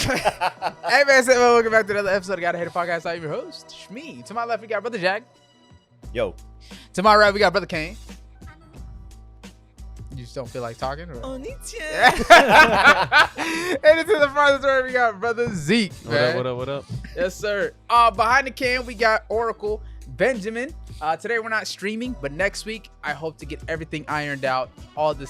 Hey man, welcome back to another episode of Gotta Hate It Podcast. I'm your host, Shmee. To my left, we got Brother Jack. Yo. To my right, we got Brother Kane. You just don't feel like talking? Or? Oh, And to the farthest right, we got Brother Zeke. Man. What up? Yes, sir. Behind the cam, we got Oracle Benjamin. Today we're not streaming, but next week I hope to get everything ironed out, all the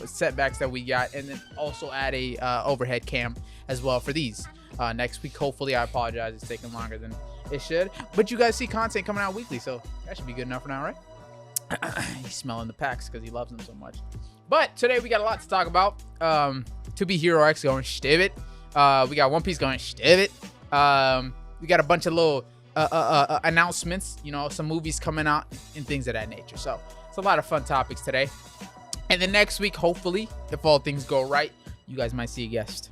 setbacks that we got, and then also add a overhead cam as well for these. Next week, hopefully, I apologize, it's taking longer than it should, but you guys see content coming out weekly, so that should be good enough for now, right? He's smelling the packs because he loves them so much. But today we got a lot to talk about. To Be Hero X going shtibit. We got One Piece going shtibit. We got a bunch of little announcements, some movies coming out and things of that nature. So it's a lot of fun topics today. And then next week, hopefully, if all things go right, you guys might see a guest.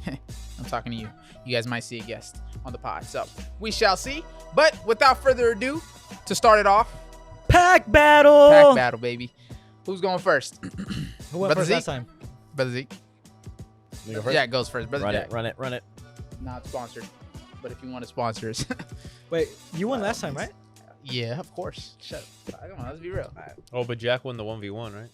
I'm talking to you. You guys might see a guest on the pod. So we shall see. But without further ado, to start it off, Pack battle. pack battle, baby. Who's going first? Who went Brother first Zeke? last time? Brother Zeke. You go first? Jack goes first. Brother Run Jack. it. Not sponsored. But if you want to sponsor us. Wait, you won last time, right? Yeah, of course. Shut up. Come on, let's be real. Oh, but Jack won the 1v1, right?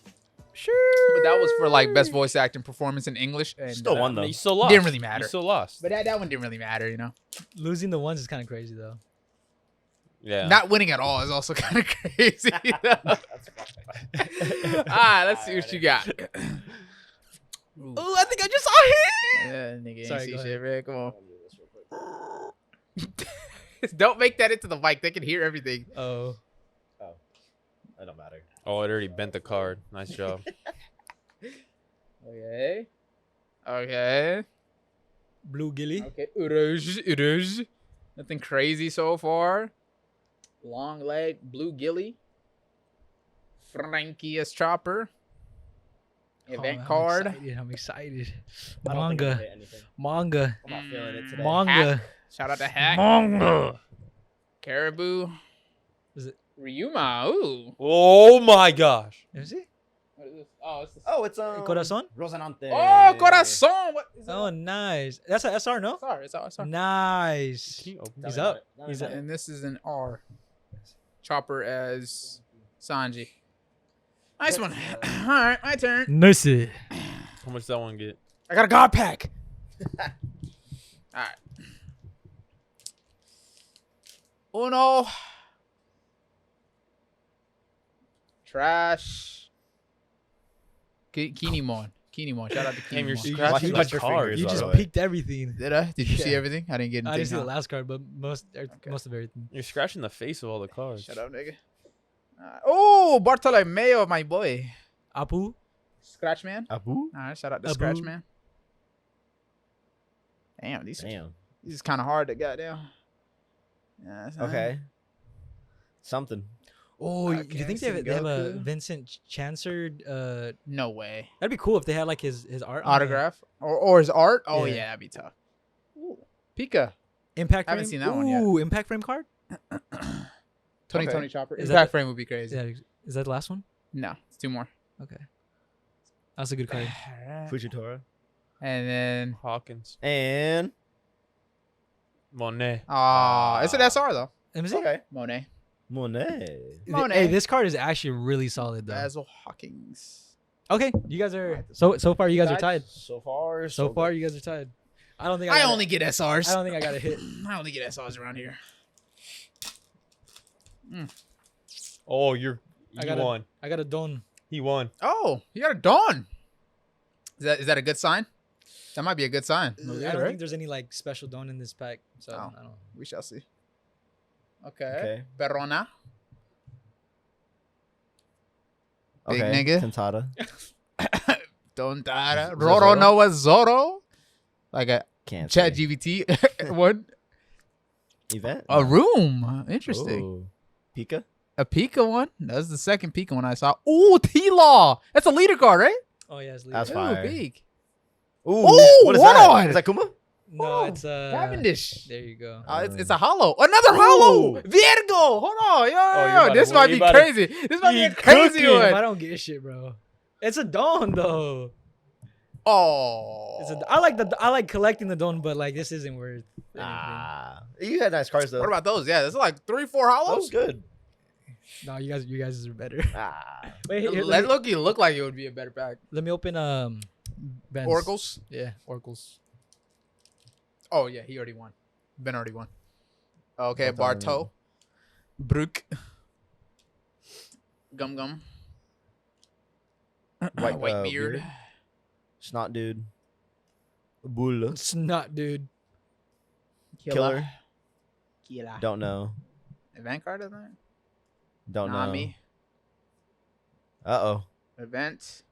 Sure. But that was for like best voice acting performance in English. And Still won though. You still lost. Didn't really matter. You still lost. But that one didn't really matter, Losing the ones is kind of crazy, though. Yeah. Not winning at all is also kind of crazy. All right, let's see what you got. Oh, I think I just saw him. Yeah, nigga ain't Sorry, see go shit, man. Come on. Don't make that into the mic. They can hear everything. Oh. That don't matter. Oh, it already bent the card. Nice job. Okay. Blue Gilly. Okay. Urge. Nothing crazy so far. Long leg, blue gilly. Frankie as chopper. Event card. I'm excited. I don't think I Manga. hit anything. Manga. I'm not feeling it today. Manga. Shout out to Hack. Manga. Caribou. Is it? Ryuma. Ooh. Oh my gosh. Is it? What is this? Oh, it's Oh, it's Corazon? Rosanante. Oh, corazon. What is Oh, nice. That's a SR, no? It's SR. Nice. Can you open He's Tell me up. about it. He's Tell up. me And this is an R. Chopper as Sanji. Nice one. All right, my turn. Nice. How much does that one get? I got a God pack. All right. Uno. Trash. Kinemon. Shout out to Damn, you're Kinemon. You scratching just- the cards. You by just the way. peeked everything. Did I? Did you see Yeah. everything? I didn't get anything. I didn't see the huh? last card, but most of everything. You're scratching the face of all the cards. Shut up, nigga. Oh, Bartolomeo, my boy. Apu. Scratch man. Abu? All right, shout out to Abu. Scratch man. Damn, these is kind of hard to get down. Yeah, Okay. Something. Oh, Okay, you think they have a Sengoku. Vincent Chansard? No way. That'd be cool if they had like his art on the Autograph or his art? Oh Yeah. yeah, that'd be tough. Ooh. Pika. Impact I frame. haven't seen that one yet. Ooh, impact frame card. Tony Okay. Tony Chopper. Is Impact that frame would be crazy. Yeah, is that the last one? No, it's two more. Okay, that's a good card. Fujitora. And then Hawkins. And Monet. it's an SR though. Let me see. okay. Monet. Monet. Monet. Hey, this card is actually really solid though. Basil Hawkins. Okay, you guys are so far. You guys are tied. So far, So far, you guys are tied. I don't think I got only get SRs. I don't think I got a hit. I only get SRs around here. Oh, I he got a- won. I got a don. He won. Oh, you got a Dawn. Is that a good sign? That might be a good sign. I don't think there's any like special don in this pack. So Oh. I don't. We shall see. Okay. Okay. Verona. Big Okay. nigga. Tentata. Don't die. Zoro? Roro Noah Zoro. Like a Can't Chat say. GBT one. Event. A room. Interesting. Ooh. Pika. A Pika one. That was the second Pika one I saw. Ooh, T-Law. That's a leader card, right? Oh yeah, it's That's Ooh, fire. big. Ooh. Ooh, What is hold that? on. Is that Kuma? No, Oh, it's Cavendish. There you go. It's a hollow. Another hollow. Ooh. Virgo. Hold on. you Yo. about This to- might you be about to- crazy. This might be a you crazy cooking. If I one. don't get shit, bro. It's a don though. Oh. I like collecting the don, but like this isn't worth anything. You had nice cards though. What about those? Yeah, there's like 3-4 That was hollows. good. No, you guys are better. Ah. Wait, here, Let Loki look like it would be a better pack. let me open Ben's. Oracles. Yeah, oracles. Oh yeah, he already won. Ben already won. Okay, That's all I need. Barto. Brook. Gum. White, White beard. beard. Snot dude. Bull. It's not, dude. Killer. Killer. Don't know. Event card, isn't it? Don't Nami. know. Uh-oh. Event.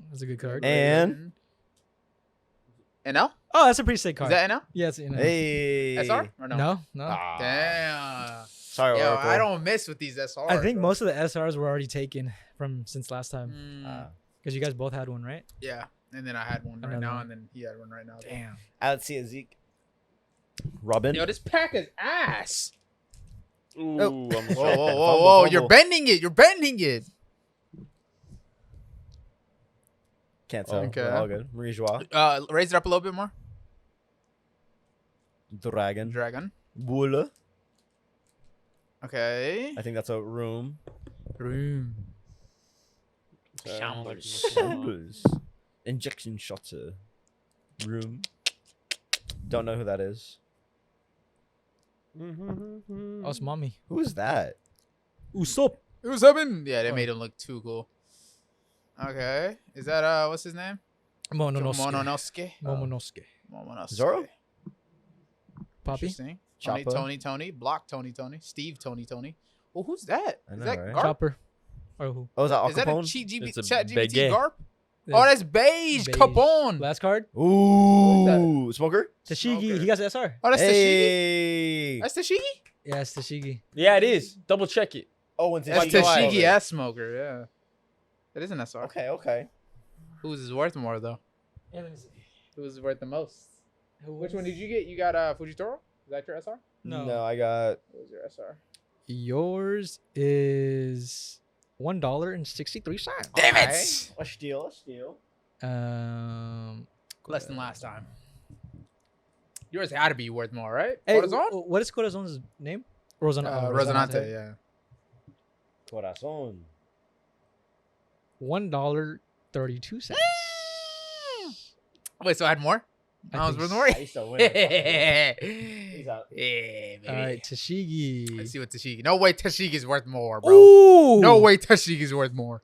That's a good card. And- NL? Oh, that's a pretty sick Is card. that NL? Yeah, it's Hey. SR or no? No. Ah. Damn. Sorry, Yo, Oracle. I don't mess with these SRs. I think bro. most of the SRs were already taken since last time Mm, because you guys both had one, right? yeah, and then I had one right Another now, one. and then he had one right now. Damn. Let's see a Zeke. Robin. Yo, this pack is ass. Ooh, Oh. I'm Whoa, sorry. whoa, whoa, Fumble, whoa! fumble. You're bending it. You're bending it. Can't tell. Okay. We're all good. Marie Joie. Raise it up a little bit more. Dragon. Dragon. Bull. Okay. I think that's a room. Room. Shambles. Shambles. Injection shotter. Room. Don't know who that is. Oh, it's mommy. Who is that? Usopp. It was happening. Yeah, they Oh. made him look too cool. Okay. Is that what's his name? Momonosuke. Momonosuke. Momonosuke. Momonosuke. Zoro? Poppy. Interesting. Chopper. Tony. Block Tony. Steve Tony. Well, who's that? I Is know, that right? Garp? Chopper. Or who? Oh, is that Al Is that a Capone? It's a Chat GPT Beige. Garp? Oh, that's beige. Beige. Capone. Last card. Ooh. Smoker? Tashigi. Smoker. He got the SR. Oh, that's Tashigi. Hey. That's Tashigi. Yeah, it's Tashigi. Yeah, it is. Double check it. Oh, and That's Tashigi. Tashigi ass smoker. Yeah. That is an SR. Okay. Whose is worth more though? Who's is worth the most? Which one did you get? You got Fujitoro? Is that your SR? No. I got. What was your SR? Yours is $1.63. Damn Okay. it! A steal. Less than last time. Yours had to be worth more, right? Hey, Corazon? what is Corazon's name? Rosanante, yeah. Corazon. $1.32. Wait, so I had more? I I was think worth more? I used to win. Yeah, He's out. baby. All right, Tashigi. Let's see what Tashigi. No way Tashigi's worth more, bro. Ooh. No way Tashigi's worth more.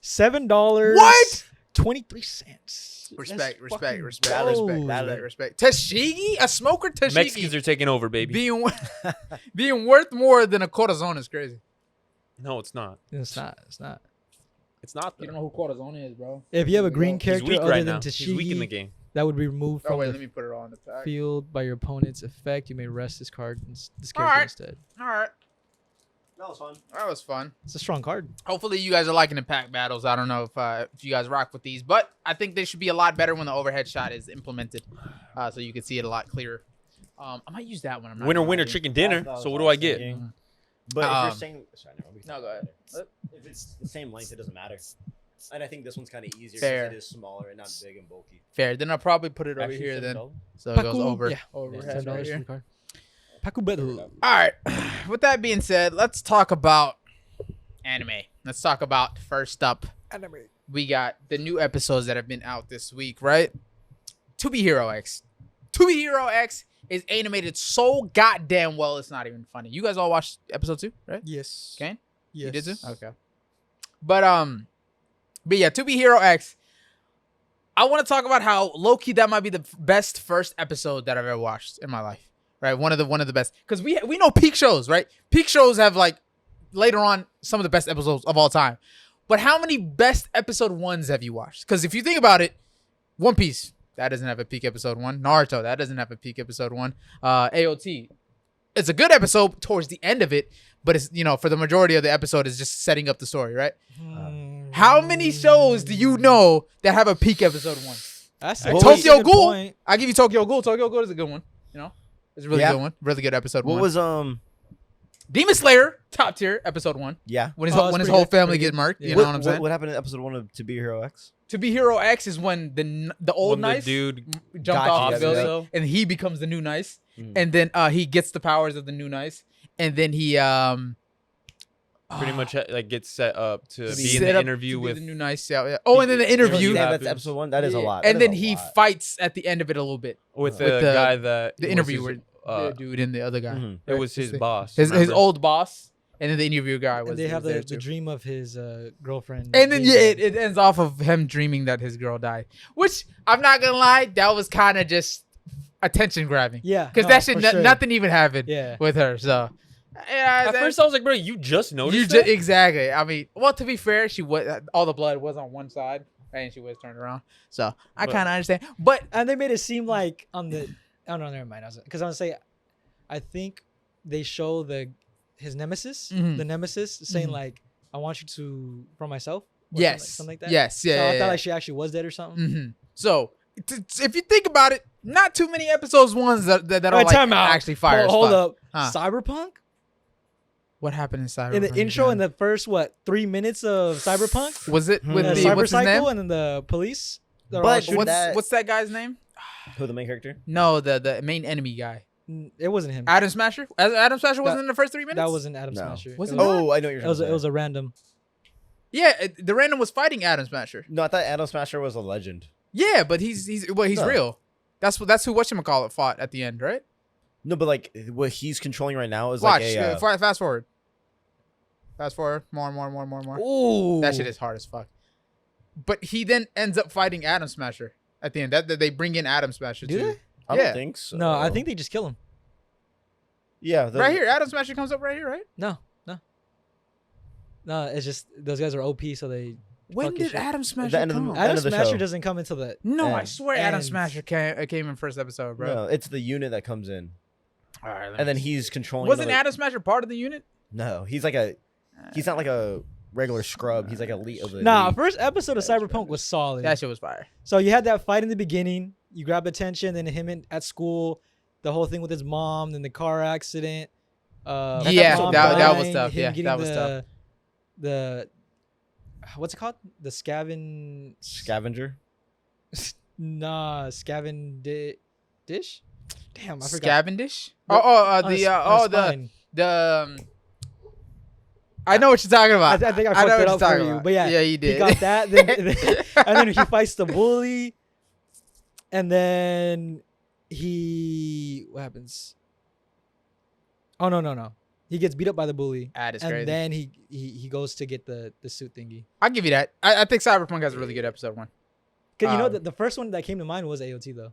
$7. What? 23 cents. Respect. Valid. Tashigi? A smoker Tashigi Mexicans are taking over, baby. being worth more than a Corazon is crazy. No, it's not. It's not. It's not. It's not. You Though. don't know who Corazon is, bro. If you have a green He's character weak other right than now. He's weak in the Tashigi, game. that would be removed Oh, from wait, the let me put it on the pack. field by your opponent's effect. You may rest this card, this character Alright. instead. All right. That was fun. That was fun. It's a strong card. Hopefully you guys are liking the pack battles. I don't know if you guys rock with these, but I think they should be a lot better when the overhead shot is implemented, so you can see it a lot clearer. I might use that one. I'm not Winner, gonna winner, lie. chicken dinner. That was So what what do I I was get? thinking. But if you're saying, sorry, no, we can No, talk go about ahead. it. If it's the same length, it doesn't matter. And I think this one's kind of easier Fair. because it is smaller and not big and bulky. Fair. Then I'll probably put it over Actually, here then, $7? so it goes Paku, over. yeah. Overhead $10 right for here. the card. Paku Bedu. All right. With that being said, let's talk about anime. Let's talk about first up. We got the new episodes that have been out this week, right? To Be Hero X. To Be Hero X is animated so goddamn well, it's not even funny. You guys all watched episode 2, right? Yes. Okay. Yes. You did too? Okay. But yeah, To Be Hero X. I want to talk about how low-key that might be the best first episode that I've ever watched in my life. Right? One of the best. Because we know peak shows, right? Peak shows have like later on some of the best episodes of all time. But how many best episode 1s have you watched? Because if you think about it, One Piece, that doesn't have a peak episode 1. Naruto, that doesn't have a peak episode 1. AOT, it's a good episode towards the end of it, but it's, for the majority of the episode is just setting up the story, right? How many shows do you know that have a peak episode 1? That's Well, Tokyo good Ghoul. point. I give you Tokyo Ghoul. Tokyo Ghoul is a good one. It's a really Yeah. good one. Really good episode What 1. was Demon Slayer, top tier, episode 1. Yeah. When his Oh, whole, that's when his pretty whole good, family pretty gets good. murked, Yeah. you know what I'm saying? What happened in episode 1 of To Be Hero X? To Be Hero X is when the old When the Nice dude jumped Gotcha, off the yeah, building, yeah. and he becomes the new Nice, Mhm. and then he gets the powers of the new Nice, and then he pretty much like gets set up to be in set the up interview to be with. the new Nice. Yeah, yeah. Oh, and then the interview, Yeah, happens. that's episode 1. That is a Yeah. lot. and That is then a he lot. fights at the end of it a little bit. with With the the- guy that The was interviewer, his, the dude, and the other guy. Mhm. it was his His- boss. His remember? old boss, and then the interview guy was. And they have was there the too. dream of his girlfriend. And then being yeah, dead. it ends off of him dreaming that his girl died, which I'm not gonna lie, that was kind of just attention grabbing. Yeah, Because no, that shit, for sure. nothing even happened Yeah. with her. So yeah, At first, I was like, bro, you just noticed you that? exactly. I mean, well, to be fair, she was all the blood was on one side, and she was turned around. So I But- kind of understand, but And they made it seem like on the. Oh no, never mind. Because I was gonna say, I think they show his nemesis, Mhm. the nemesis, saying Mhm. like, "I want you to for myself." Or yes, something like that. yes, yeah. So I yeah, thought like she actually was dead or something. hmm So if you think about it, not too many episodes ones that are Wait, like time out. actually fire. as Hold fuck. up, Huh. Cyberpunk What happened in Cyberpunk? in the intro in again? the first 3 minutes of Cyberpunk, Was it with The the Cyber what's his name? Cycle, and then the police. They're all But shooting. What's that guy's name? Who, the main character? No, the main enemy guy. It wasn't him. Adam Smasher. Adam Smasher wasn't in the first 3 minutes. That wasn't Adam No. Smasher. Was it it was, not? Oh, I know what you're it was talking it was a random. Yeah, the random was fighting Adam Smasher. No, I thought Adam Smasher was a legend. Yeah, but he's No. real. That's who whatchamacallit fought at the end, right? No, but like what he's controlling right now is Watch, like a. fast forward. Fast forward, more. Ooh, That shit is hard as fuck. But he then ends up fighting Adam Smasher at the end. That they bring in Adam Smasher Do too. they? I yeah. don't think so. No, I think they just kill him. Yeah. Right here, Adam Smasher comes up right here, right? No. It's just those guys are OP, so they. When Fucking did shit. Adam Smasher The end of the come? movie. Adam of the Smasher show. doesn't come until the. No, I And- swear Adam and- Smasher came in first episode, bro. No, it's the unit that comes in, All right, and then he's controlling. wasn't another- Adam Smasher part of the unit? No, he's like a. He's not like a regular scrub. He's like elite of the. Nah, elite. first episode of That's Cyberpunk right. was solid. That shit was fire. So you had that fight in the beginning. You grabbed attention, then at school, the whole thing with his mom, then the car accident. Yeah, mom that was dying, tough. him Yeah, getting that was tough. The what's it called? The Scavenger. dish. Damn, I forgot. Scavendish? I know what you're talking about. I think I I know fucked what it you're up for talking you, about. but yeah, Yeah, you he did. got that. Then, and then he fights the bully, and then what happens? Oh no! He gets beat up by the bully, That is and crazy. then he goes to get the suit thingy. I'll give you that. I think Cyberpunk has a really good episode 1. Because you know Um, the first one that came to mind was AOT though.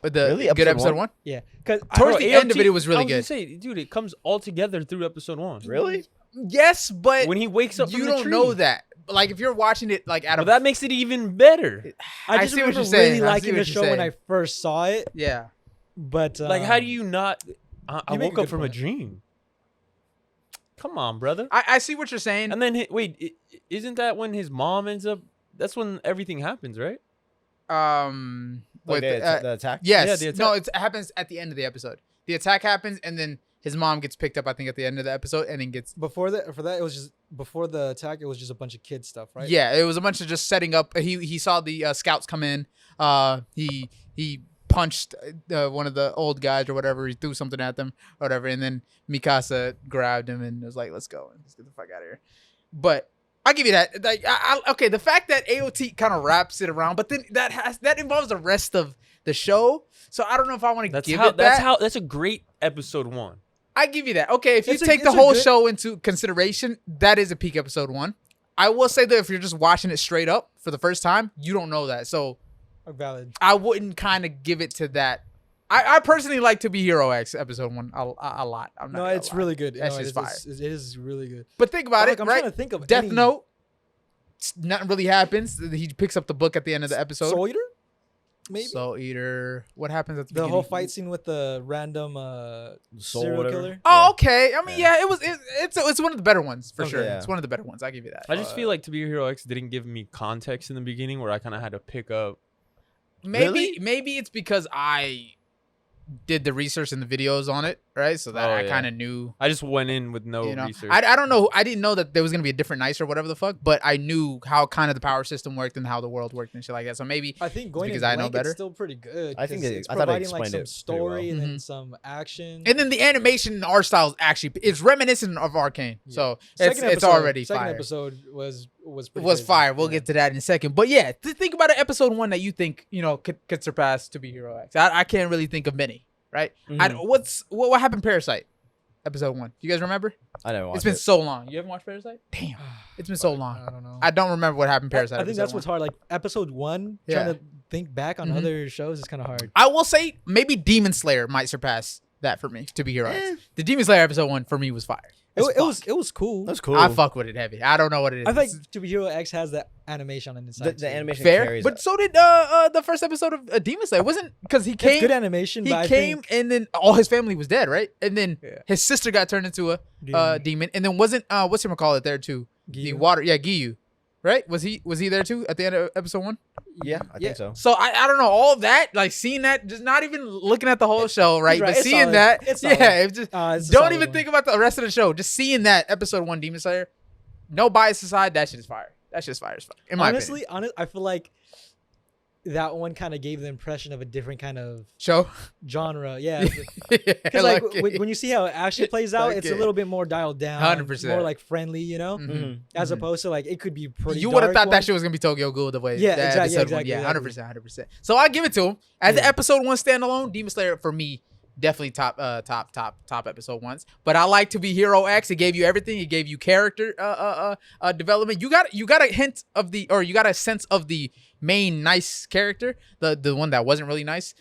But the Really? good Episode episode one? 1? Yeah, because Towards the end of it, it was really I was gonna good. say, dude, it comes all together through episode 1. Really? Yes, but When he wakes up, you from the don't tree. know that. Like if you're watching it like out But of that makes it even better. I I just see what remember you're saying. really I see liking what the you're show when I saying. first saw it. yeah. But Like, how do you not? I You make a woke up good from point. a dream. Come on, brother. I see what you're saying. And then isn't that when his mom ends up? That's when everything happens, right? Like with the attack. yes, Yeah, the attack. no, it happens at the end of the episode. The attack happens, and then his mom gets picked up. I think at the end of the episode, and then gets before that it was just before the attack it was just a bunch of kid stuff, right? yeah. It was a bunch of just setting up. He saw the scouts come in. He punched one of the old guys or whatever. He threw something at them or whatever, and then Mikasa grabbed him and was like, "Let's go, let's get the fuck out of here." But I'll give you that. Like, okay, the fact that AOT kind of wraps it around, but then that involves the rest of the show. So I don't know if I want to give it that. That's a great episode 1. I give you that. Okay, if you It's a- take the it's a whole good- show into consideration, that is a peak episode 1. I will say that if you're just watching it straight up for the first time, you don't know that. So Valid. I wouldn't kind of give it to that. I personally like To Be Hero X episode 1 a lot. I'm not No, gonna it's lie. really good. That's No, just it is really good. But think about it, I'm right? trying to think of Death any- Note. Nothing really happens. He picks up the book at the end of the episode. Soul Eater? Maybe Soul Eater. What happens at the the beginning? whole fight scene with the random Soul, serial whatever. killer. Oh, okay. I mean, Yeah. yeah, it's one of the better ones for Okay. sure. Yeah. It's one of the better ones. I give you that. I just feel like To Be a Hero X didn't give me context in the beginning, where I kind of had to pick up. Maybe Really? maybe it's because I did the research and the videos on it, right? So that Oh, I yeah. kind of knew. I just went in with no You know, research. I don't know. I didn't know that there was gonna be a different nice or whatever the fuck, but I knew how kind of the power system worked and how the world worked and shit like that. So maybe I think going because in I know blank, better. it's still pretty good. I think 'cause it- it's I thought it providing like explained some it pretty well. story and then Mhm. some action. and then the animation and art style is actually it's reminiscent of Arcane. Yeah. So Second it's episode- already second fire. episode was It pretty was crazy. fire. We'll Yeah. get to that in a second. But yeah, think about an episode 1 that you think could surpass To Be Hero X. I can't really think of many. Right? Mhm. What happened? Parasite, episode 1. Do you guys remember? I never watched It's been it. so long. You haven't watched Parasite? Damn, it's been so long. I don't know. I don't remember what happened. Parasite. I think episode that's 1. what's hard. Like episode 1, Yeah. trying to think back on Mhm. other shows is kind of hard. I will say maybe Demon Slayer might surpass that for me. To Be Hero X. The Demon Slayer episode 1 for me was fire. It As fuck. was cool. That's cool. I fuck with it heavy. I don't know what it is. I think To Be Hero X has the animation on the inside. the too. animation fair, carries but it. so did the first episode of Demon Slayer. Wasn't because he It's came. good animation. He but I came think and then all his family was dead, right? And then Yeah. his sister got turned into a Demon. demon, and then wasn't what's him call it there too? The Giyu. water, yeah, Giyu, right? Was he there too at the end of episode 1? Yeah, I Yeah. think so. So I don't know, all of that, like seeing that, just not even looking at the whole show, right? right, But it's seeing solid. that, It's solid. yeah, it just It's a don't solid even one. think about the rest of the show. Just seeing that episode 1 Demon Slayer, no bias aside, that shit is fire. That shit is fire as fuck. In my opinion. Honestly, I feel like that one kind of gave the impression of a different kind of Show. genre. Yeah. Because Because like when you see how it actually plays out, it's a Okay. little bit more dialed down, 100%. more like friendly, you know, Mhm. as opposed to like it could be pretty. You would have dark thought one. that shit was gonna be Tokyo Ghoul the way Yeah, that exactly, episode exactly, 1. Yeah, exactly. 100%, 100%. So I give it to him as the Yeah. episode 1 standalone. Demon Slayer for me definitely top episode 1s. But I like To Be Hero X. It gave you everything. It gave you character development. You got a hint of you got a sense of the main nice character, the one that wasn't really nice.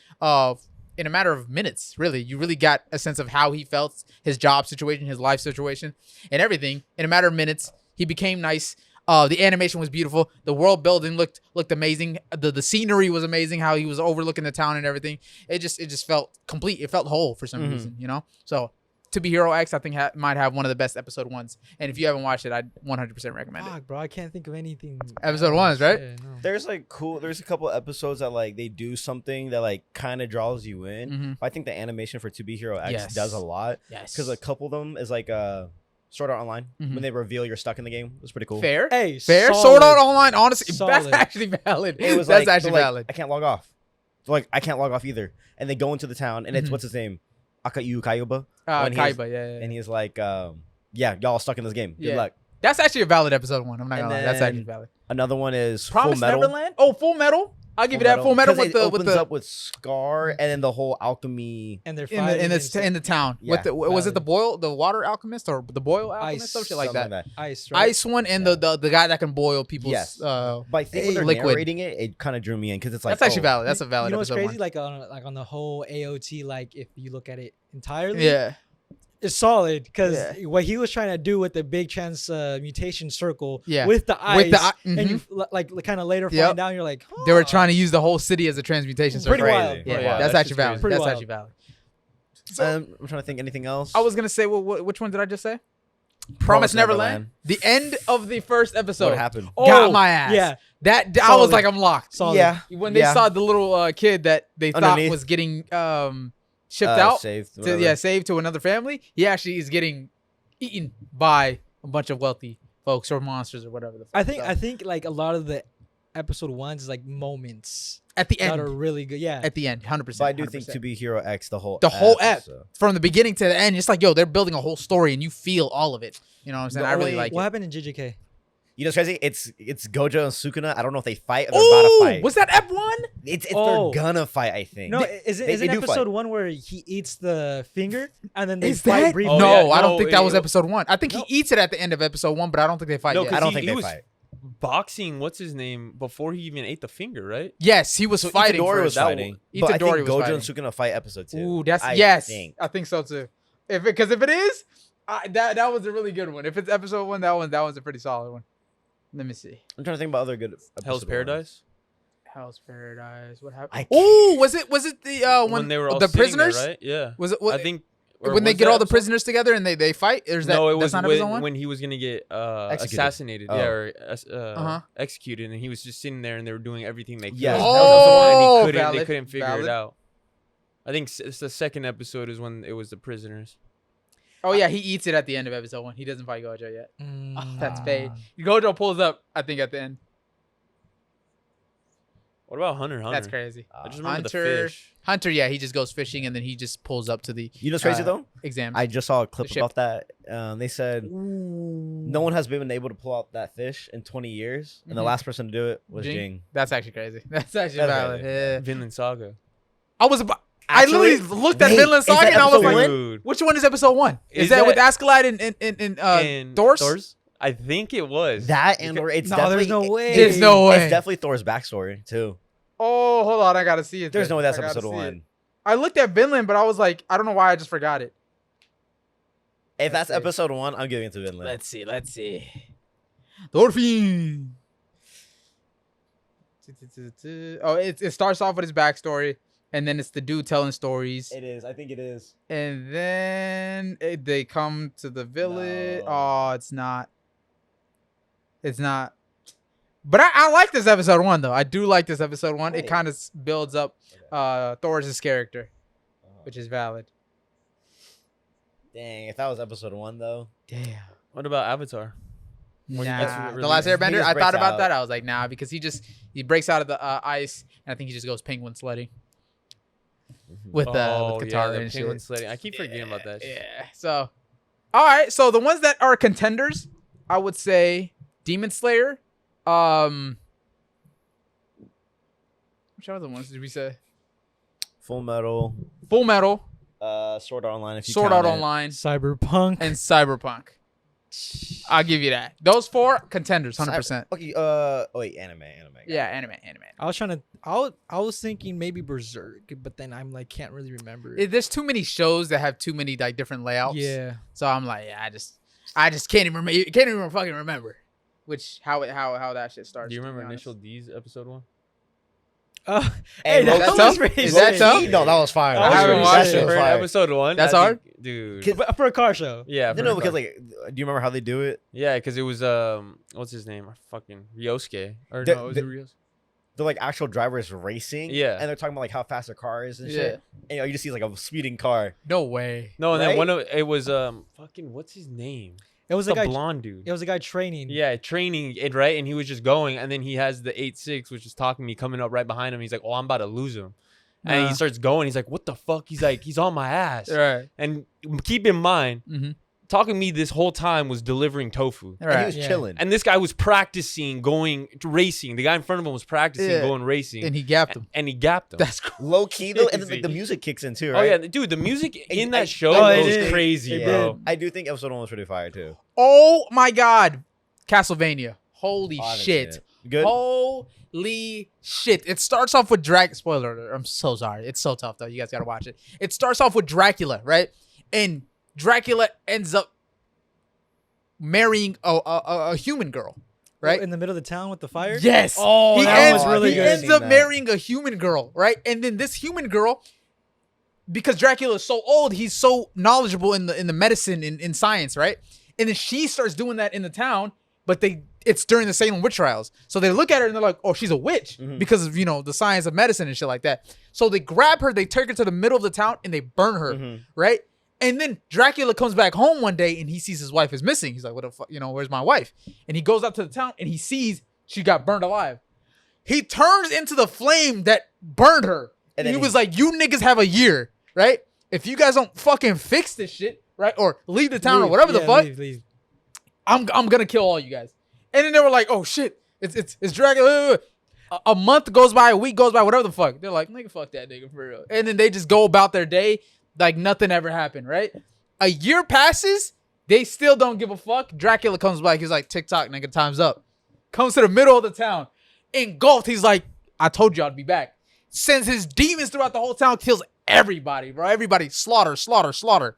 In a matter of minutes, really, you really got a sense of how he felt, his job situation, his life situation, and everything. In a matter of minutes, he became nice. The animation was beautiful. The world building looked amazing. The scenery was amazing. How he was overlooking the town and everything. It just felt complete. It felt whole for some Mhm. reason, you know. So To Be Hero X, I think might have one of the best episode 1s. And if you haven't watched it, I'd 100% recommend it. Fuck, bro, I can't think of anything. Episode else. 1s, right? Yeah, no. There's there's a couple episodes that like they do something that like kind of draws you in. Mm-hmm. I think the animation for To Be Hero X Yes. does a lot Yes. because a couple of them is like Sword Art Online Mhm. when they reveal you're stuck in the game. It was pretty cool. Fair. Hey, Fair. solid. Sword Art Online, honestly, that's Solid. actually valid. It was that's like, actually they're like, valid. I can't log off. So, like I can't log off either. And they go into the town and it's Mhm. what's his name? Akayu Kayuba. when he is- Kaiba, yeah. And he's like, yeah, y'all stuck in this game. Good Yeah. luck. That's actually a valid episode 1. I'm not And gonna lie. That's actually then valid. Another one is Promise Full Metal. Neverland. Oh, Full Metal. I'll give you that. Full Metal 'Cause with it the opens up with Scar and then the whole alchemy. and they're in fighting the town. Yeah, With the was it valid. the water alchemist or the boil alchemist, Ice, some shit like something that. ice, right? Ice one and the guy that can boil people's. Yes. But I think when they're liquid. narrating it, it kind of drew me in because it's like That's actually oh, valid. That's a valid You know what's episode crazy? Like on the whole AOT, like if you look at it entirely, 1. Yeah. it's solid because Yeah. what he was trying to do with the big transmutation circle, Yeah. with the ice, With the and you like kind of later Yep. find out, you're like, They were huh. trying to use the whole city as a transmutation Pretty circle. wild. Yeah, Pretty wild. that's That actually shit's valid. crazy. Pretty That's wild. actually valid. I'm trying to think anything else. I was gonna say, which one did I just say? Promise Neverland. The end of the first episode. What happened? Got Oh, my ass. yeah. That I Solid. was like, I'm locked. Solid. Yeah. When they Yeah. saw the little kid that they thought Underneath. was getting shipped out, Saved. to, whatever. saved to another family, he actually is getting eaten by a bunch of wealthy folks or monsters or whatever the fuck. I think like a lot of the episode 1s is like moments at the that end, are really good. Yeah. at the end, 100%. But I do think 100%. To Be Hero X the whole episode. From the beginning to the end, it's like, yo, they're building a whole story and you feel all of it. You know what I'm saying? The I really only- like What it. happened in JJK? You know what's crazy? It's Gojo and Sukuna. I don't know if they fight or they're about to Oh, fight. was that F1? It's Oh. they're gonna fight. I think. No, They- is it they do episode fight. 1 where he eats the finger and then they Is fight that? briefly? Oh, No, yeah, I don't no, think that was it- episode 1. I think No. he eats it at the end of episode 1, but I don't think they fight No, yet. 'cause I don't he- think he they was- fight. Boxing, what's his name? Before he even ate the finger, right? Yes, he was So fighting. Itadori first. was fighting. But I think Itadori was Gojo fighting. and Sukuna fight episode 2. Ooh, that's I yes. think. I think so too. Because if it is, that was a really good one. If it's episode 1, that one's a pretty solid one. Let me see. I'm trying to think about other good. Hell's episode Paradise. Hell's Paradise. What happened? I Oh, was it the When they were all the sitting there, prisoners? right? Yeah. Was it I think or when they was get that all the episode? prisoners together and they fight? Or is that No, it that's was not episode 1? when he was gonna get Executed. assassinated, Oh. yeah, or Uh-huh. executed, and he was just sitting there, and they were doing everything they could. Yes, that was episode one. and Oh, they valid, couldn't figure valid. it out. I think it's the second episode is when it was the prisoners. Oh yeah, he eats it at the end of episode 1. He doesn't fight Gojo yet. Oh, that's paid. Ah. Gojo pulls up, I think, at the end. What about Hunter? That's crazy. I just remember the Hunter, fish. Hunter, yeah, he just goes fishing and then he just pulls up to the You know what's crazy though? exam. I just saw a clip ship. about that. They said no one has been able to pull out that fish in 20 years, and the Mhm. last person to do it was Jing? Jing. That's actually crazy. That's actually That's valid. crazy. Yeah. Vinland Saga. I was about. I literally looked at wait, Vinland is that Saga and I was episode like, one? Dude. which one is episode 1? Is Is that with that- Askeladd and Thor's? Thor's? I think it was. That and it's No, definitely there's no way. There's no way. It's definitely Thor's backstory too. Oh, hold on. I got to see it. There's then. no way that's I gotta episode see it. 1. I looked at Vinland, but I was like, I don't know why I just forgot it. If that's see. episode 1, I'm giving it to Vinland. Let's see. Thorfinn. Oh, it starts off with his backstory, and then it's the dude telling stories, It is. I think it is. and then they come to the village. No. Oh, it's not. It's not. But I like this episode 1 though. I do like this episode 1. It Wait. kind of builds up Thor's character, which is valid. Dang, if that was episode 1 though. Damn. What about Avatar? When Nah. he gets The Last released. Airbender. He just I thought breaks about out. that. I was like, nah, because he breaks out of the ice, and I think he just goes penguin sledding with Oh, Katara yeah, the and penguin shit. sledding. I keep forgetting about that. shit. Yeah. So, all right. So the ones that are contenders, I would say Demon Slayer. Which other ones did we say? Full Metal, Full Metal, Sword Art Online. If you Sword count Art it. Online, Cyberpunk. and Cyberpunk. I'll give you that. Those 4 contenders, 100%. Okay. Wait, anime. Yeah, anime. I was trying to. I was thinking maybe Berserk, but then I'm like can't really remember. There's too many shows that have too many like different layouts. Yeah. So I'm like, yeah, I just can't even remember. Can't even fucking remember how that shit starts. Do you to be remember honest. Initial D's episode 1? Hey, that is that was tough? pretty Is that sick. tough? No, that was fire. I haven't That watched shit it. was For fire. episode 1. That's I hard? think- dude. But for a car show. Yeah. No, because like, do you remember how they do it? Yeah, because it was what's his name? Fucking Ryosuke. Or The- no, was the- it Ryosuke? They're like actual drivers racing. Yeah. And they're talking about like how fast their car is and Yeah. shit. And you just see like a speeding car. No way. No, and Right? then one of it was fucking what's his name? It was The a guy. blonde dude. It was a guy training. Yeah, training it right, and he was just going, and then he has the 8.6, which is talking to me, coming up right behind him. He's like, "Oh, I'm about to lose him," and Nah. he starts going. He's like, "What the fuck?" He's like, "He's on my ass." Right. And keep in mind, Mm-hmm. talking to me this whole time was delivering tofu, And he Right. was Yeah. chilling. and this guy was practicing going racing. The guy in front of him was practicing Yeah. going racing, And he gapped him. and he gapped him. That's crazy. Low key though, and then Crazy. like, the music kicks in too, Oh right? yeah, dude, the music in I- that show Oh, it was did. crazy, It bro. did. I do think episode 1 was pretty fire too. Oh my God. Castlevania. Holy Oh, I haven't seen shit. it. Good. Holy shit. It starts off with spoiler alert. I'm so sorry. It's so tough though. You guys gotta watch it. It starts off with Dracula, right? And Dracula ends up marrying a human girl, right? In the middle of the town with the fire. Yes. Oh, he that ends, was really he good. ends up Seen that. marrying a human girl, right? And then this human girl, because Dracula is so old, he's so knowledgeable in the medicine in science, right? And then she starts doing that in the town, but it's during the Salem witch trials. So they look at her and they're like, oh, she's a witch because of, the science of medicine and shit like that. So they grab her, they take her to the middle of the town and they burn her, right? And then Dracula comes back home one day and he sees his wife is missing. He's like, what the fuck, where's my wife? And he goes out to the town and he sees she got burned alive. He turns into the flame that burned her. And And then he was like, you niggas have a year, right? If you guys don't fucking fix this shit, right? Or leave the town or whatever the fuck, Leave. I'm gonna kill all you guys. And then they were like, oh shit, it's Dracula. A month goes by, a week goes by, whatever the fuck. They're like, nigga, fuck that nigga for real. And then they just go about their day like nothing ever happened, right? A year passes, they still don't give a fuck. Dracula comes back, he's like, TikTok, nigga, time's up. Comes to the middle of the town. Engulfed, he's like, I told y'all to be back. Sends his demons throughout the whole town, kills everybody, bro. Everybody, slaughter.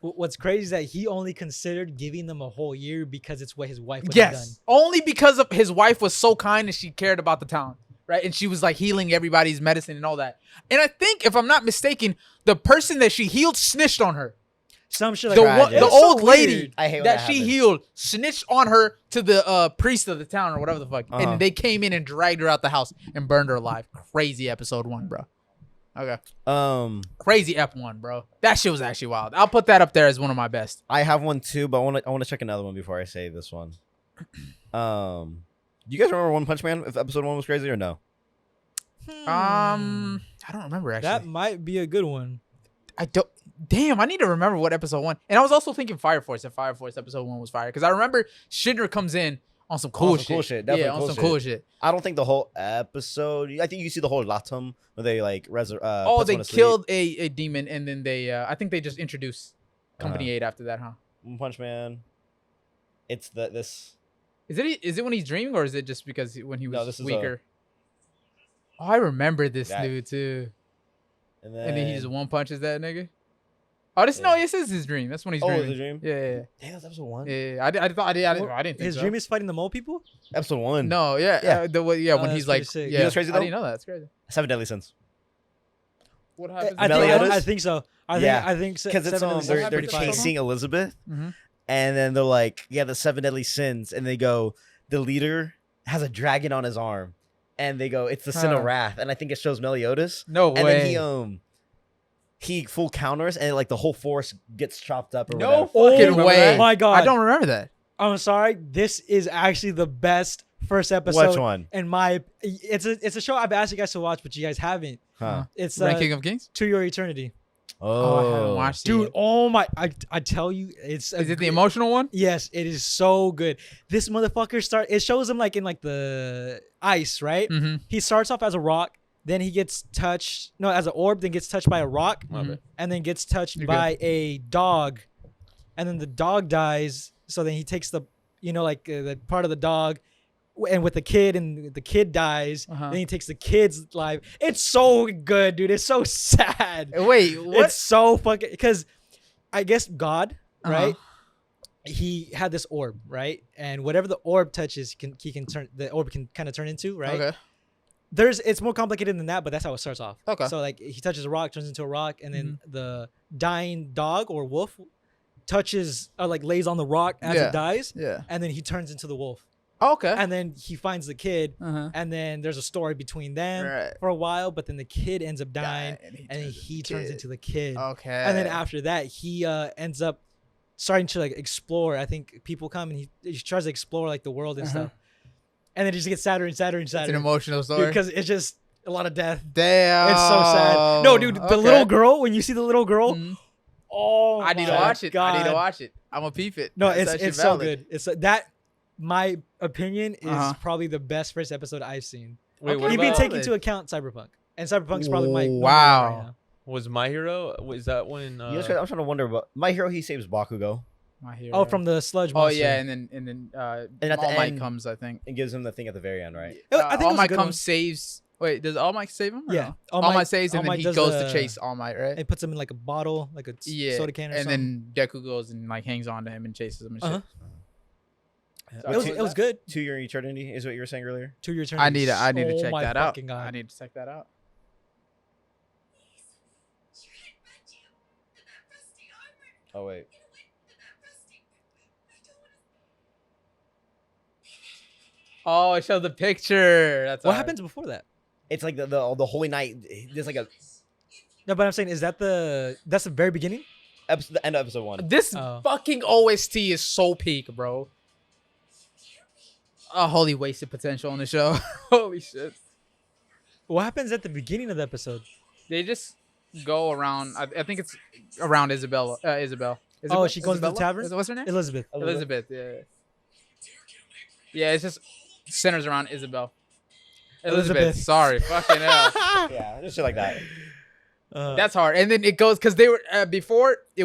What's crazy is that he only considered giving them a whole year because it's what his wife would have done. Yes, only because of his wife was so kind and she cared about the town, right? And she was like healing everybody's medicine and all that. And I think, if I'm not mistaken, the person that she healed snitched on her. Some shit The, like Tragic. the It's so old lady weird. I hate when that that she happens. healed snitched on her to the priest of the town or whatever the fuck. Uh-huh. And they came in and dragged her out the house and burned her alive. Crazy episode 1, bro. Okay. Crazy Ep 1, bro. That shit was actually wild. I'll put that up there as one of my best. I have one too, but I want to check another one before I say this one. Do you guys remember One Punch Man? If episode 1 was crazy or no? I don't remember actually. That might be a good one. I don't. Damn, I need to remember what episode 1. And I was also thinking Fire Force. If Fire Force episode 1 was fire, because I remember Shinra comes in on some cool shit. Definitely Yeah, on some cool shit. I don't think the whole episode. I think you see the whole Latum where they like Oh, they killed a demon, and then they. I think they just introduced Company 8 after that, huh? One Punch Man. It's this. Is it when he's dreaming, or is it just because when he was this is weaker? Oh, I remember this That- dude too. And then, And then he just one punches that nigga. Oh, this is his dream. That's when he's dreaming. it's a dream. Yeah. Damn, that's episode 1. Yeah. I didn't think His so. dream is fighting the mole people. Episode 1. No, yeah, Yeah. when that's he's like, pretty sick. yeah, You know what's crazy, I though? didn't know that. That's crazy. 7 Deadly Sins. What happens? Meliodas? I think so. I think Because it's Seven Deadly Sins they're is pretty fire. chasing Elizabeth, Mhm. and then they're like, the 7 Deadly Sins, and they go, the leader has a dragon on his arm, and they go, it's the sin of Huh. wrath, and I think it shows Meliodas, No and way. then he full counters, and like the whole force gets chopped up. Or No whatever. fucking Remember way. that? My God. I don't remember that. I'm sorry. This is actually the best first episode. Which one? And it's a show I've asked you guys to watch, but you guys haven't. Huh? It's Ranking of Kings. To Your Eternity. Oh, I haven't watched it. Dude, yet. oh my! I tell you, it's Is it the emotional one? Yes, it is so good. This motherfucker it shows him like in like the ice, right? Mm-hmm. He starts off as a rock, then he gets touched as an orb, then gets touched by a rock, Mhm. and then gets touched You're by a dog, and then the dog dies. So then he takes the the part of the dog, and with the kid, and the kid dies. Uh-huh. Then he takes the kid's life. It's so good, dude. It's so sad. Wait, what? It's so fucking because I guess God, Uh-huh. right? He had this orb, right? And whatever the orb touches, he can turn the orb can kind of turn into, right? Okay. It's more complicated than that, but that's how it starts off. Okay. So like he touches a rock, turns into a rock, and then Mm-hmm. the dying dog or wolf touches like lays on the rock as Yeah. it dies, Yeah. and then he turns into the wolf. Okay. And then he finds the kid, Uh-huh. and then there's a story between them Right. for a while, but then the kid ends up dying, And and then he turns kid. into the kid. Okay. And then after that, he ends up starting to like explore. I think people come and he tries to explore like the world and Uh-huh. stuff. And then it just gets sadder and sadder and It's sadder. an emotional story. Because it's just a lot of death. Damn. It's so sad. No, dude, the Okay. little girl, when you see the little girl, Mhm. oh, I need to my watch it. I need to God. watch it. I'm gonna peep it. No, That's actually it's so valid. good. It's that. My opinion is Uh-huh. probably the best first episode I've seen. Wait, Okay. what Even about, taking into account Cyberpunk, and Cyberpunk's probably my number one Wow. right now. was My Hero? Was that when? You know, I'm trying to wonder about My Hero. He saves Bakugo My hero. Oh, from the sludge Oh monster. yeah, and then And at All the Might end- comes, I think. and gives him the thing at the very end, right? I think it All was a Might good comes one. saves. Wait, does All Might save him? Or Yeah, no? All Might saves, and All then Might he does goes the- to chase All Might, right? It puts him in like a bottle, like a Yeah. soda can or And something. then Deku goes and like hangs on to him and chases him and shit. Uh-huh. So It was good. To Your Eternity is what you were saying earlier. To Your Eternity. I need to Oh check my that out. fucking God. I need to check that out. Oh wait. Oh, it shows the picture. That's What all right. happens before that? It's like the Holy Night. There's like a No, but I'm saying, that's the very beginning? the end of episode 1. This Oh. fucking OST is so peak, bro. A holy wasted potential on the show. Holy shit. What happens at the beginning of the episode? They just go around. I think it's around Isabel. Isabel. Oh, she goes to the Isabella? tavern? What's her name? Elizabeth. Elizabeth. Yeah. Yeah, it's just centers around Isabel. Elizabeth. Sorry. Fucking hell. Yeah, just shit like that. That's hard. And then it goes because they were before it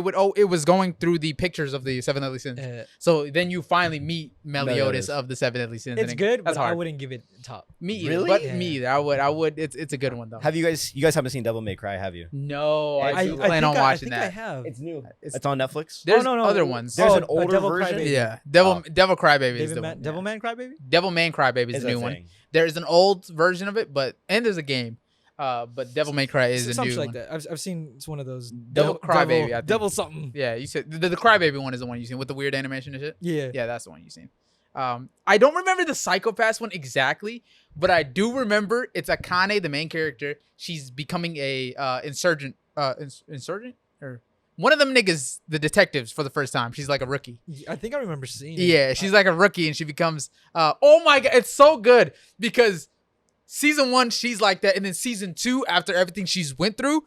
was going through the pictures of the Seven Deadly Sins. So then you finally meet Meliodas of the Seven Deadly Sins. It's and good, that's but I hard. wouldn't give it top. Me either, Really? but Yeah. me either. I would. It's a good one though. Have you guys haven't seen Devil May Cry, have you? No, I, I- do I plan on watching I that. have. It's new. It's- It's on Netflix. There's no. other ones. There's Oh, an older Devil version. Crybaby. Yeah, Devil Crybaby is Devil the Man, one. Devil Man Crybaby? Devil Man Crybaby is Is the a new one. thing. There's an old version of it, and there's a game. But Devil May Cry is a Something new like one. that. I've seen it's one of those. Devil Crybaby, I think. Devil something. Yeah, you said the Crybaby one is the one you seen with the weird animation and shit. Yeah. Yeah, that's the one you seen. I don't remember the Psychopaths one exactly, but I do remember it's Akane, the main character. She's becoming a insurgent, insurgent or one of them niggas, the detectives for the first time. She's like a rookie. I think I remember seeing it. Yeah, she's like a rookie, and she becomes. Oh my god, it's so good because season 1 she's like that, and then season 2 after everything she's went through,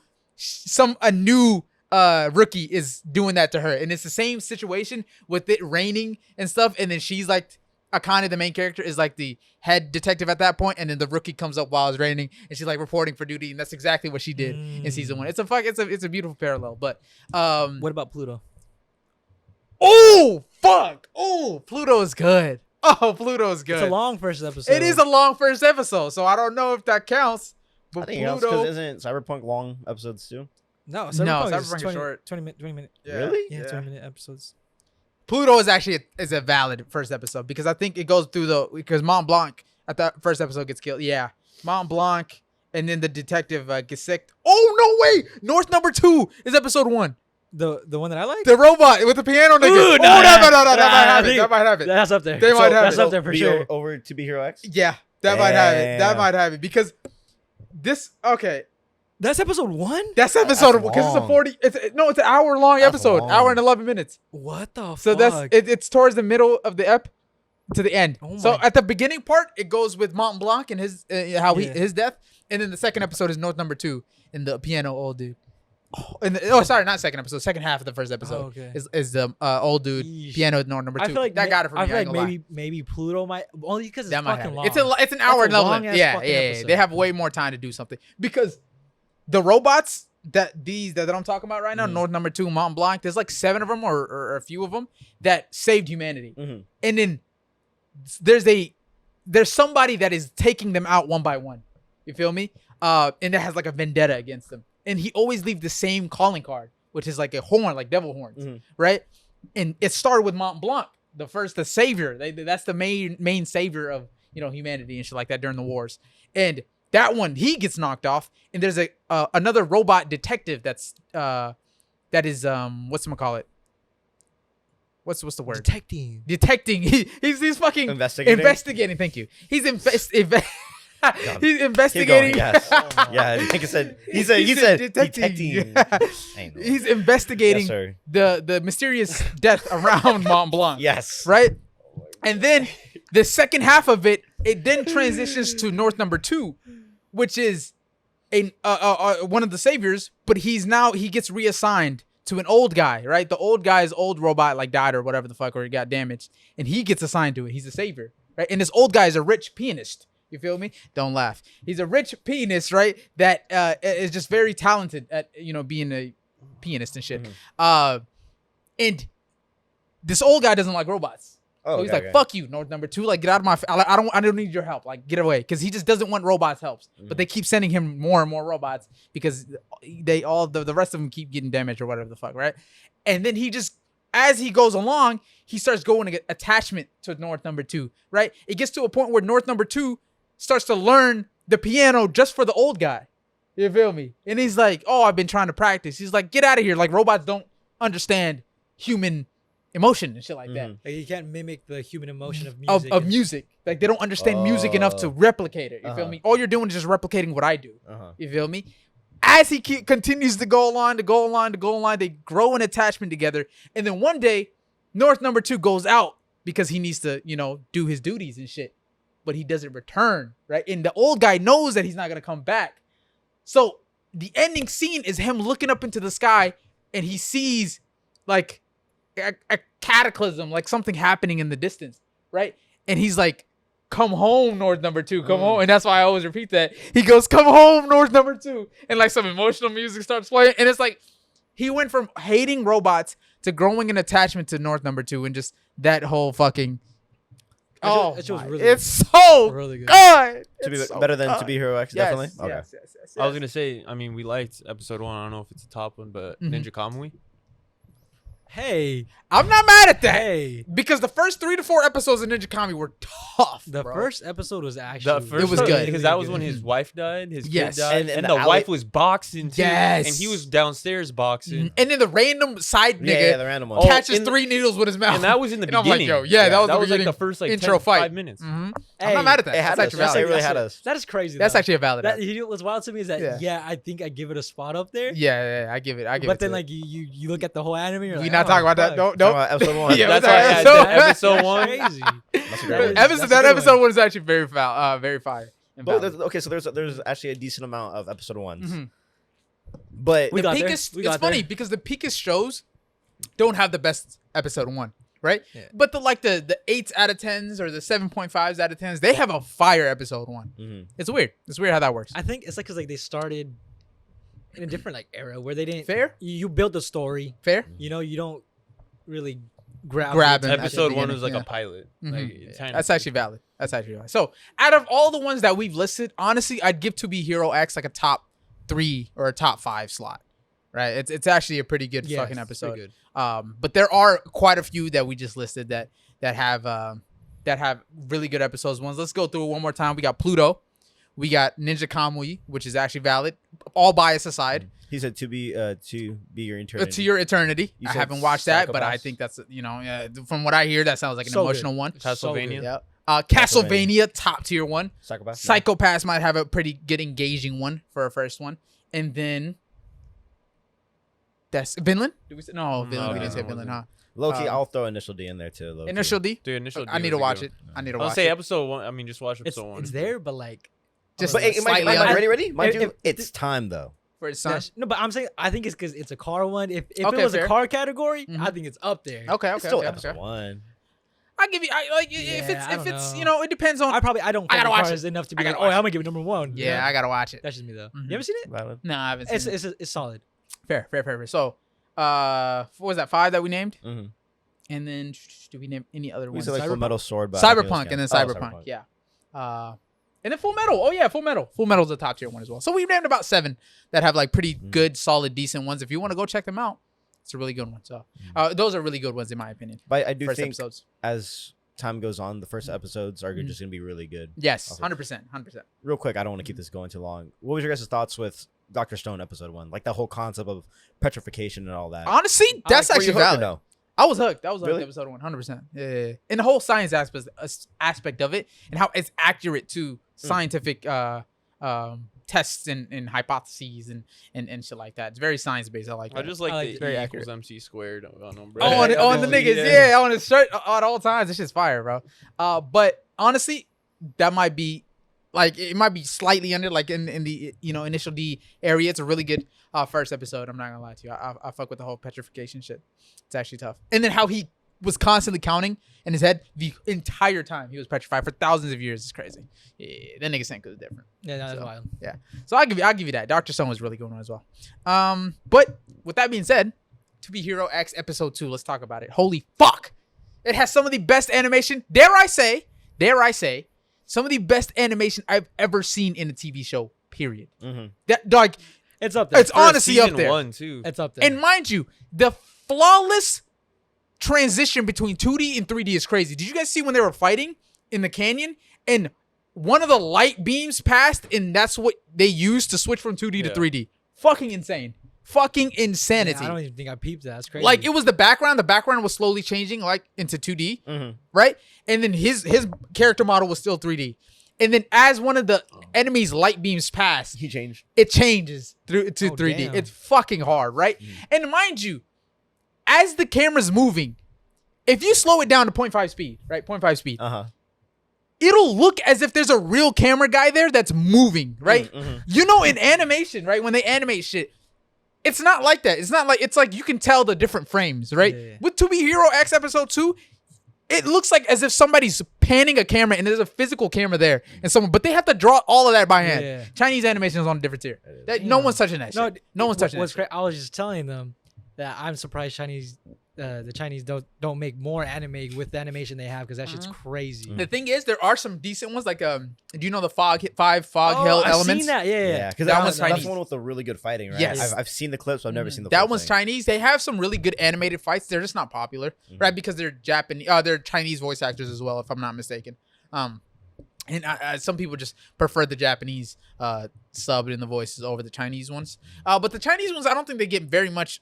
a new rookie is doing that to her, and it's the same situation with it raining and stuff, and then she's like Akane, the main character, is like the head detective at that point, and then the rookie comes up while it's raining, and she's like reporting for duty, and that's exactly what she did in season 1. It's a beautiful parallel. But what about Pluto? Oh fuck! Oh, Pluto is good. Oh, Pluto is good. It's a long first episode. It is a long first episode, so I don't know if that counts. But I think Pluto, because isn't Cyberpunk long episodes too? No, Cyberpunk is is 20, short. 20 minute. Yeah. Really? Yeah, 20-minute episodes. Pluto is actually a valid first episode because I think it goes through because Mont Blanc at that first episode gets killed. Yeah, Mont Blanc, and then the detective gets sick. Oh no way! North number 2 is episode 1. The one that I like. The robot with the piano nigga. Ooh, Oh, nah, that I might think- have it. That's up there. They might have That's it. up there for Be sure. over to Be Hero X. Yeah, that might have it. That Damn. might have it because this. Okay, That's episode 1. that's episode That's because it's a long. 40. It's an hour long That's episode, long. hour and 11 minutes. What the So fuck? it's towards the middle of the ep to the end. Oh So my- at the beginning part, it goes with Mont Blanc and his his death, and then the second episode is North number 2 in the piano old dude. Sorry, not second episode. Second half of the first episode okay. is the old dude Yeesh. piano North number 2. I feel like that got it for me. I feel I like ain't gonna lie. maybe Pluto might only because it's That might fucking have long. it. It's an hour and a 11. long-ass Yeah, fucking yeah. episode. They have way more time to do something because the robots that I'm talking about right now, North number 2, Mont Blanc. There's like 7 of them or a few of them that saved humanity, and then there's somebody that is taking them out one by one. You feel me? And that has like a vendetta against them, and he always leaves the same calling card, which is like a horn, like devil horns, right? And it started with Mont Blanc, the savior. That's the main savior of humanity and shit like that during the wars. And that one, he gets knocked off, and there's another robot detective that is whatchamacallit? What's the word? Detecting. He's fucking investigating. Thank you. He's he's investigating. Keep going, yes. Yeah, I think it said he said detecting. He's investigating Yes, sir. the mysterious death around Mont Blanc. Yes. Right? And then the second half of it then transitions to North number 2, which is one of the saviors, but he gets reassigned to an old guy, right? The old guy's old robot like died or whatever the fuck, or he got damaged, and he gets assigned to it. He's a savior, right? And this old guy is a rich pianist. You feel me? Don't laugh. He's a rich pianist, right? That is just very talented at being a pianist and shit. And this old guy doesn't like robots. So he's like, fuck you, North number 2. Like, get out of my. I don't need your help. Like, get away, because he just doesn't want robots' helps. But they keep sending him more and more robots because the rest of them keep getting damaged or whatever the fuck, right? And then he just, as he goes along, he starts going to get attachment to North number 2, right? It gets to a point where North number 2 starts to learn the piano just for the old guy. You feel me? And he's like, oh, I've been trying to practice. He's like, get out of here. Like, robots don't understand human emotion and shit like that. Like, you can't mimic the human emotion of music. Of music. Like, they don't understand music enough to replicate it. You feel me? All you're doing is just replicating what I do. You feel me? As he continues to go along, they grow an attachment together. And then one day, North number 2 goes out because he needs to, do his duties and shit. But he doesn't return, right? And the old guy knows that he's not going to come back. So the ending scene is him looking up into the sky, and he sees like a cataclysm, like something happening in the distance, right? And he's like, come home, North number 2, come home. And that's why I always repeat that. He goes, come home, North number 2. And like some emotional music starts playing. And it's like, he went from hating robots to growing an attachment to North number 2, and just that whole fucking, It was really it's so really good. good. To be It's so better than good. To Be Hero X, Yes, definitely. Okay. yes. I was gonna say, I mean, we liked episode 1. I don't know if it's a top one, but Ninja Kamui. Hey, I'm not mad at that. hey. Because the first 3 to 4 episodes of Ninja Kami were tough. The bro. first episode was actually. The first It was one, good. because that was when his wife died, his Yes. kid died, And and, the the alley- wife was boxing too. Yes. And he was downstairs boxing. And then the random side nigga Yeah, the random one. Oh, catches in- 3 needles with his mouth. And that was in the And I'm like, beginning. yo, yeah, that was the like beginning the first like intro 10, fight. 5 minutes. I'm Hey, not mad at that. It had That's us. actually It valid. really had us. That is crazy. That's though. actually a valid. That, you know what's wild to me is that Yeah. I think I give it a spot up there. Yeah, I give it. But then like you look at the whole anime. You're we like, not oh, talking about that. fuck. Don't. Talking about episode 1. Yeah, That's what's why I that had episode? episode 1. Crazy. That's a great That one. is- Episode, that's a that good episode one. one is actually very very fire. and But valid. okay, so there's actually a decent amount of episode 1s. Mhm. But We The got there. peakest. We It's got funny there. because the peakest shows don't have the best episode 1, right? Yeah. But the 8s out of 10s or the 7.5s out of 10s, they have a fire episode 1. Mhm. It's weird. It's weird how that works. I think it's like because like they started in a different like era where they didn't. Fair? You build the story. Fair. You know, you don't really grab Grab it him at the at the Episode 1 beginning, was like yeah. a pilot. Mhm. Like, it's kind of- That's actually valid. So, out of all the ones that we've listed, honestly, I'd give To Be Hero X like a top 3 or a top 5 slot. Right? It's actually a pretty good Yeah, fucking it's pretty episode. good. But there are quite a few that we just listed that have really good episodes. Let's go through it one more time. We got Pluto. We got Ninja Kamui, which is actually valid. All bias aside. he said to be your eternity. To Your Eternity. You I said haven't watched that, but I Psychopaths? think that's from what I hear, that sounds like an So good. emotional one. Castlevania. Yeah. Castlevania, top tier one. Psychopath. Psychopaths might have a pretty good engaging one for a first one. And then that's Vinland? Did we say no, Vinland. We didn't say no, Vinland, huh? Low-key, Um, I'll throw Initial D in there too. low-key. Initial D? Dude, initial. I need to watch it. I need to I'll watch say it. episode 1. I mean, just watch It's episode 1. it's there, but like Just But hey, slightly mind, under ready? Mind If- you, if- it's time though. for his son. no, but I'm saying I think it's because it's a car one. If Okay, it was fair. a car category, Mhm. I think it's up there. Okay, It's okay, still okay. episode 1. I'll give you if Yeah, I it's don't you know. know, it depends on I don't I gotta fuck with watch cars it. enough to I be like, gotta oh, watch I'm gonna give it number 1. you Yeah, know? I gotta watch it. That's just me though. Mhm. You ever seen it? Valid. No, I haven't seen It's it. it's solid. Fair. So what was that, 5 that we named? Mm-hmm. And then do we name any other We ones? said like Full Metal Sword. but I think it was Cyberpunk and then Scan- Cyberpunk. Yeah. And then Full Metal. Oh yeah, Full Metal. Full Metal's a top tier one as well. So we've named about 7 that have like pretty good, solid, decent ones. If you want to go check them out, it's a really good one. So those are really good ones in my opinion. But I do First think episodes. as time goes on, the first episodes are just going to be really good. Yes, Okay. 100%. Real quick, I don't want to keep this going too long. What was your guys' thoughts with Dr. Stone episode 1? Like the whole concept of petrification and all that. Honestly, that's Were you actually hooked or valid. no? I was hooked. That was Really? episode 100%. Yeah. And the whole science aspect of it and how it's accurate to scientific tests and hypotheses and shit like that. It's very science based. I like I that. just like I like the it. Very E accurate. equals MC squared on them, bro. Oh, on the Yeah. niggas, yeah, on his shirt at all times. This shit's fire, bro. But honestly, that might be like it might be slightly under like in the initial D area. It's a really good first episode. I'm not gonna lie to you. I fuck with the whole petrification shit. It's actually tough. And then how he was constantly counting in his head the entire time he was petrified for thousands of years is crazy. Yeah, that nigga Senku is different. Yeah, that's So, wild. So I'll give you that. Dr. Stone was really good one as well. But with that being said, To Be Hero X episode 2, let's talk about it. Holy fuck. It has some of the best animation, dare I say, some of the best animation I've ever seen in a TV show, period. Mm-hmm. That like It's up there. it's honestly up Season there. 1 too. It's up there. And mind you, the flawless transition between 2D and 3D is crazy. Did you guys see when they were fighting in the canyon and one of the light beams passed and that's what they used to switch from 2D to Yeah. 3D? Fucking insane. Fucking Yeah, insanity. I don't even think I peeped that. That's crazy. Like it was the background was slowly changing like into 2D, Mm-hmm. right? And then his character model was still 3D. And then as one of the enemy's light beams passed, He changed. it changes to 3D. damn. It's fucking hard, right? And mind you, as the camera's moving, if you slow it down to 0.5 speed, right? 0.5 speed, Uh-huh. it'll look as if there's a real camera guy there that's moving, right? Mhm. You know, in animation, right? When they animate shit, it's not like that. It's like you can tell the different frames, right? Yeah. With To Be Hero X episode 2, it looks like as if somebody's panning a camera and there's a physical camera there and but they have to draw all of that by hand. Yeah. Chinese animation is on a different tier. No Damn. one's touching that shit. No one's touching that shit. I was just telling them, that I'm surprised the Chinese don't make more anime with the animation they have because that shit's crazy. The thing is, there are some decent ones. Like, do you know the five fog hell I've elements? seen that. Yeah. Because That one's that's Chinese. the one with the really good fighting, right? Yes. I've seen the clips. I've never seen the That full one's thing. Chinese. They have some really good animated fights. They're just not popular, right? Because they're Japanese. They're Chinese voice actors as well, if I'm not mistaken. And some people just prefer the Japanese sub in the voices over the Chinese ones. But the Chinese ones, I don't think they get very much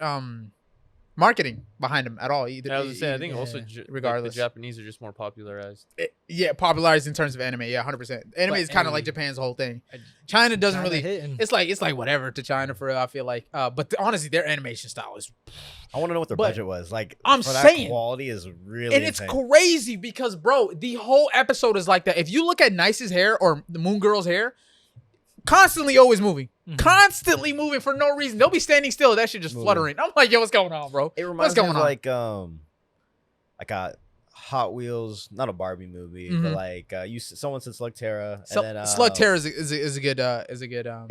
marketing behind them at all. Either. Yeah, I was gonna say, I think yeah. also Regardless. the Japanese are just more popularized. Popularized in terms of anime. Yeah, 100%. Anime is kind of like Japan's whole thing. China doesn't China really. hitting. It's like whatever to China for real. I feel like. But honestly, their animation style is. I want to know what their But budget was. Like, I'm for that saying- quality is really And it's insane. crazy because, bro, the whole episode is like that. If you look at Nice's hair or the Moon Girl's hair, constantly always moving. Constantly moving for no reason. They'll be standing still. That shit just Moving. fluttering. I'm like, yo, what's going on, bro? It What's reminds me going of on? like a Hot Wheels, not a Barbie movie, but like someone said Slugterra, So, and then Slugterra is a good It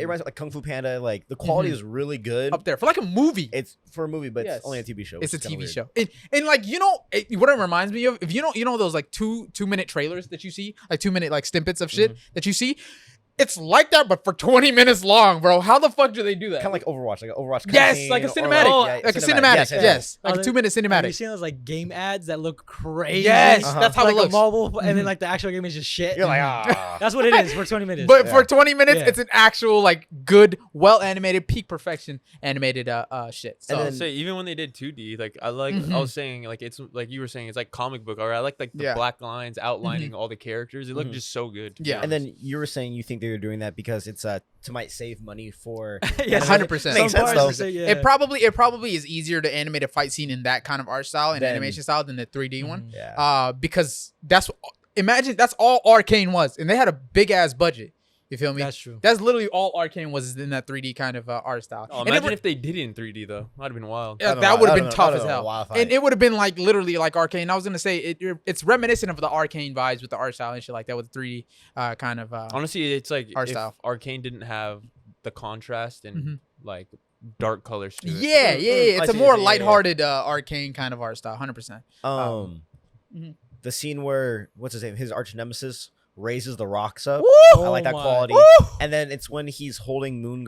reminds me of like Kung Fu Panda. Like the quality is really good. up there for like a movie. It's for a movie, but Yes. it's only a TV show. It's a which is kinda TV weird. show. And like, what it reminds me of, if you know those like 2-minute trailers that you see, like 2-minute like snippets of shit that you see, it's like that, but for 20 minutes long, bro. How the fuck do they do that? Kind of like Overwatch, Yes, like a cinematic. Like a cinematic. Yes. Like a 2-minute Have you cinematic. seen those like game ads that look crazy? Yes, Uh-huh. that's how like it looks. a mobile, and then like the actual game is just shit. You're like, ah. That's what it is for 20 minutes. But Yeah. for 20 minutes, Yeah. it's an actual like good, well animated, peak perfection animated shit. So I'll say even when they did 2D, like I was saying, like it's like you were saying, it's like comic book. Or I like the Yeah. black lines outlining all the characters. It looked just so good. to be Yeah. And honest. then you were saying you think they were doing that because it's to might save money for. Yes, 100%. Makes sense, though. It probably is easier to animate a fight scene in that kind of art style and Then- animation style than the 3D one. Yeah. Because that's all Arcane was, and they had a big ass budget. You feel me? That's true. That's literally all Arcane was in that 3D kind of art style. Oh, And imagine if they did it in 3D though. That'd have been wild. yeah, That'd that been would have wild. been tough That'd as been a hell, wild fight. and it would have been like literally like Arcane. I was gonna say it's reminiscent of the Arcane vibes with the art style and shit like that with 3D kind of. Honestly, it's like art if style. Arcane didn't have the contrast and like dark colors to it. Yeah. It's I a see, more yeah. lighthearted Arcane kind of art style, 100%. Mhm. The scene where what's his name, his arch nemesis raises the rocks up. Woo! I like that Oh my. quality. Woo! And then it's when he's holding Moon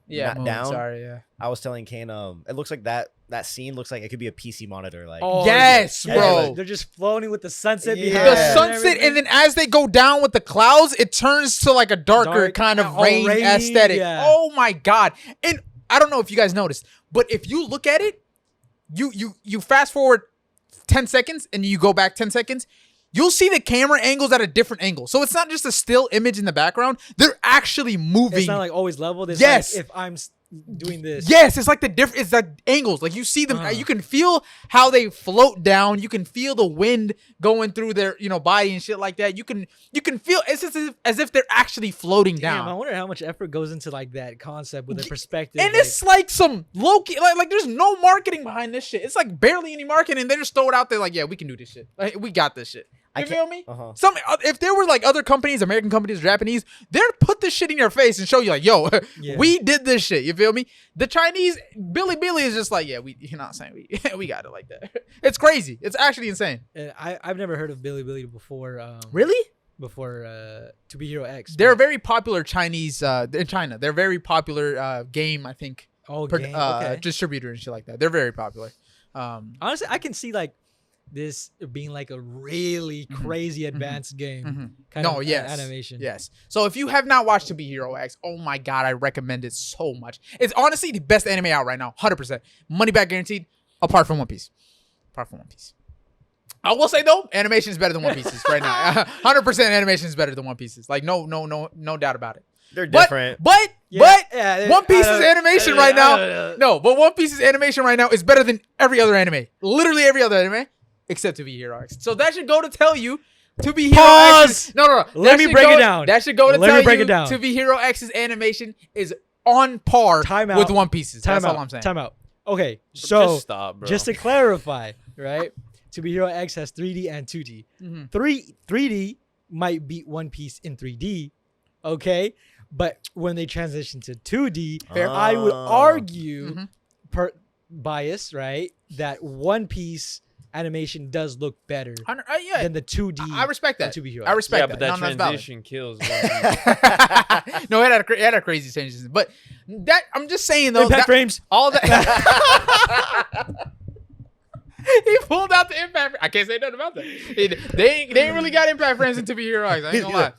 Yeah, not Moon, down. Sorry, yeah. I was telling Kane, it looks like that scene looks like it could be a PC monitor. Like, Oh, Yes, yeah, bro. They're just floating with the sunset Yeah. behind. The Yeah. sunset, and then as they go down with the clouds, it turns to like a darker Dark, kind of all rain rainy, aesthetic. yeah. Oh my god! And I don't know if you guys noticed, but if you look at it, you fast forward 10 seconds and you go back 10 seconds, you'll see the camera angles at a different angle. So it's not just a still image in the background; they're actually moving. It's not like always leveled. It's Yes. like if I'm doing this. Yes, it's like it's the angles. Like you see them, you can feel how they float down. You can feel the wind going through their, body and shit like that. You can feel it's as if they're actually floating Damn, I down. wonder how much effort goes into like that concept with the perspective. And like, it's like some Loki, like there's no marketing behind this shit. It's like barely any marketing. They just throw it out there like, yeah, we can do this shit. Like, we got this shit. You feel me? Uh-huh. If there were like other companies, American companies, Japanese, they'd put this shit in your face and show you like, yo, Yeah. we did this shit. You feel me? The Chinese, Billy is just like, yeah, you're not saying we got it like that. It's crazy. It's actually insane. and I've never heard of Bilibili before. Really? Before To Be Hero X. They're a very popular Chinese in China. They're a very popular game, I think, game. Okay. distributor and shit like that. They're very popular. Honestly, I can see like this being like a really crazy advanced game. Kind of animation. Yes. So if you have not watched To Be Hero X, oh my god, I recommend it so much. It's honestly the best anime out right now, 100%. Money back guaranteed, apart from One Piece. I will say though, animation is better than One Piece's right now. 100% animation is better than One Piece's. Like no doubt about it. They're different. But Yeah, One Piece's animation right now. now. No, but One Piece's animation right now is better than every other anime. Literally every other anime except To Be Hero X. So that should go to tell you To Be Hero Pause. X. No. Let That me should break go- it down. That should go to Let tell me break you it down. To Be Hero X's animation is on par Time out. with One Piece's. Time That's out. all I'm saying. Time out. Okay, so just stop, bro. just to clarify, right? To Be Hero X has 3D and 2D. 3D might beat One Piece in 3D, okay? But when they transition to 2D, Fair. I would Oh. argue bias, right? That One Piece animation does look better Yeah, than the 2D. I respect that. 2B Hero. I respect Yeah, that. but that No, that's valid. transition kills. No, it had a crazy transition, but that I'm just saying though. Impact that, frames. all that. He pulled out the impact. I can't say nothing about that. They ain't really got impact frames in 2B Hero X. I ain't gonna lie.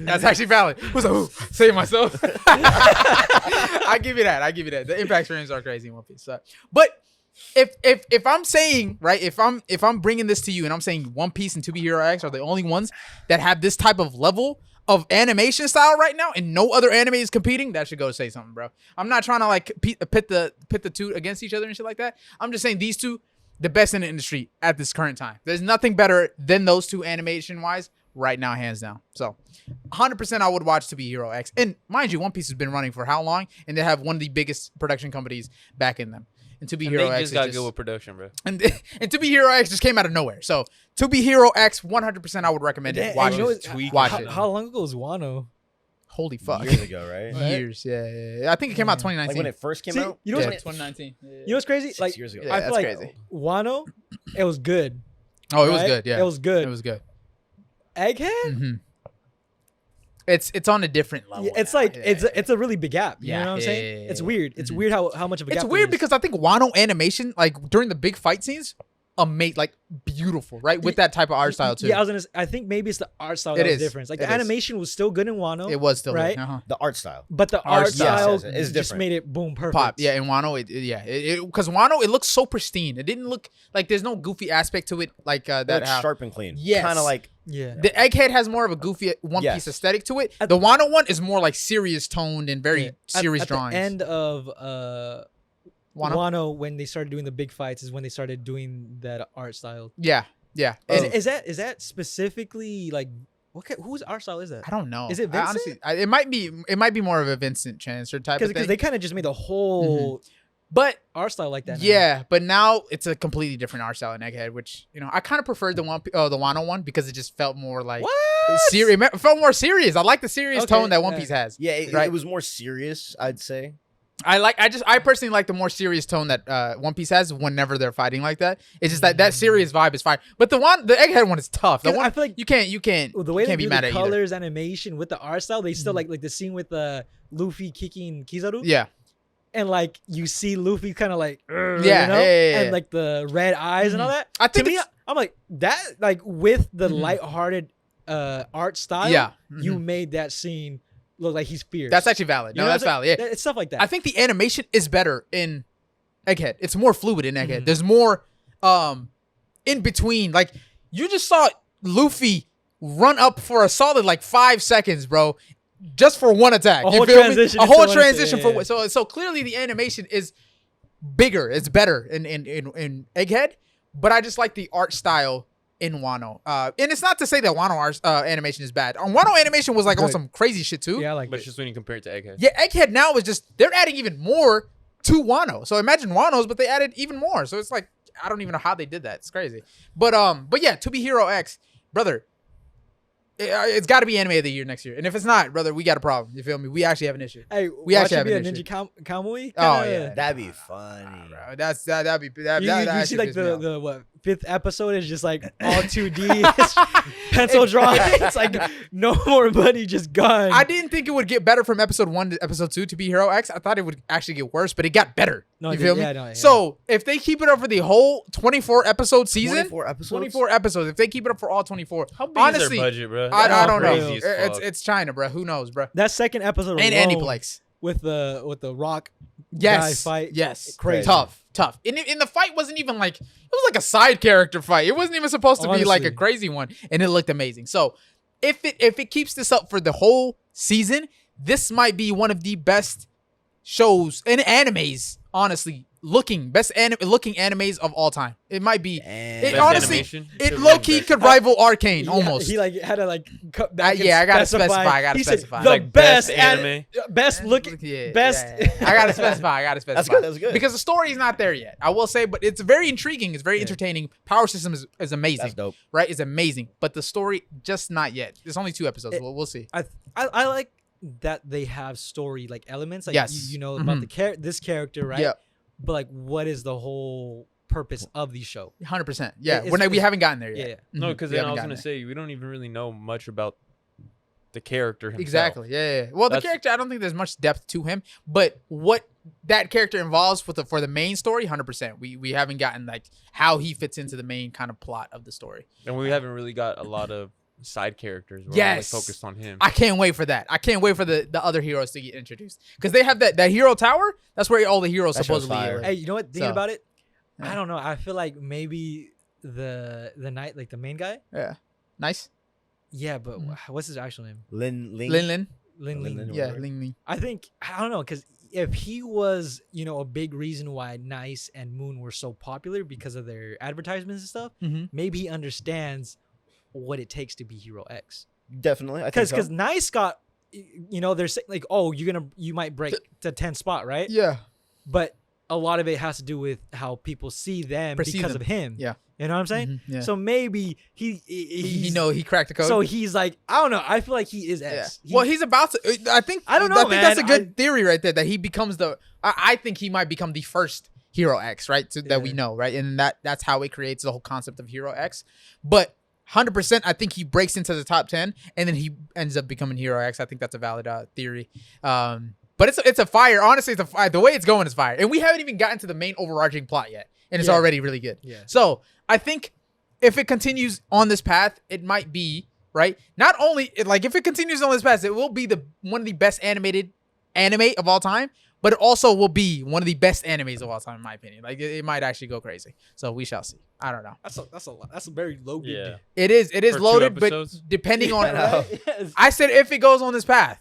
That's actually valid. Who's like, who? Save myself. I give you that. The impact frames are crazy in One Piece. But if I'm saying, right, if I'm bringing this to you and I'm saying One Piece and 2B Hero X are the only ones that have this type of level of animation style right now and no other anime is competing, that should go say something, bro. I'm not trying to like pit the two against each other and shit like that. I'm just saying these two, the best in the industry at this current time. There's nothing better than those two animation wise right now, hands down. So 100% I would watch 2B Hero X. And mind you, One Piece has been running for how long? And they have one of the biggest production companies back in them. And 2B Hero X just got good with production, bro. And 2B Hero X just came out of nowhere. So 2B Hero X, 100% I would recommend it. Watch it. Watch it. How long ago was Wano? Holy fuck. Years ago, right? Years, yeah. I think it came out 2019. Like when it first came out. You know, Yeah, what's, 2019. you know what's crazy? 6 years ago. Yeah, I feel that's like crazy. Wano, it was good. Oh, it was right? good. Yeah, It was good. It was good. Egghead? Mm-hmm. It's on a different level. Yeah, it's now. like Yeah. it's a really big gap. You Yeah, know what I'm yeah, saying? yeah, It's yeah. weird. It's Mhm. weird how much of a gap. It's there weird is. because I think Wano animation, like during the big fight scenes, like beautiful, right? With that type of art style too. Yeah, I think maybe it's the art style It that was is. different. Like It the is. animation was still good in Wano, It was still right? good. Uh-huh. The art style. but the Art art style. style Yes, it's just different. made it boom perfect. Pop, yeah. In Wano, because Wano, it looks so pristine. It didn't look like there's no goofy aspect to it, like that. Like how- sharp and clean. Yes. Kind of like Yeah. The Egghead has more of a goofy One Yes. Piece aesthetic to it. The Wano one is more like serious toned and very serious at drawings. the end of Wano? Wano, when they started doing the big fights, is when they started doing that art style. Yeah. Is that specifically like whose art style is that? I don't know. Is it I Vincent? honestly, it might be more of a Vincent Chancellor type of Because thing. they kind of just made the whole But art style like that. now. yeah, but now it's a completely different art style in Egghead, which I kind of preferred the Wano one because it just felt more like What? serious. It felt more serious. I like the serious Okay, tone that One yeah. Piece has. yeah, it, Right. it was more serious, I'd say. I personally like the more serious tone that One Piece has whenever they're fighting like that. It's just that serious vibe is fine. But the Egghead one is tough. The 'Cause one I feel like you can't the way you they can't be do mad the at either. colors, animation with the art style, they still like the scene with Luffy kicking Kizaru. Yeah. And like you see Luffy kind of like Yeah, you know? yeah. And like the red eyes and all that. I To think me, it's- I'm like that like with the Mhm. lighthearted art style. Yeah. You Mhm. made that scene look like he's fierce. That's actually valid. You No, know that's what I'm valid. Yeah. saying? It's stuff like that. I think the animation is better in Egghead. It's more fluid in Egghead. Mhm. There's more in between. Like you just saw Luffy run up for a solid like 5 seconds, bro. Just for one attack. A You whole feel me? transition A into whole one transition attack, for yeah. so clearly the animation is bigger. It's better in Egghead, but I just like the art style in Wano. And it's not to say that Wano art, animation is bad. Wano animation was like on Good. some crazy shit too. yeah, I like But it. it's just when you compare it to Egghead. Yeah, Egghead now is just they're adding even more to Wano. So imagine Wano's, but they added even more. So it's like I don't even know how they did that. It's crazy. But yeah, 2B Hero X, brother, it's got to be anime of the year next year. And if it's not, brother, we got a problem. You feel me? We actually have an issue. Hey, we actually watching have be an a issue. Ninja Cowboy. Oh, yeah. That'd be funny. Bro, that'd be that. You that see actually like pissed me off. the what 5th episode is just like all 2D pencil drawing. It's like no more money, just gone. I didn't think it would get better from episode 1 to episode 2 to be Hero X. I thought it would actually get worse, but it got better. No, You it feel did. me? Yeah, no, yeah. So if they keep it up for the whole 24 episode season, 24 episodes? 24 episodes. If they keep it up for all 24, How big honestly, is their budget, bro? I That's don't know. crazy as fuck. It's China, bro. Who knows, bro? that second episode And alone Aniplex. with the Rock Yes. guy fight. Yes. Crazy. Tough. And the fight wasn't even like, it was like a side character fight. It wasn't even supposed to be like a Honestly. crazy one. And it looked amazing. So if it keeps this up for the whole season, this might be one of the best shows and animes, honestly, looking animes of all time. It might be. Damn. It Best honestly, animation? it Should've low been key best. could rival Arcane He, almost. He like had to like cut back. Yeah, I and gotta specify. I gotta He said specify. the Like, best best anime, best looking, Yeah, best. yeah. I gotta specify. That's good. That's good. Because the story is not there yet. I will say, but it's very intriguing. It's very entertaining. Power system is amazing. That's dope. Right? It's amazing. But the story just not yet. There's only 2 episodes. We'll see. I like that they have story like elements. Like Yes. you know about Mhm. this character, right? Yeah. but like, what is the whole purpose of the show? 100%. Yeah, It's- we haven't gotten there Yeah, yet. No, Mhm. because We then I haven't was gotten gonna there. say we don't even really know much about the character himself. Exactly. Yeah. Well, the That's- character, I don't think there's much depth to him, but what that character involves for the main story, 100%. We haven't gotten like how he fits into the main kind of plot of the story. And we haven't really got a lot of side characters. We're only, Yes. focused on him. I can't wait for that. I can't wait for the other heroes to get introduced because they have that hero tower. That's where all the heroes That show's supposedly fire. live. Hey, you know what? Thinking So, about it, yeah. I don't know. I feel like maybe the knight, like the main guy. Yeah. Nice. Yeah, but what's his actual name? Lin. Lin. Lin Lin Lin. Lin. Yeah. Whatever. Ling Ling. I think I don't know because if he was, a big reason why Nice and Moon were so popular because of their advertisements and stuff, Mm-hmm. maybe he understands what it takes to be Hero X. Definitely. I think Because so. Nice got, they're saying like, oh, you might break the 10 spot, right? Yeah. But a lot of it has to do with how people see them Perceive because them. of him. Yeah. You know what I'm saying? Mhm, yeah. So maybe he he cracked the code. So he's like, I don't know. I feel like he is X. Well, he's about to. I think. I don't know, I think that's a man. good theory right there. That he becomes the. I think he might become the first Hero X, right? That we Yeah. know, right? And that's how it creates the whole concept of Hero X. But 100%, I think he breaks into the top 10, and then he ends up becoming Hero X. I think that's a valid theory. But it's a fire. Honestly, it's a fire. The way it's going is fire, and we haven't even gotten to the main overarching plot yet, and it's Yeah. already really good. Yeah. So I think if it continues on this path, it might be right. Not only like if it continues on this path, it will be one of the best animated anime of all time, but it also will be one of the best animes of all time, in my opinion. Like it might actually go crazy. So we shall see. I don't know. That's a lot. That's a very low. Yeah. It is For 2 loaded, but episodes? depending on. Yes. I said if it goes on this path,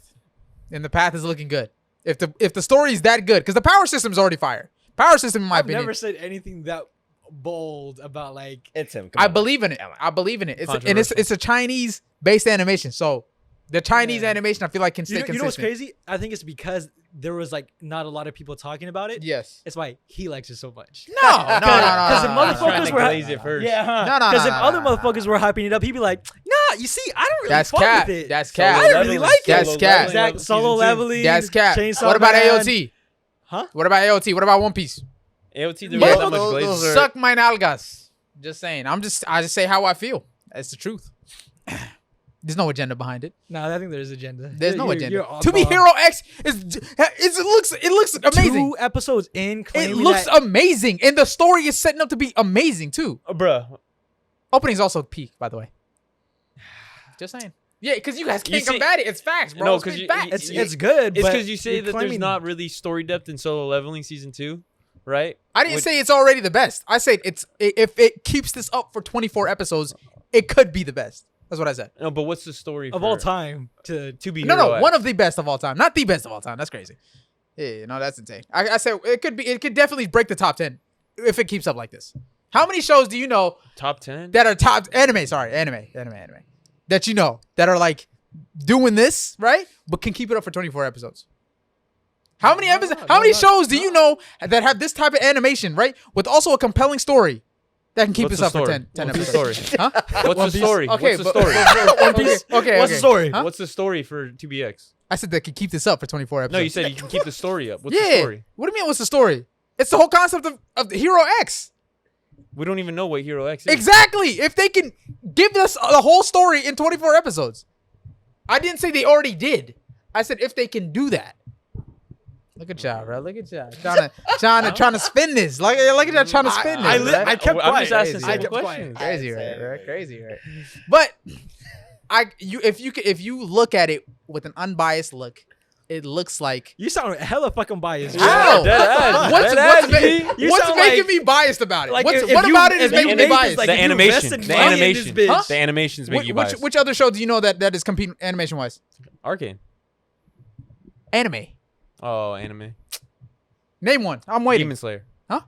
and the path is looking good. If the story is that good, because the power system is already fire. Power system, in my I've opinion. never said anything that bold about like. It's him. Come I on. believe in it. I believe in it. And it's Controversial. a Chinese based animation, so the Chinese Yeah. animation I feel like can stay You consistent. know what's crazy? I think it's because there was like not a lot of people talking about it. Yes. It's why he likes it so much. No, no, no, no, Because if no, I was trying motherfuckers to were glaze it first. Yeah, huh? No, no, Because no, if no, other no, no, motherfuckers were hyping it up, he'd be like, "Nah, you see, I don't really That's fuck cap. with it. That's Solo cap. I don't really leveling. like it. That's Solo cap. leveling Exact season solo 2. leveling. That's cap. Chainsaw What about Man. AOT? Huh? What about AOT? What about One Piece? AOT, there Yeah, wasn't that much those glaze. are- Suck my nalgas. Just saying. I just say how I feel. That's the truth. There's no agenda behind it. Nah, I think there's agenda. There's no You're- agenda. you're To be oddball. Hero X it looks amazing. 2 episodes in, It claiming looks that, amazing, and the story is setting up to be amazing too. Bruh. Opening's also peak, by the way. Just saying. Yeah, because you guys can't see- combat it. It's facts, bro. No, It's 'cause straight you- facts. it's good. It's but because you say you're that there's claiming- not really story depth in Solo Leveling Season 2, right? I didn't Which- say it's already the best. I said if it keeps this up for 24 episodes, it could be the best. That's what I said. No, but what's the story of for, all time to to be No, Hero X? one of the best of all time, not the best of all time. That's crazy. Yeah, no, that's insane. I said it could definitely break the top 10 if it keeps up like this. How many shows do you know top 10. that are top anime that you know that are like doing this right, but can keep it up for 24 episodes? How many episodes? How many shows do you know that have this type of animation, right, with also a compelling story that can keep What's this the up for story? 10 What's the episodes? story? Huh? What's the story? Okay, What's the but- story? One Piece? Okay, What's the okay. story? Huh? What's the story for 2BX? I said that could keep this up for 24 episodes. No, you said you can keep the story up. What's the yeah. story? What do you mean? What's the story? It's the whole concept of the Hero X. We don't even know what Hero X is. Exactly. If they can give us the whole story in 24 episodes. I didn't say they already did. I said if they can do that. Look at y'all, bro. Look at y'all. Trying to spin this. Look at y'all trying to spin this. I right? kept I'm just quiet. asking I simple kept questions. Crazy, right? Crazy, right? But if you look at it with an unbiased look, it looks like You sound hella fucking biased. Ow! Dead ass. what's Dead ass, G. You what's sound making like- me biased about it? Like, What's, if what you- about it is if you making me made this, biased? like, The if you animation. invested The money in this animation. bitch- Huh? The animations make you biased. which other show do you know that is competing animation wise? Arcane. Anime. Oh, anime. Name one. I'm waiting. Demon Slayer. Huh?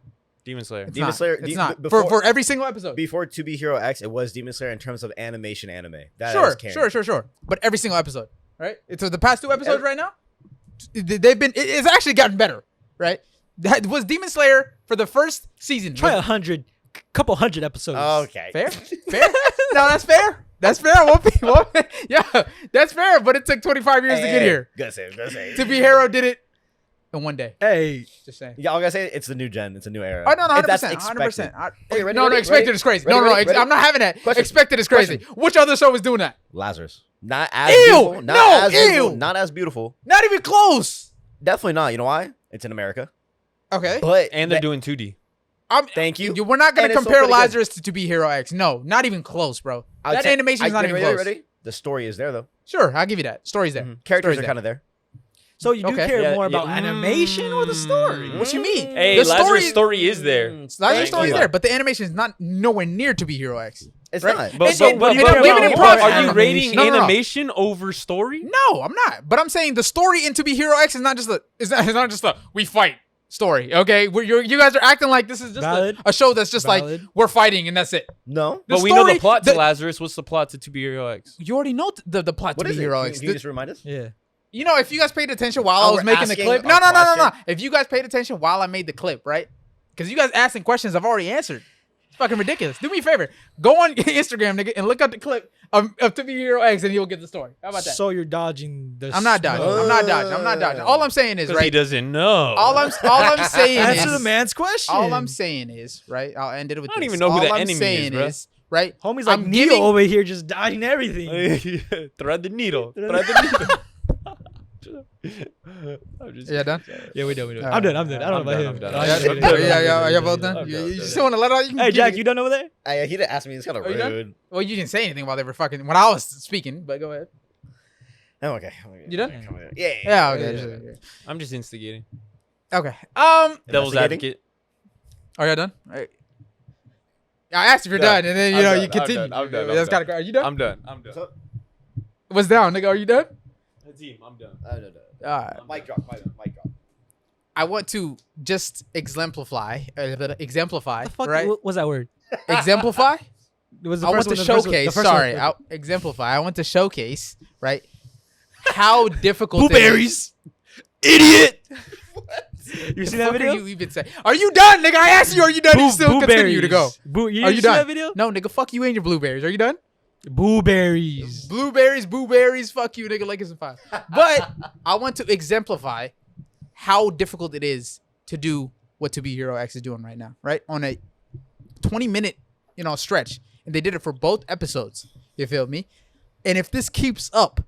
Demon Slayer. It's Demon not. Slayer- It's de- not before- for every single episode. Before To Be Hero X, it was Demon Slayer in terms of animation anime. That is canon. Sure. But every single episode, right? So the past 2 episodes right now, they've been. It's actually gotten better, right? That was Demon Slayer for the first season. Try Was- couple hundred episodes. Okay. Fair? No, that's fair. That's fair. Yeah, that's fair. But it took 25 years to get here. Good save. To Be Hero did it in one day. Hey, Just saying. Yeah, I gotta say it's the new gen. It's a new era. Oh no, no, If 100%. that's 100%. expected. Okay, ready, No, ready, expected ready? is crazy. Ready, No, ready, ready? I'm not having that. Question. Expected is crazy. Question. Which other show is doing that? Lazarus. Not as Ew! beautiful. Not No, as beautiful. ew! Not as beautiful. Not even close. Definitely not. You know why? It's in America. Okay. But And they're doing 2D. Thank you. We're not gonna And it's still compare pretty good. Lazarus to Be Hero X. No, not even close, bro. That animation is not even close. Ready? The story is there though. Sure, I'll give you that. Story's there. Characters Story's are kind of there. so you do Okay. care Yeah, more yeah. about animation or the story? What you mean? Hey, The Lazarus' story is there. Lazarus' Thank story's you. there, but the animation is not nowhere near To Be Hero X. It's Right? not. But, And- and- but, and- but, and- but, even in but progress- are you rating No, no, no. animation over story? No, I'm not. But I'm saying the story in To Be Hero X is not just a we fight story. Okay, you guys are acting like this is just Valid. a show that's just Valid. like we're fighting and that's it. No. But The we know the story- plot to the- Lazarus. What's the plot to Be Hero X? You already know the plot What To is Be it? Hero Can X. you just remind us? Yeah. You know, if you guys paid attention while Oh, I was we're making the asking clip. a No. question? If you guys paid attention while I made the clip, right? Because you guys asking questions I've already answered. It's fucking ridiculous. Do me a favor. Go on Instagram, nigga, and look up the clip of To Be Hero X and you'll get the story. How about that? So you're dodging the. I'm not dodging. I'm not dodging. All I'm saying is, Because he right? doesn't know. All I'm saying Answer the is, man's question. all I'm saying is, right? I'll end it with I don't this. even know who All the I'm enemy is, saying bro. right? Homie's like I'm Neo giving- over here just dodging everything. Thread the needle. Thread the needle. I'm just Yeah, done. Yeah, we done. Alright. I'm done. I don't know I'm about done, him. I'm done. Oh, Yeah, yeah, I'm yeah, done. yeah. Are you both done? I'm You done. just want to let out? You can Hey, give Jack, it- you done over there? He didn't ask me. It's kind of Are you done? rude. Well, you didn't say anything while they were fucking when I was speaking, but go ahead. Oh, okay. You done? Yeah. Yeah, okay. I'm just instigating. Okay. Devil's Investigating? advocate. Are you done? All right. I asked if you're Done. done, and then I'm you done. you continue. I'm done. That's kind of. Are you done? I'm done. What's down, nigga? Are you done? Team, I'm done. All right. Mic drop. Mic drop. I want to just exemplify, The fuck right? What's that word? Exemplify. It was the I want first to one, the first one, showcase. the first one. Sorry, exemplify. I want to showcase, right? How difficult it Blueberries. Idiot. You The see that fuck video? Are you even saying? Are you done, nigga? I asked you. Are you done? You still continue to go. You Are you see done? that video? No, nigga. Fuck you and your blueberries. Are you done? Blueberries. Blueberries. Fuck you, nigga. Lakers and 5. But I want to exemplify how difficult it is to do what To Be Hero X is doing right now, right? On a 20-minute, stretch, and they did it for both episodes. You feel me? And if this keeps up,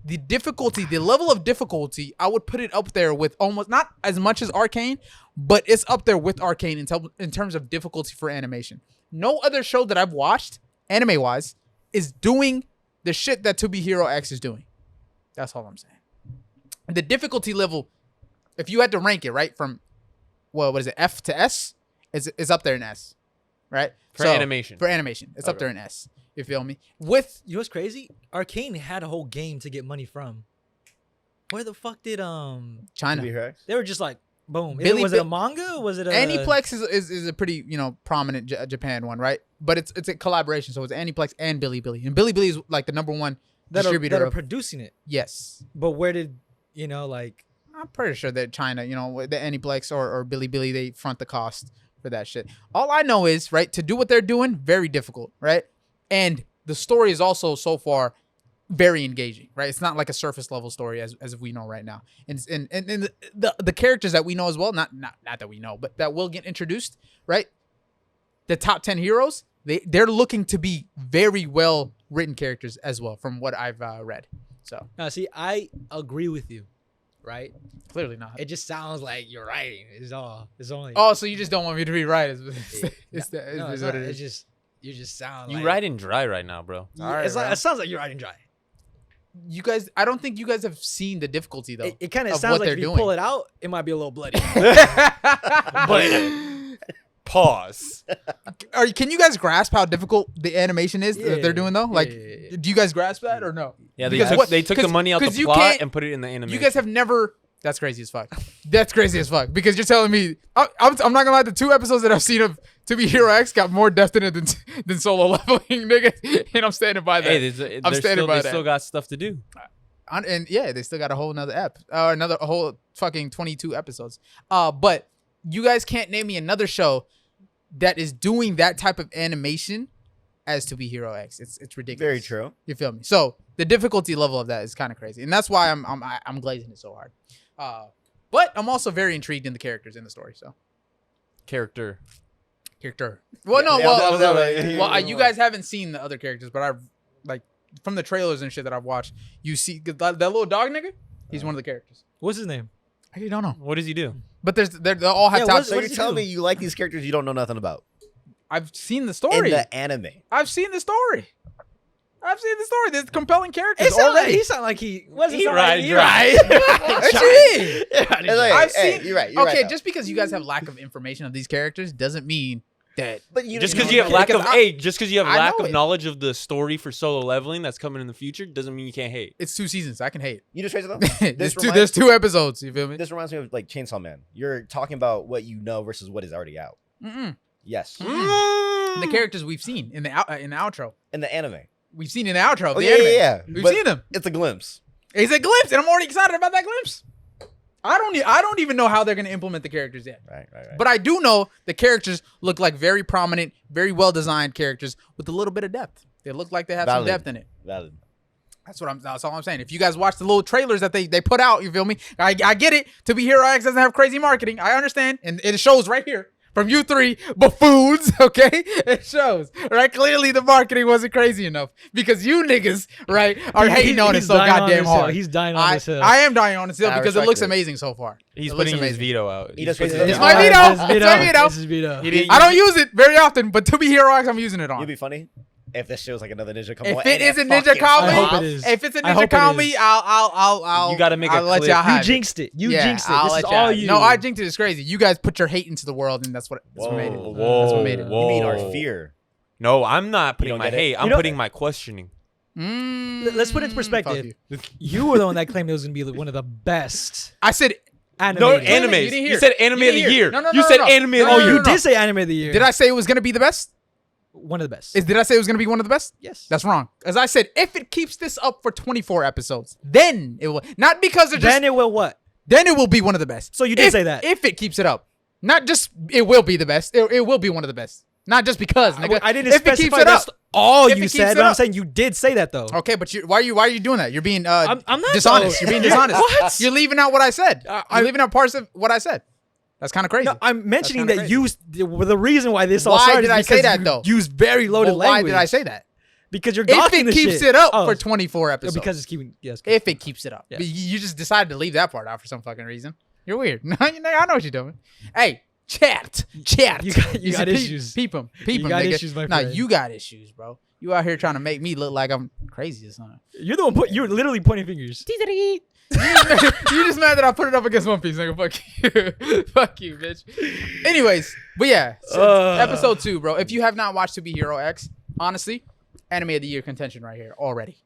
the level of difficulty, I would put it up there with almost not as much as Arcane, but it's up there with Arcane in terms of difficulty for animation. No other show that I've watched, anime-wise, is doing the shit that To Be Hero X is doing. That's all I'm saying. The difficulty level, if you had to rank it, right, from, what is it, F to S, is up there in S, right? For animation. For animation. It's up Okay. there in S. You feel me? With You know what's crazy? Arcane had a whole game to get money from. Where the fuck did China. they were just like boom. Billy Was it a Bi- manga? Was it a Aniplex is a pretty, prominent Japan one, right? But it's a collaboration, so it's Aniplex and Billy. And Billy is like the number one distributor that are of, producing it? yes. But where did like I'm pretty sure that China, the Aniplex or Billy, they front the cost for that shit. All I know is, right, to do what they're doing, very difficult, right? And the story is also so far very engaging, right? It's not like a surface level story as we know right now. And the characters that we know as well, not that we know, but that will get introduced, right? The top 10 heroes, they're looking to be very well written characters as well, from what I've read. So now see, I agree with you, right? clearly not. It just sounds like you're writing. It's only Oh, so you just don't want me to be right? No, It's it's what not. it It's is. just you just sound You like riding dry right now, bro. Yeah, All right, it's like, bro. it sounds like you're riding dry. You guys, I don't think you guys have seen the difficulty though. It kind of of sounds what like they're if you doing. pull it out, it might be a little bloody. Pause. Can you guys grasp how difficult the animation is Yeah, that they're doing though? yeah, Like, yeah, yeah. do you guys grasp that or no? Yeah, they Because took, what- they took the 'cause- money out 'cause the you plot can't- and put it in the animation. You guys have never. That's crazy as fuck. That's crazy as fuck because you're telling me I'm not gonna lie. The 2 episodes that I've seen of To Be Hero X got more depth in it than Solo Leveling, nigga. And I'm standing by that. Hey, I'm standing by they that. still got stuff to do. And yeah, they still got a whole another a whole fucking 22 episodes. But you guys can't name me another show that is doing that type of animation as To Be Hero X. It's ridiculous. Very true. You feel me? So the difficulty level of that is kind of crazy, and that's why I'm glazing it so hard. But I'm also very intrigued in the characters in the story. So Character. Well, no, Yeah, well, you guys haven't seen the other characters, but I've like from the trailers and shit that I've watched. You see that little dog nigga? He's one of the characters. What's his name? I don't know, What does he do? but they all have Yeah, top. what So you're does he telling do? me you like these characters you don't know nothing about I've seen the in story. the anime? I've seen the story. There's compelling characters It's not like, already. he sound like he wasn't. He sound like right, he right. What you mean? It's like, I've hey, seen. you're right. You're okay, right, just because you guys have lack of information of these characters doesn't mean that. but you Just know, because you have lack of I just because you have I lack know of it. knowledge of the story for solo leveling that's coming in the future doesn't mean you can't hate. It's 2 seasons. I can hate. You just trace it up. There's two episodes. You feel me? This reminds me of like Chainsaw Man. You're talking about what you know versus what is already out. Mm-mm. Yes, The characters we've seen in the outro. in the anime. We've seen in the outro. Of Oh the yeah, anime. yeah. We've But seen them. it's a glimpse. It's a glimpse, and I'm already excited about that glimpse. I don't even know how they're gonna implement the characters yet. Right. But I do know the characters look like very prominent, very well designed characters with a little bit of depth. They look like they have some Valid. depth in it. Valid. That's all I'm saying. If you guys watch the little trailers that they put out, you feel me? I get it. To Be Hero X doesn't have crazy marketing. I understand, and it shows right here from you three buffoons. Okay, it shows right. Clearly, the marketing wasn't crazy enough because you niggas right are hating on it He's so dying on goddamn this hill. hard. He's dying on this hill. I am dying on this hill I because it respect looks it. amazing so far. He's It looks putting his amazing. veto out. He He's does putting crazy his stuff. my veto. It's It's my veto. It's his veto. He didn't I don't use it very often, but To Be Hero X, I'm using it on. It'd be funny if this show's like another Ninja Combo. If it and is a fucking Ninja Comedy, I hope flops. it is. if it's a I hope Ninja it Comedy, is. I'll You gotta make a I'll let clip. y'all You have it. jinxed it. You Yeah, jinxed it. I'll This let is y'all all have it. you. No, I jinxed it. It's crazy. You guys put your hate into the world, and that's what made it. Whoa, That's what made it. whoa. You mean our fear? No, I'm not putting don't my get it? hate. I'm You know- putting my questioning. Let's put it in Fuck perspective. you. You were the one that claimed it was gonna be one of the best I said, animes. No, Wait a minute, animes. you didn't You hear. said anime You of the didn't hear. year. No, no, You no, said no. anime No, of no, the Oh, no, year. you did say anime of the year. did I say it was gonna be the best? One of the best. Did I say it was gonna be one of the best? Yes. That's wrong. As I said, if it keeps this up for 24 episodes, then it will. Not because of just. Then it will what? Then it will be one of the best. So you did If- say that. If it keeps it up, not just it will be the best. It will be one of the best. Not just because. Nigga. I didn't if it keeps specify it up. that's all If it you keeps said, it but I'm up. saying you did say that though. Okay, but why are you doing that? You're being I'm not dishonest. though. You're being dishonest. What? You're leaving out what I said. You're I'm- leaving out parts of what I said. That's kind of crazy. No, I'm mentioning kinda that you. The reason why this all Why started did is I say because that, you though? used very loaded Well, why language. did I say that? Because you're If gawking it the keeps shit. it up Oh, for 24 episodes. because it's keeping. Yes. If it keeps it up. Yeah. But you just decided to leave that part out for some fucking reason. You're weird. No, I know what you're doing. Hey, chat. You got issues. Peep them. You got nigga. issues, my Nah, friend. you got issues, bro. You out here trying to make me look like I'm crazy or something. You're the one. You're literally pointing fingers. You just mad that I put it up against One Piece, nigga. Fuck you. Fuck you, bitch. Anyways, but yeah, so episode 2, bro. If you have not watched To Be Hero X, honestly, anime of the year contention right here already,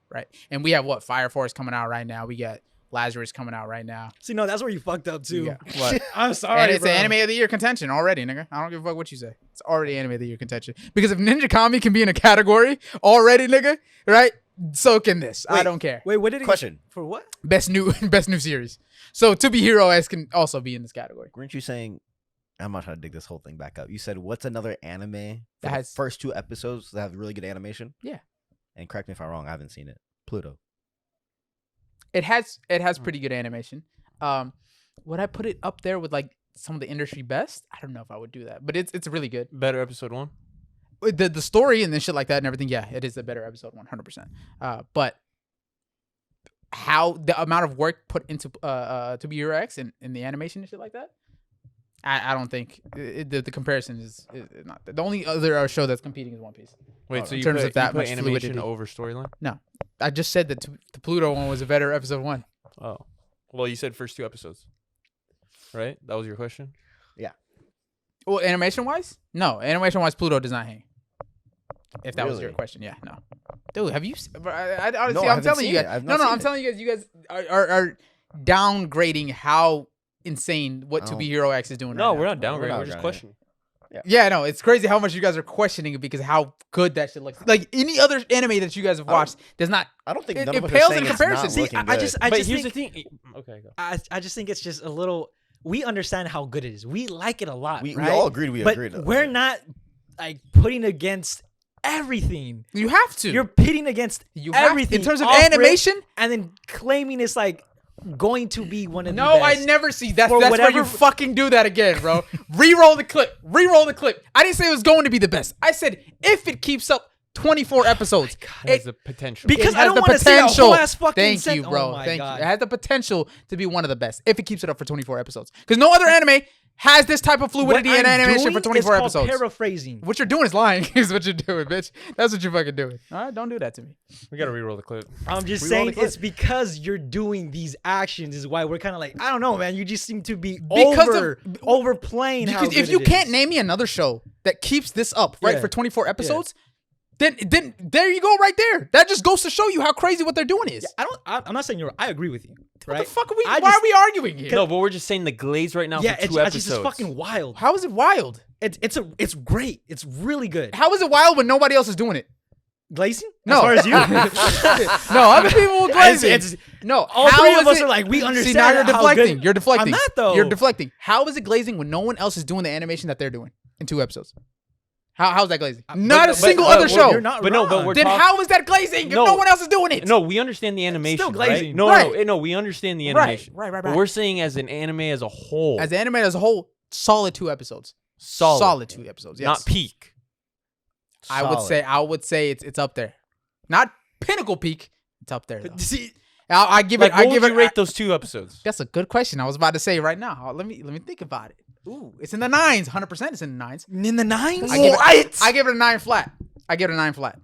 right? And we have what? Fire Force coming out right now. We got Lazarus coming out right now. See, no, that's where you fucked up too. Yeah. What? I'm sorry, And it's bro. an anime of the year contention already, nigga. I don't give a fuck what you say. It's already anime of the year contention. Because if Ninja Kami can be in a category already, nigga, right? So can this. I Wait. don't care. Wait, what did he? Question. For what? Best new series. So To Be Hero X can also be in this category. Weren't you saying? I'm not trying to dig this whole thing back up. You said what's another anime That that has- has first 2 episodes that have really good animation? Yeah. And correct me if I'm wrong. I haven't seen it. Pluto. It has pretty good animation. Would I put it up there with like some of the industry best? I don't know if I would do that, but it's really good. Better episode 1. The story and then shit like that and everything. Yeah, it is a better episode, 100%. But how the amount of work put into To Be Hero X and the animation and shit like that, I don't think the comparison is not. The only other show that's competing is One Piece. Wait, so in you terms put, of that you put much animation fluidity. over storyline? I just said that the Pluto one was a better episode 1. Oh. Well, you said first 2 episodes. Right? That was your question? Well, animation wise, no. Animation wise, Pluto does not hang. If that was your Really? question, yeah, no. Dude, have you? I honestly, No, I I'm haven't telling you seen guys. it. I've No, not no, seen I'm it. telling you guys. Are downgrading how insane what To Be Hero X is doing. No, right we're now. not downgrading. not We're just downgrading. questioning. Yeah, no, it's crazy how much you guys are questioning it because of how good that shit looks. Like any other anime that you guys have watched does not. I don't think It- none it of us pales are saying in it's comparison. not See, looking I good. just But think here's the thing. Okay, go. I just think it's just a little. We understand how good it is. We like it a lot. we right? all agreed. We but agreed. we're not like putting against everything. You have to. You're pitting against You have- everything in terms of off rip, animation. and then claiming it's like going to be one of the No, best. I never see. That's For where whatever- you fucking do that again, bro. Reroll the clip. Reroll the clip. I didn't say it was going to be the best. I said if it keeps up 24 episodes. It has the potential. Because it I has don't the want to see a potential. whole ass fucking Thank you, bro. Oh my Thank God. you. It has the potential to be one of the best if it keeps it up for 24 episodes. Because no other anime has this type of fluidity What in I'm animation doing for is 24 called episodes. Paraphrasing. What you're doing is lying. Is what you're doing, bitch. That's what you're fucking doing. All right, don't do that to me. We gotta reroll the clip. I'm just Reroll saying the clip. it's because you're doing these actions is why we're kind of like, I don't know, man. You just seem to be Because overplaying how Because good if you it can't is. name me another show that keeps this up right Yeah. for 24 episodes, then there you go right there. That just goes to show you how crazy what they're doing is. I'm not saying you're. I agree with you. What Right? the fuck are we? I Why just- are we arguing here? No, but we're just saying the glaze right now Yeah, for it's 2 just episodes. fucking wild. How is it wild? It's great. It's really good. How is it wild when nobody else is doing it? Glazing? No. As far as you. No, other people will glaze it. It's- No, all how three of is us it- are like, we See, understand now you're how deflecting. good- You're deflecting. I'm not, though. You're deflecting. How is it glazing when no one else is doing the animation that they're doing in 2 episodes? How's that glazing? Not a single other show. You're not But no, but wrong. we're Then talk- how is that glazing if No. no one else is doing it? No, we understand the animation. still glazing. Right? No, Right. no, we understand the Right, animation. right. But we're saying as an anime as a whole, As anime as a whole, solid 2 episodes. solid 2 episodes. Yes. not peak. I would say it's up there. Not pinnacle peak. It's up there. Though. See, I give Like, it. I what give would it. you rate those 2 episodes? That's a good question. I was about to say right now. Let me think about it. Ooh, it's in the 9s. 100%. It's in the 9s. in the 9s? I give it a 9 flat. I give it a 9 flat.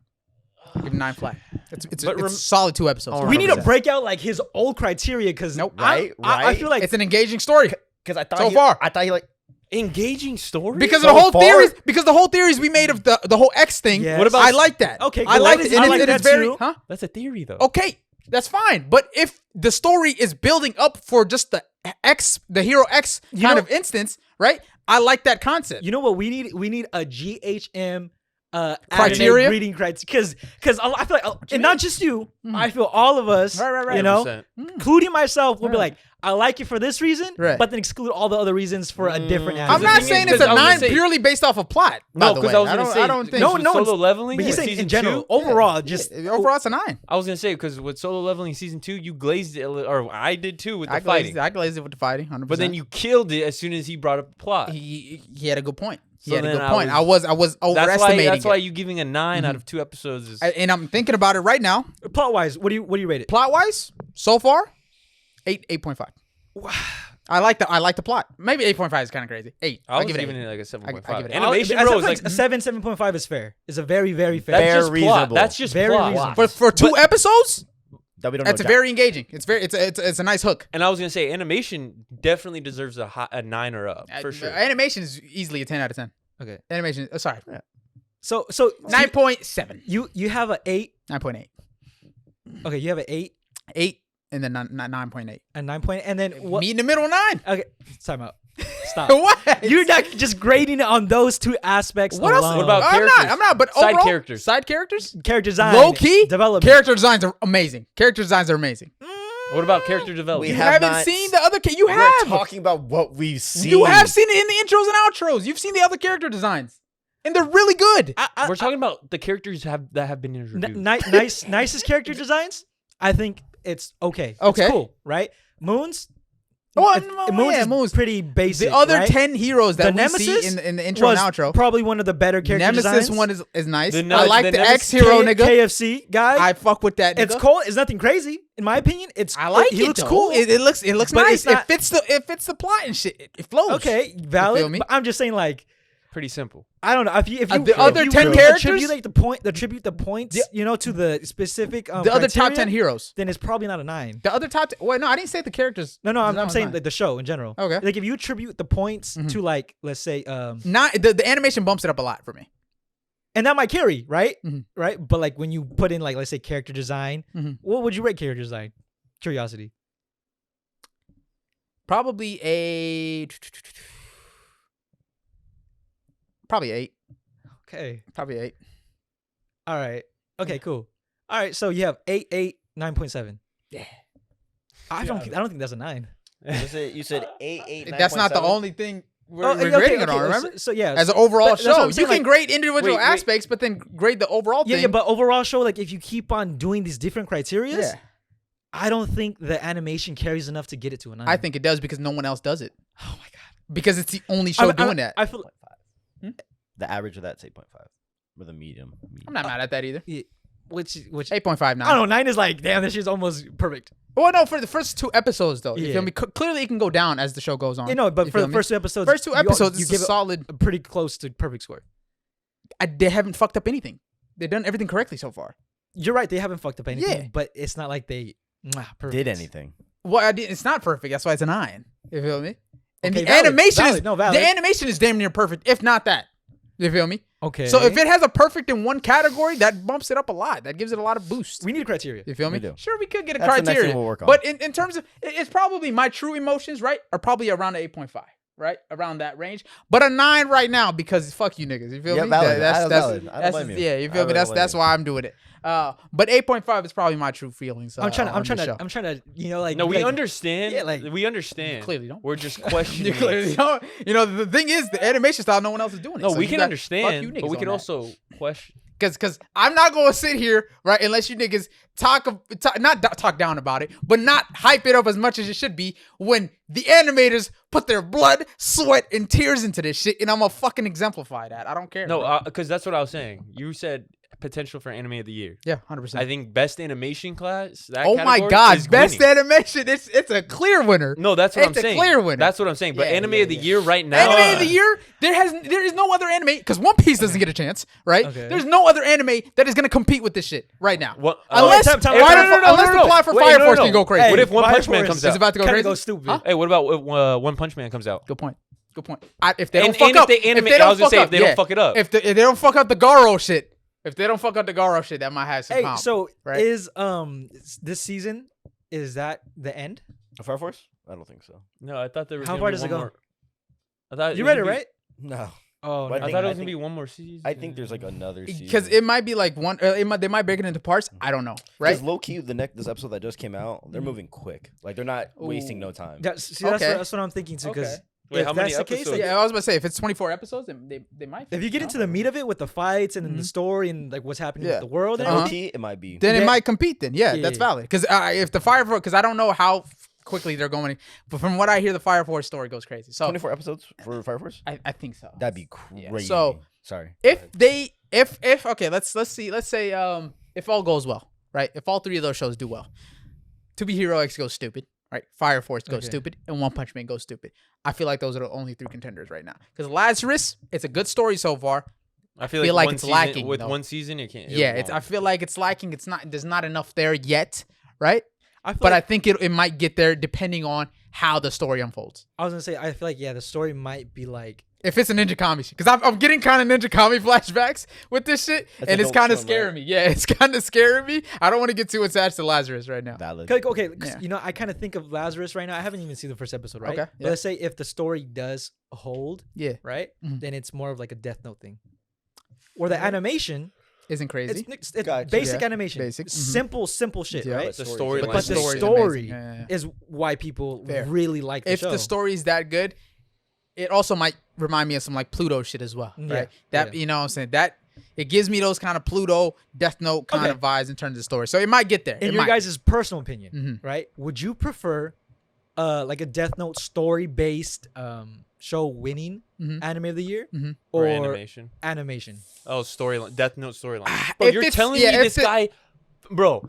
I give it a 9 flat. It's solid 2 episodes. We need to 100%. break out like his old criteria because Nope. Right, I right. feel like It's an engaging story Because I thought so far. I thought he like Engaging story? because So of the whole far? theories. Because the whole theories we made of the whole X thing. Yes. What about- I like that. Okay, I cool. like I it. like And that it's very. too. Huh? That's a theory, though. Okay, that's fine. But if the story is building up for just the hero X kind of instance, right? I like that concept. you know what we need? We need a GHM Criteria? reading criteria because I feel like and not just you. I feel all of us, Right. you know, 100%. including myself, will be Right. like, I like it for this reason, Right. but then exclude all the other reasons for a different anime. I'm the not thing saying is, it's a 'cause I was 9 gonna say- purely based off of plot. By No, the because way, I was I gonna don't. say, I don't think. No, with no, Solo Leveling, But he's in saying in season general, 2, overall, just Overall, it's a 9. I was gonna say because with Solo Leveling season 2, you glazed it, or I did too with the I fighting. glazed it with the fighting. 100%. But then you killed it as soon as he brought up the plot. He had a good point. He So had a then good I point. was- I was That's why. overestimating That's why it. you giving a 9 out of 2 episodes is. And I'm thinking about it right now. plot wise, what do you rate it? Plot wise, so far, 8.5. I like the plot. Maybe 8.5 is kind of crazy. 8. I I'll was give it giving 8. it like a I 7.5. give it Animation, I bro, feel is like a 7.5 is fair. It's a very, very fair. that's Very just plot. reasonable. That's just Very plot. reasonable. For 2 episodes, that we don't know. that's Jack. very engaging. It's a nice hook. And I was gonna say, animation definitely deserves a 9 or up for sure. Animation is easily a 10 out of 10. Okay. Animation. Sorry. So 9.7. you have a 8. 9.8. Okay, you have an 8 8 and then 9.8. and 9 point, and then what? Meet in the middle 9. Okay, time out. Stop. What? You're not just grading it on those 2 aspects. What else? alone. What about I'm characters? not. But Side overall, characters. Side characters. character design? Low key development. Character designs are amazing. Character designs are amazing. What about character development? You We have haven't not- seen the other. You We're have. talking about what we've seen. You have seen it in the intros and outros. You've seen the other character designs, and they're really good. We're talking about the characters that have been introduced. Nicest character designs. I think it's okay. Okay. It's cool, right? Moons. Well, Moons yeah, is Moons. pretty basic. The other right? 10 heroes that The we Nemesis see in the intro and was outro. probably one of the better character Nemesis designs. one is nice. The I like the Nemesis- X hero nigga. KFC guy. I fuck with that. it's nigga. cool. It's nothing crazy, in my opinion. I like he it. looks though. cool. It looks But nice. it's not- It fits the plot and shit. It flows. okay, feel valid. me? But I'm just saying, like, Pretty simple. I don't know if you the other 10 really characters? attribute the points, you know, to the specific The other top criteria, 10 heroes. then it's probably not a 9. The other top. Wait, no, I didn't say the characters. No, I'm That was saying mine. like the show in general. Okay. Like if you attribute the points to like, let's say, Not the animation bumps it up a lot for me. and that might carry, right? Mhm. Right? But like when you put in like, let's say character design, Mhm. what would you rate character design? Curiosity. Probably a. Probably 8. Okay. Probably 8. All right. Okay, cool. All right, so you have 8, 8, 9.7. Yeah. I don't think that's a 9. You said 8, 9. That's not the only thing we're okay, grading it okay, on. Remember? So yeah. As an overall but that's what show, I'm you saying, can like- grade individual Wait. aspects, but then grade the overall yeah, thing. yeah, but overall show, like if you keep on doing these different criteria, Yeah. I don't think the animation carries enough to get it to a 9. I think it does because no one else does it. Oh my god. Because it's the only show doing that. I feel. The average of that's 8.5 with a medium. I'm not mad at that either. Which 8.5 now. I don't know. 9 is like, damn, this shit's almost perfect. Well, no, for the first 2 episodes though. You Yeah. feel me? Clearly, it can go down as the show goes on. You know, but You for feel the me? first 2 episodes, First 2 episodes, you it's give a solid. it pretty close to perfect score. They haven't fucked up anything. They've done everything correctly so far. You're right. They haven't fucked up anything, Yeah. but it's not like they perfect. Did anything? Well, it's not perfect. That's why it's a 9. You feel me? And Okay, the valid, animation valid, is no, valid. the animation is damn near perfect, if not that. You feel me? Okay. So if it has a perfect in one category, that bumps it up a lot. That gives it a lot of boost. we need a criteria. You feel me? We do. Sure, we could get a That's the next thing criteria. we'll work on. But in terms of, it's probably my true emotions, right, are probably around the 8.5, right? Around that range. But a 9 right now because fuck you niggas. You feel Yeah, me? valid. That's Valid. I don't blame you. Yeah, you I feel me? really don't That's blame why I'm doing it. But 8.5 is probably my true feelings. I'm trying on this show. to, you know, like. No, be we like, understand. Yeah, like- we understand. You clearly don't. We're just You questioning. clearly don't. You know, the thing is, the animation style, no one else is doing it. No, So we you can got- fuck understand, you but niggas we can on that. also question. Because I'm not going to sit here, right, unless you niggas not talk down about it, but not hype it up as much as it should be when the animators put their blood, sweat, and tears into this shit, and I'm going to fucking exemplify that. I don't care. bro. No, because that's what I was saying. You said potential for anime of the year. Yeah, 100%. I think best animation class. That Oh my category God, is best winning. animation. It's a clear winner. No, that's what I'm It's a saying. clear winner. That's what I'm saying. But Yeah, anime yeah, of the yeah. year right now. Anime of the year, there is no other anime, because One Piece doesn't get a chance, right? Okay. There's no other anime that is going to compete with this shit right now. What, Unless, time out. unless the plot for Wait, Fire no, Force no. can go crazy. What if One Fire Punch Man Force comes is out? about to go Kinda crazy? go stupid. Huh? Hey, what about One Punch Man comes out? Good point. Good point. If they And- don't fuck and if up, they animate- if they I don't was gonna fuck say, up, if they don't fuck it up. if they don't fuck up the Garo shit, that might have some Hey, pomp. so right? is this season, is that the end? Fire Force? I don't think so. No, I thought there was. How gonna far be does it one go? more- I thought You was read it, gonna be- right? No. Oh, But no. I thought it was I gonna be think- one more season. I think there's like another season. Because it might be like one. They might break it into parts. I don't know. Right? Because low key, this episode that just came out, they're moving quick. Like they're not wasting no time. See, Okay. that's what I'm thinking too. Because Okay. Wait, if how many that's the case, episodes? like, Yeah, I was about to say if it's 24 episodes, then they might. if you get into the meat of it with the fights and then the story and like what's happening Yeah. with the world, Then and Uh-huh. low key, it might be. then it Yeah. might compete. Then yeah, Yeah, that's yeah. valid. Because if the Fire Force, because I don't know how quickly they're going, but from what I hear, the Fire Force story goes crazy. So 24 episodes for Fire Force? I think so. That'd be crazy. Yeah. So, sorry. if okay, let's say if all goes well, right? If all 3 of those shows do well, To Be Hero X goes stupid, right? Fire Force goes Okay. stupid, and One Punch Man goes stupid. I feel like those are the only 3 contenders right now. Because Lazarus, it's a good story so far. I feel feel like, like one it's season, lacking, with though. one season. It can't. Yeah, I feel like it's lacking. There's not enough there yet, right? I feel But like, I think it might get there depending on how the story unfolds. I was gonna say I feel like the story might be like If it's a Ninja Kami shit, because I'm getting kind of Ninja Kami flashbacks with this shit, That's and a it's dope kind of show, scaring right? me. Yeah, it's kind of scaring me. I don't want to get too attached to Lazarus right now. Valid. okay, 'cause, Yeah. you know, I kind of think of Lazarus right now. I haven't even seen the first episode, right? Okay, But yeah. let's say if the story does hold, Yeah, right, Mhm. then it's more of like a Death Note thing, or the animation. isn't crazy. It's Gotcha. basic Yeah, animation, basic, mhm. simple shit, Yeah. right? But the Story- story. But But the story's story amazing. Yeah. is why people Fair. really like the If show. the story's that good, it also might remind me of some like Pluto shit as well, Yeah, right? That yeah. you know what I'm saying, that it gives me those kind of Pluto, Death Note kind Okay. of vibes in terms of story. So it might get there. In It your might. guys' personal opinion, Mhm. right? Would you prefer like a Death Note story based show winning Mhm. anime of the year Mhm. Or or animation. animation? Oh, storyline. Death Note storyline. Ah, Bro, if you're it's- telling yeah, me if this it- guy, bro.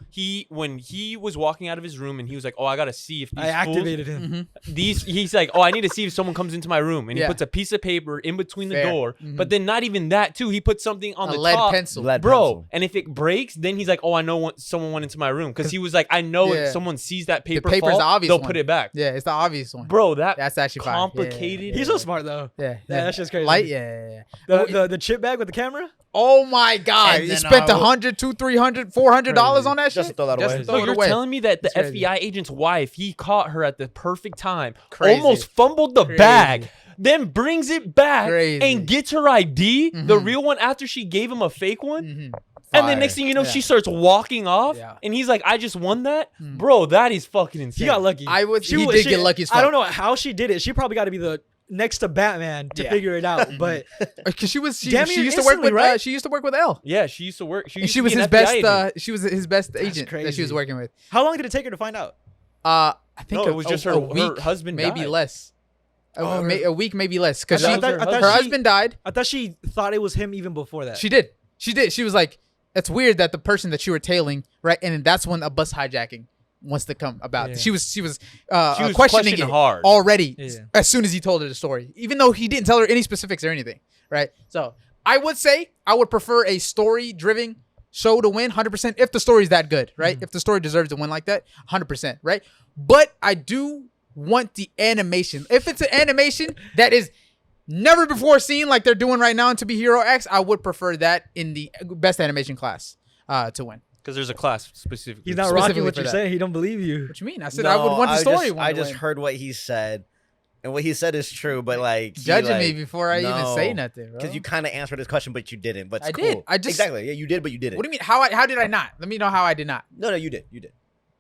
When he was walking out of his room and he was like, "Oh, I gotta see if these I fools- activated him. Mhm. He's like, "Oh, I need to see if someone comes into my room," and he Yeah. puts a piece of paper in between the Fair. door. Mhm. But then not even that too. He puts something on A the lead top. pencil. Lead Bro, pencil. and if it breaks, then he's like, "Oh, I know someone went into my room," because he was like, "I know Yeah. if someone sees that paper, paper's fall, the obvious they'll one. put it back." Yeah, it's the obvious one. Bro, That's actually fire. Yeah, complicated. He's so smart though. Yeah, that's just crazy. Light, yeah. The chip bag with the camera. Oh my God! And You then, spent uh, $100, $200, $300, $400 on that Just shit. to throw that away. to No, throw it you're away. telling me that the It's crazy. FBI agent's wife, he caught her at the perfect time, Crazy. almost fumbled the Crazy. bag, then brings it back Crazy. and gets her ID, the Mhm. real one, after she gave him a fake one. Mhm. And then Fire. next thing you know, Yeah. she starts walking off, Yeah. and he's like, "I just won that, Mm. bro. That is fucking insane." He got lucky. I would. She He was- did she- get lucky as fuck. I don't know how she did it. She probably got to be the next to Batman to figure it out. But because she used to instantly, work with right? she used to work with L. Yeah, she used to work. And she used was to be his an FBI best. agent. She was his best agent that she crazy. was working with. how long did it take her to find out? I think No, it was just her week, husband maybe died. less. A week, maybe less, because I thought her she- husband died. I thought she thought it was him even before that. She did. She was like, "It's weird that the person that you were tailing, right?" And then that's when a bus hijacking wants to come about. Yeah. She was She was questioning it hard. already Yeah. as soon as he told her the story, even though he didn't tell her any specifics or anything, right? So I would say I would prefer a story-driven show to win 100% if the story's that good, right? If the story deserves to win like that, 100%, right? But I do want the animation. If it's an animation that is never before seen like they're doing right now in To Be Hero X, I would prefer that in the best animation class to win. Because there's a class specifically. He's not Specifically rocking what for you're that. saying. He don't believe you. What you mean? I said I would want the story one I to just win. heard what he said, and what he said is true. But like Judging me before I even say nothing, bro. because you kind of answered his question, but you didn't. But it's I cool. did. I just- exactly. Yeah, you did, but you didn't. What do you mean? How did I not? Let me know how I did not. No, you did. You did.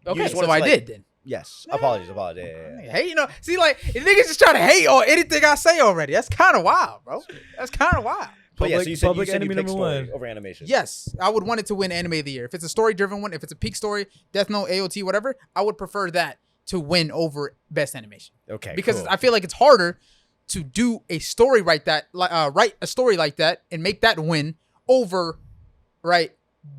Okay, just so wanted to, I like- did then. Yes. Apologies. Yeah, yeah, yeah. Hey, see, like, niggas just trying to hate on anything I say already. That's kind of wild, bro. That's kind of wild. But yeah, so you said Public you enemy picked number story one. over animation. Yes, I would want it to win Anime of the Year. If it's a story-driven one, if it's a peak story, Death Note, AOT, whatever, I would prefer that to win over Best Animation. Okay. Because cool. I feel like it's harder to do a story write a story like that and make that win over, right,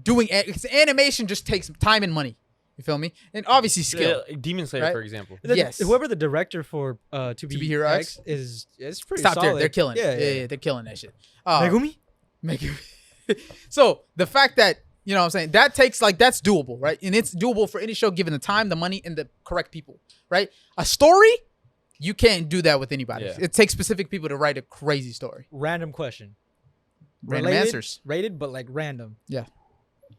doing because animation just takes time and money. You feel me? And obviously skill. Yeah, Demon Slayer, Right? for example. Yes. Whoever the director for To Be Hero X is pretty Stop solid. there. They're killing. Yeah, Yeah, they're killing that shit. Megumi? So the fact that, you know what I'm saying, that takes that's doable, right? And it's doable for any show given the time, the money, and the correct people, right? A story, you can't do that with anybody. Yeah. It takes specific people to write a crazy story. Random question. Random Related- answers. Rated, but like random. Yeah.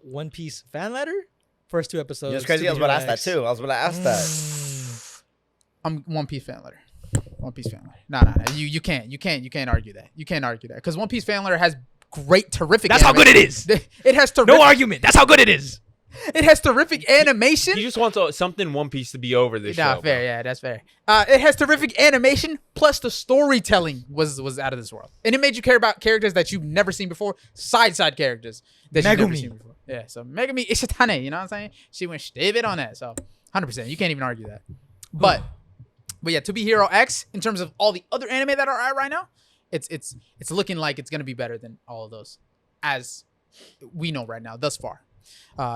One Piece fan letter? First 2 episodes. It's crazy. I was about to ask that too. I was about to ask that. I'm One Piece fan letter. One Piece fan letter. No. You can't argue that. You can't argue that because One Piece fan letter has great, terrific. That's how good it is. It has terrific. No argument. That's how good it is. It has terrific animation. He just wants something One Piece to be over this Nah, show. fair. bro. Yeah, that's fair. It has terrific animation, plus the storytelling was out of this world, and it made you care about characters that you've never seen before, side characters that you've never Megumi. seen before. Yeah, so Megumi Ishitane, you know what I'm saying? She went stupid on that, so 100%. You can't even argue that. But yeah, To Be Hero X, in terms of all the other anime that are out right now, it's looking like it's gonna be better than all of those, as we know right now thus far.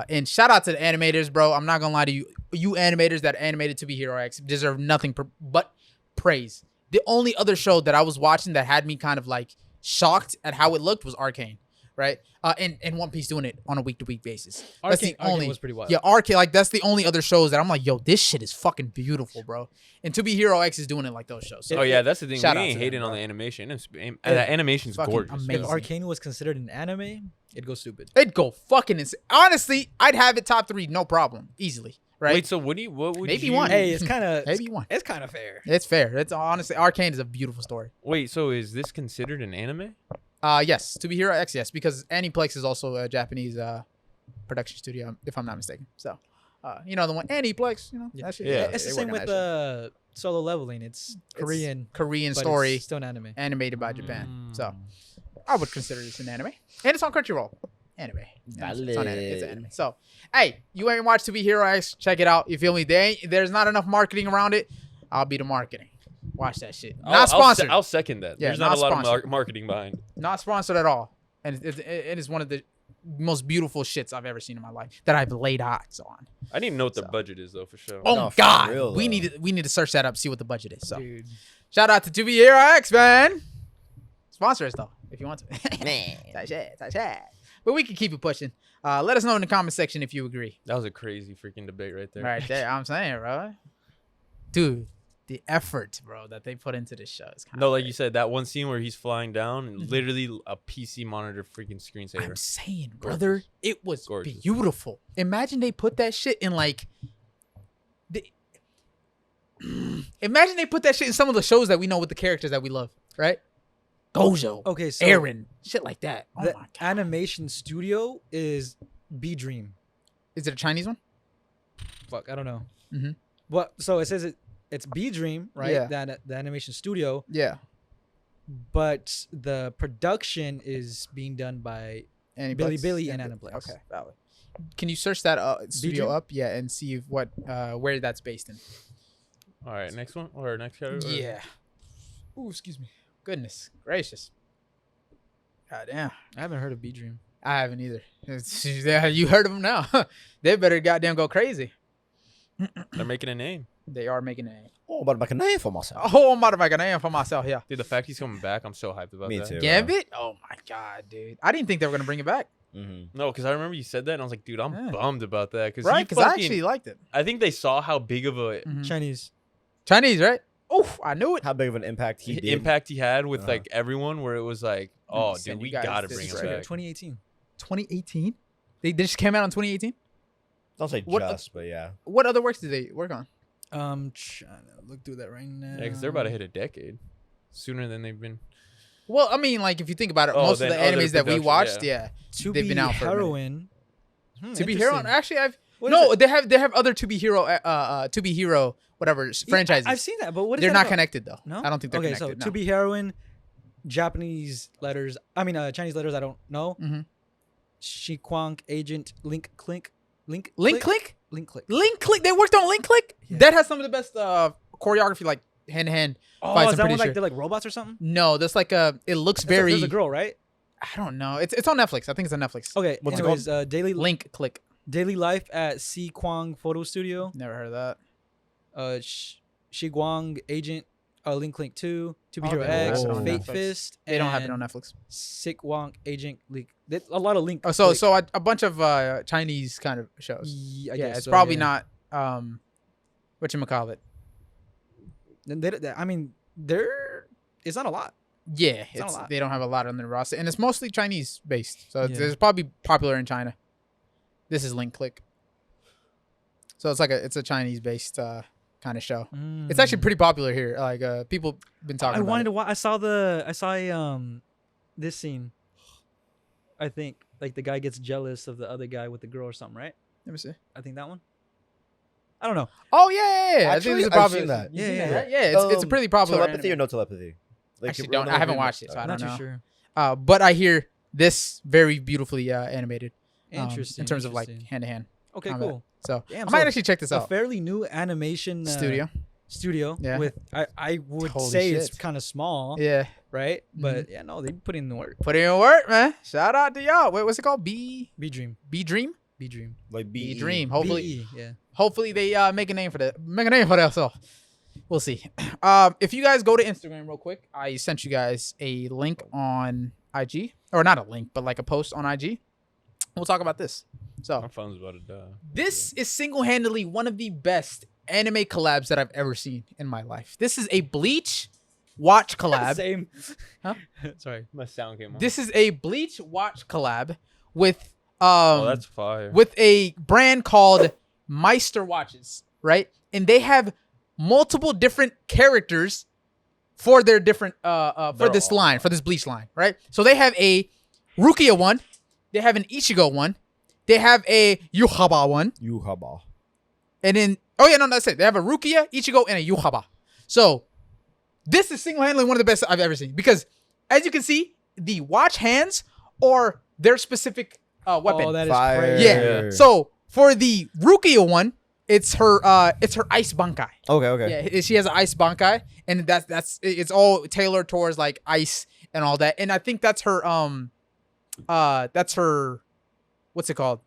And shout out to the animators, bro. I'm not gonna lie to you. You animators that animated To Be Hero X deserve nothing but praise. The only other show that I was watching that had me kind of like shocked at how it looked was Arcane, right? And One Piece doing it on a week-to-week basis. That's the Arcane only was pretty wild. Yeah, Arcane, like that's the only other shows that I'm like, yo, this shit is fucking beautiful, bro. And To Be Hero X is doing it like those shows. So Oh yeah, that's the thing. Shout We out ain't to hating them, on bro. the animation. The animation's fucking gorgeous. amazing. If Arcane was considered an anime, it'd go stupid. it'd go fucking insane. Honestly, I'd have it top 3, no problem, easily. Right? Wait, so what would Maybe you... one. Hey, it's kind of Maybe one. It's kind of fair. It's fair. It's honestly, Arcane is a beautiful story. Wait, so is this considered an anime? Yes, To Be Hero X, yes, because Aniplex is also a Japanese production studio, if I'm not mistaken. So, you know the one Aniplex, you know, that shit. Yeah. It's the they same work with on that Solo Leveling. It's Korean, Korean but story it's still an anime. animated by Japan. So, I would consider this an anime, and it's on Crunchyroll. Anime. Yeah, it's on anime. It's an anime. So, hey, you ain't watched To Be Hero X? Check it out. You feel me? There's not enough marketing around it. I'll be the marketing. Watch that shit. Not sponsored. I'll second that. Yeah, There's not a lot sponsored. of marketing behind. Not sponsored at all. And it is one of the most beautiful shits I've ever seen in my life that I've laid eyes on. I need to know what the So. budget is though, for sure. Oh No, for God, real, we though. need to search that up, see what the budget is. So Dude. shout out to Be Hero X, man. Sponsor us though if you want to. Tight shit. But we can keep it pushing. Let us know in the comment section if you agree. That was a crazy freaking debate right there. Right there, I'm saying, bro. Dude, the effort, bro, that they put into this show is kind of No, like you said, that one scene where he's flying down and literally a PC monitor freaking I'm screensaver. saying, brother, it was Gorgeous. beautiful. Imagine they put that shit in like imagine they put that shit in some of the shows that we know with the characters that we love, right? Gojo, Okay, so Aaron, shit like that. Oh the my God. animation studio is B Dream. Is it a Chinese one? Fuck, I don't know. Mhm. What? So it says it's B Dream, right? Yeah. That the animation studio, Yeah. but the production is being done by Billy and Aniplex. Okay, valid. Can you search that studio Dream? up? Yeah, and see if what where that's based in. All right, next one or next category. Yeah. Ooh, excuse me. Goodness gracious. God damn. I haven't heard of B Dream. I haven't either. Yeah, you heard of them now. They better goddamn go crazy. They're making a name. They are making a name. Oh, but I'm making a name for myself. Oh, I'm about to make a name for myself. Yeah. Dude, the fact he's coming back, I'm so hyped about Me that. too. Gambit? Oh my god, dude. I didn't think they were gonna bring it back. Mm-hmm. No, because I remember you said that, and I was like, dude, I'm Yeah. bummed about that. Right? Because I actually liked it. I think they saw how big of a Chinese. Chinese, right? Oof, I knew it. How big of an impact he did? impact he had with Uh-huh. like everyone, where it was like, oh, Send dude, you we guys gotta this bring him right back. here. 2018. 2018? They just came out in 2018? Don't say What- just, but yeah. What other works did they work on? Trying to look through that right now. Yeah, because they're about to hit a decade sooner than they've been. Well, I mean, like if you think about it, Oh, most of then the other animes that we production, watched, yeah. To they've be been out for a minute. heroine. To be hero. Interesting. Actually, What is no, it? they have other To Be Hero, whatever Yeah, franchises. I've seen that, but what is They're that not about? connected though. No, I don't think they're okay, connected. so To Be Heroine, Japanese letters. I mean, Chinese letters. I don't know. Mhm. Shi Kwang Agent Link Click. Link Click? Click. Link Click. Link Click. They worked on Link Click. Yeah. That has some of the best choreography, like hand to hand. Oh, fights, is I'm that pretty one like sure. they're like robots or something? No, that's like it looks very. There's a girl, right? I don't know. It's on Netflix. I think it's on Netflix. Okay. What's it anyways, daily Link Click. daily life at Si Kwang Photo Studio. Never heard of that. Shi Guang Agent. Link Click 2. To Be Oh, Hero they don't have X. it on Fate Netflix. Fist. They don't have it and on Netflix. Sick Wong Agent Link. There's a lot of Link. Oh, so Click. a bunch of Chinese kind of shows. I Yeah, guess it's so, probably yeah. not whatchamacallit. I mean, it's not a lot. Yeah, not a lot. they don't have a lot on their roster, and it's mostly Chinese based, so Yeah. it's probably popular in China. This is Link Click, so it's a Chinese based kind of show. It's actually pretty popular here. Like people been talking. I about wanted it. to watch. I saw this scene. I think like the guy gets jealous of the other guy with the girl or something, right? Let me see. I think that one. I don't know. Oh yeah. I Actually, think it's a I've popular. seen that. You seen Yeah, that, yeah. right? Yeah. It's a pretty popular. Telepathy anime. or no telepathy? Like, Actually, you don't. know I haven't who- watched it, so I I'm don't not know. too sure. But I hear this very beautifully animated. Interesting. In terms of like interesting. hand to hand. Okay, combat. cool. So Damn, I might so actually check this A out. fairly new animation studio. Yeah. With I would Holy say it's shit. kind of small, Yeah. right? But yeah, no, they put in the work. Put in work, man. Shout out to y'all. Wait, what's it called? B B Dream. Dream. Like B BE. Dream. Hopefully, BE, yeah. hopefully they make a name for themselves. We'll see. If you guys go to Instagram real quick, I sent you guys a link on IG, or not a link, but like a post on IG. We'll talk about this. So My phone's about to die. this is single-handedly one of the best anime collabs that I've ever seen in my life. This is a Bleach watch collab. Same. Huh? Sorry. My sound came on. This is a Bleach watch collab with Oh, that's fire. with a brand called Meister watches, right? And they have multiple different characters for their different for They're this all line, for this Bleach line, right? So they have a Rukia one, they have an Ichigo one, they have a Yuhaba one, Yuhaba. and then that's it. They have a Rukia, Ichigo, and a Yuhaba. So this is single-handedly one of the best I've ever seen because, as you can see, the watch hands are their specific weapon. Oh, that is Fire. crazy. Yeah. Yeah. So for the Rukia one, it's her ice bankai. Okay, okay. Yeah, she has an ice bankai, and it's all tailored towards like ice and all that. And I think that's her what's it called?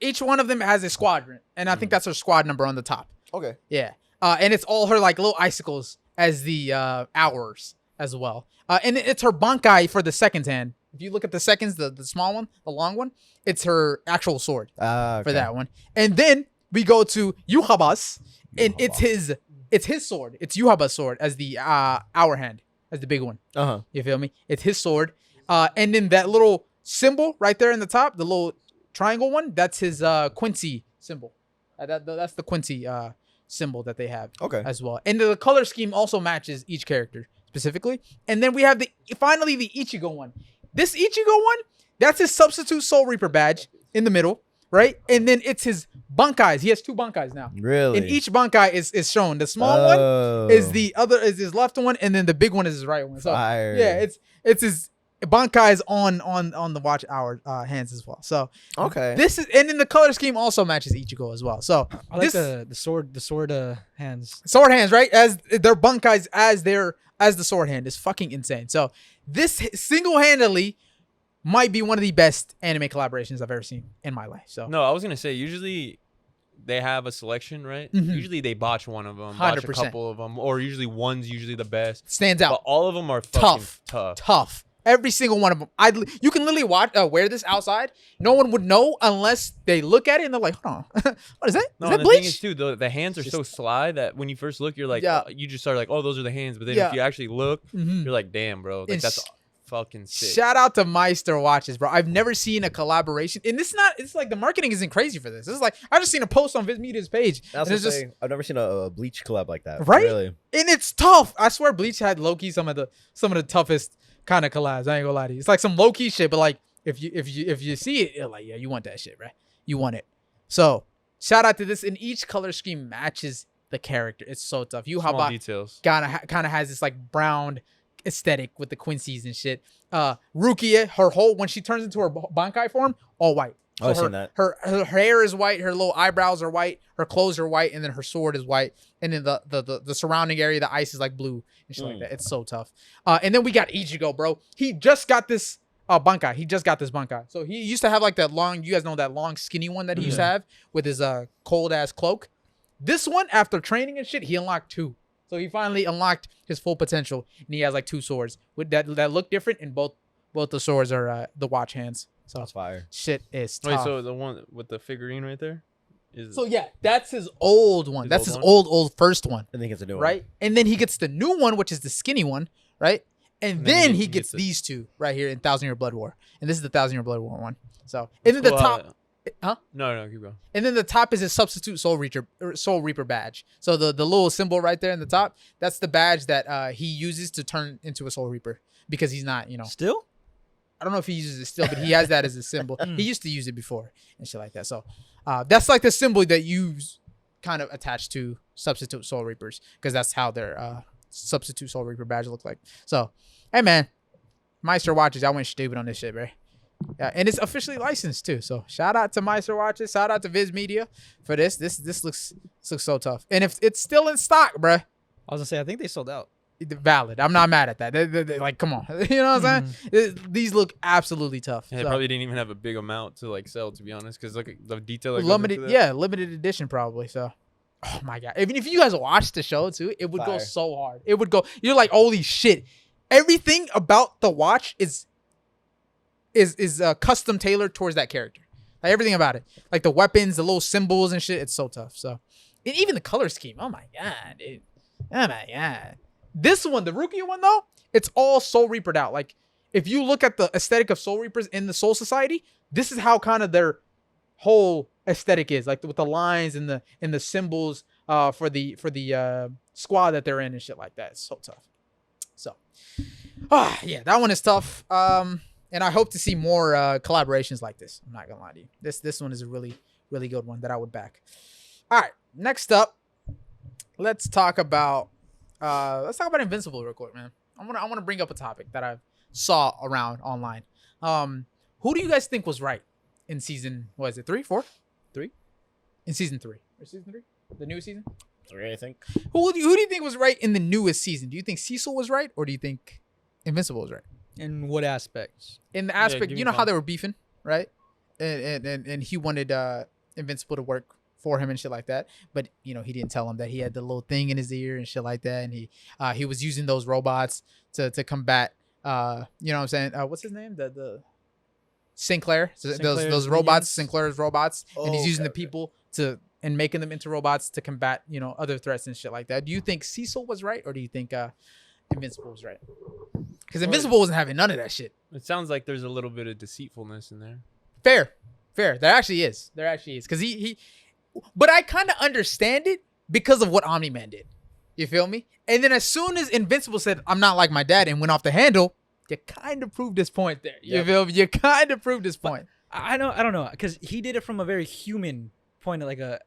Each one of them has a squadron, and I think that's her squad number on the top. Okay. Yeah. And it's all her like little icicles as the hours as well. And it's her bankai for the second hand. If you look at the seconds, the small one, the long one, it's her actual sword for that one. And then we go to Yuhaba's, and it's his sword. It's Yuhaba's sword as the hour hand, as the big one. Uh-huh. You feel me? It's his sword. And then that little symbol right there in the top, the little triangle one, that's his Quincy symbol. That's the Quincy symbol that they have as well. And the color scheme also matches each character specifically. And then we have finally the Ichigo one. This Ichigo one, that's his substitute Soul Reaper badge in the middle, right? And then it's his bankais. He has 2 bankais now. Really? And each bankai is shown. The small one is the other, is his left one, and then the big one is his right one. So Fire. yeah, it's his bankais on the watch hour hands as well. So Okay. this is, and then the color scheme also matches Ichigo as well. So I like this the sword hands. sword hands, right? As their bankais as the sword hand is fucking insane. So this single-handedly might be one of the best anime collaborations I've ever seen in my life. So No, I was gonna say usually they have a selection, right? Mhm. Usually they botch one of them, botch a 100%. couple of them, or usually one's usually the best. stands But out. all of them are fucking tough. Every single one of them. You can literally wear this outside. No one would know unless they look at it and they're like, hold on, what is that? No, Is and that the thing is Bleach? too, the hands are Just- so sly that when you first look, you're like, Yeah. you just start like, oh, those are the hands. But then Yeah. if you actually look, Mhm. you're like, damn, bro, like And that's fucking sick. Shout out to Meister watches, bro. I've never seen a collaboration, and it's like the marketing isn't crazy for this. This is like I just seen a post on Viz Media's page, I was and it's gonna just say, I've never seen a Bleach collab like that. Right? Really. and it's tough. I swear, Bleach had Loki some of the toughest kind of collabs. I ain't gonna lie to you. It's like some Loki shit, but like if you see it, you're like, yeah, you want that shit, right? You want it. So shout out to this, and each color scheme matches the character. It's so tough. Small Yuhaba details. kind of has this like brown aesthetic with the Quincy's and shit. Rukia, her whole when she turns into her Bankai form, all white. Oh, I've her, seen that. Her hair is white, her little eyebrows are white, her clothes are white, and then her sword is white, and then the surrounding area, the ice is like blue and shit like that. It's so tough. And then we got Ichigo, bro. He just got this Bankai. He just got this Bankai. So he used to have like that long, you guys know that long skinny one that he used to have with his cold ass cloak. This one, after training and shit, he unlocked 2. So he finally unlocked his full potential, and he has like 2 swords with that look different, and both the swords are the watch hands. So That's fire. shit is tough. Wait, so the one with the figurine right there is So yeah, that's his old one. His That's old his one? old first one, I think it's a new one. right? And then he gets the new one, which is the skinny one, right? And then he gets it. these 2 right here in 1,000-Year Blood War, and this is the 1,000-Year Blood War one. So and then the Well, top, huh? No, keep going. And then the top is his substitute Soul Reaper badge. So the little symbol right there in the top, that's the badge that he uses to turn into a Soul Reaper because he's not, Still? I don't know if he uses it still, but he has that as a symbol. He used to use it before and shit like that. So that's like the symbol that you kind of attach to substitute Soul Reapers because that's how their substitute Soul Reaper badge look like. So, hey man, Meister watches. I went stupid on this shit, bro. Yeah, and it's officially licensed too. So shout out to Meister watches. Shout out to Viz Media for this. This looks so tough. And if it's still in stock, bro, I was gonna say I think they sold out. valid. I'm not mad at that. They like, come on, you know what I'm saying? These look absolutely tough. And they So, probably didn't even have a big amount to like sell, to be honest, because look at the detail. That goes limited, into that. limited edition probably. So, oh my god, even if you guys watched the show too, it would go Fire. so hard. It would go. You're like, holy shit! Everything about the watch is custom tailored towards that character. Like everything about it, like the weapons, the little symbols and shit. It's so tough. So, and even the color scheme. Oh my god, dude. Oh my god. This one, the Rukia one though, it's all Soul Reapered out. Like if you look at the aesthetic of Soul Reapers in the Soul Society, this is how kind of their whole aesthetic is, like with the lines and the symbols for the squad that they're in and shit like that. It's so tough. So, yeah, that one is tough. And I hope to see more collaborations like this. I'm not gonna lie to you. This one is a really good one that I would back. All right, next up, let's talk about Invincible real quick, man. I want to bring up a topic that I saw around online. Who do you guys think was right in season? What is it? 3, 4, 3? In season 3 or season 3? The newest season? 3, I think. Who do you think was right in the newest season? Do you think Cecil was right, or do you think Invincible was right? In what aspects? In the aspect, give you me know how one. they were beefing, right? And he wanted Invincible to work for him and shit like that, but he didn't tell him that he had the little thing in his ear and shit like that, and he was using those robots to combat. You know what I'm saying? What's his name? The Sinclair. So those Sinclair's robots, minions? Sinclair's robots, and he's Oh, using okay, the people and making them into robots to combat other threats and shit like that. Do you think Cecil was right, or do you think Invincible was right? Because Invincible wasn't having none of that shit. It sounds like there's a little bit of deceitfulness in there. Fair. There actually is. Because but I kind of understand it because of what Omni-Man did. You feel me? And then as soon as Invincible said, I'm not like my dad, and went off the handle, you kind of proved his point there. You Yep. feel me? You kind of proved his point. I don't know, because he did it from a very human point, like a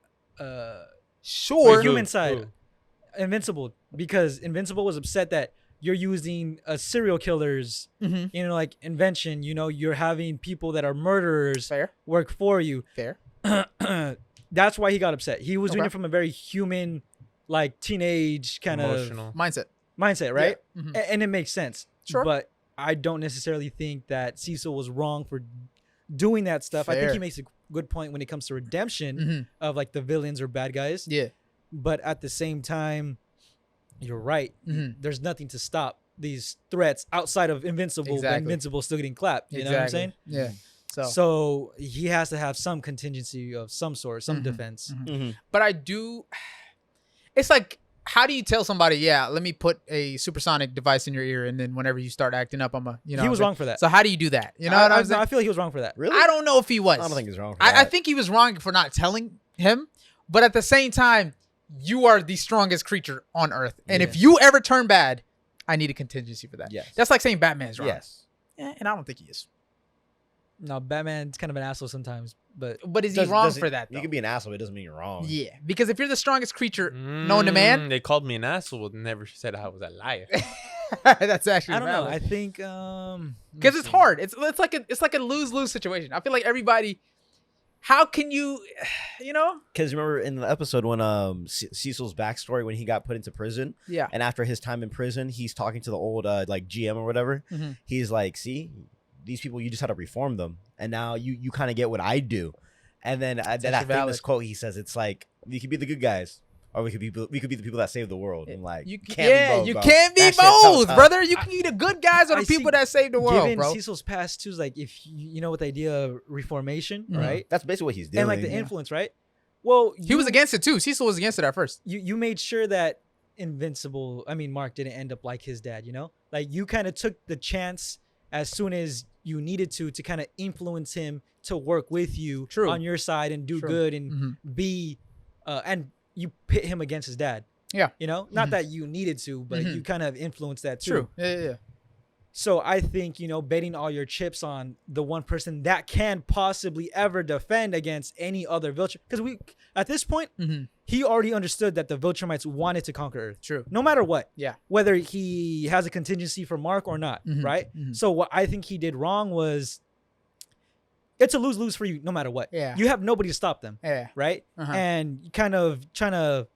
Sure. human side. Invincible, because Invincible was upset that you're using a serial killer's, like invention. You're having people that are murderers Fair. work for you. Fair. That's why he got upset. He was doing Okay. it from a very human, like teenage kind Emotional. of Mindset. right? Yeah. Mhm. And it makes sense. Sure. But I don't necessarily think that Cecil was wrong for doing that stuff. I think Fair. he makes a good point when it comes to redemption Mhm. of like the villains or bad guys. Yeah. But at the same time, you're right. Mhm. There's nothing to stop these threats outside of Invincible, but Exactly. Invincible still getting clapped. You know what I'm saying? Yeah. So he has to have some contingency of some sort, some defense. But I do. It's like, how do you tell somebody, yeah, let me put a supersonic device in your ear, and then whenever you start acting up, He was wrong for that. So how do you do that? You know what I'm saying? I feel like he was wrong for that. Really? I don't know if he was. I don't think he's wrong. For I that. think he was wrong for not telling him, but at the same time, you are the strongest creature on Earth, and if you ever turn bad, I need a contingency for that. Yes. That's like saying Batman's wrong. Yes. And I don't think he is. No, Batman's kind of an asshole sometimes, but But is he wrong for that? You Though? can be an asshole. It doesn't mean you're wrong. Yeah, because if you're the strongest creature known to man, They called me an asshole, but never said I was a liar. that's actually I don't know. I valid. think Because it's hard. It's like a lose-lose situation. I feel like everybody. How can you, Because remember in the episode when Cecil's backstory when he got put into prison, Yeah. and after his time in prison, he's talking to the old like GM or whatever. Mhm. He's like, "See, these people, you just had to reform them, and now you kind of get what I do." And then that famous valid. quote he says, "It's like we could be the good guys, or we could be the people that save the world." And like, You can't be both, you bro. can't be That shit so both, tough. brother. You can be the good guys or I the people see- that save the world, given bro. Cecil's past too is like if you know with the idea of reformation, right? That's basically what he's doing. And like the influence, right? Well, He was against it too. Cecil was against it at first. you made sure that Mark didn't end up like his dad, like you kind of took the chance as soon as you needed to kind of influence him to work with you True. on your side and do True. good and Mhm. be and you pit him against his dad. Yeah. Not that you needed to, but Mhm. you kind of influenced that too. True. Yeah. So I think, betting all your chips on the one person that can possibly ever defend against any other Viltrum. Because at this point, Mm-hmm. he already understood that the Viltrumites wanted to conquer Earth. True. No matter what. Yeah. Whether he has a contingency for Mark or not, Mhm. right? Mhm. So what I think he did wrong was it's a lose-lose for you no matter what. Yeah. You have nobody to stop them, Yeah. right? Uh-huh. And you kind of trying to,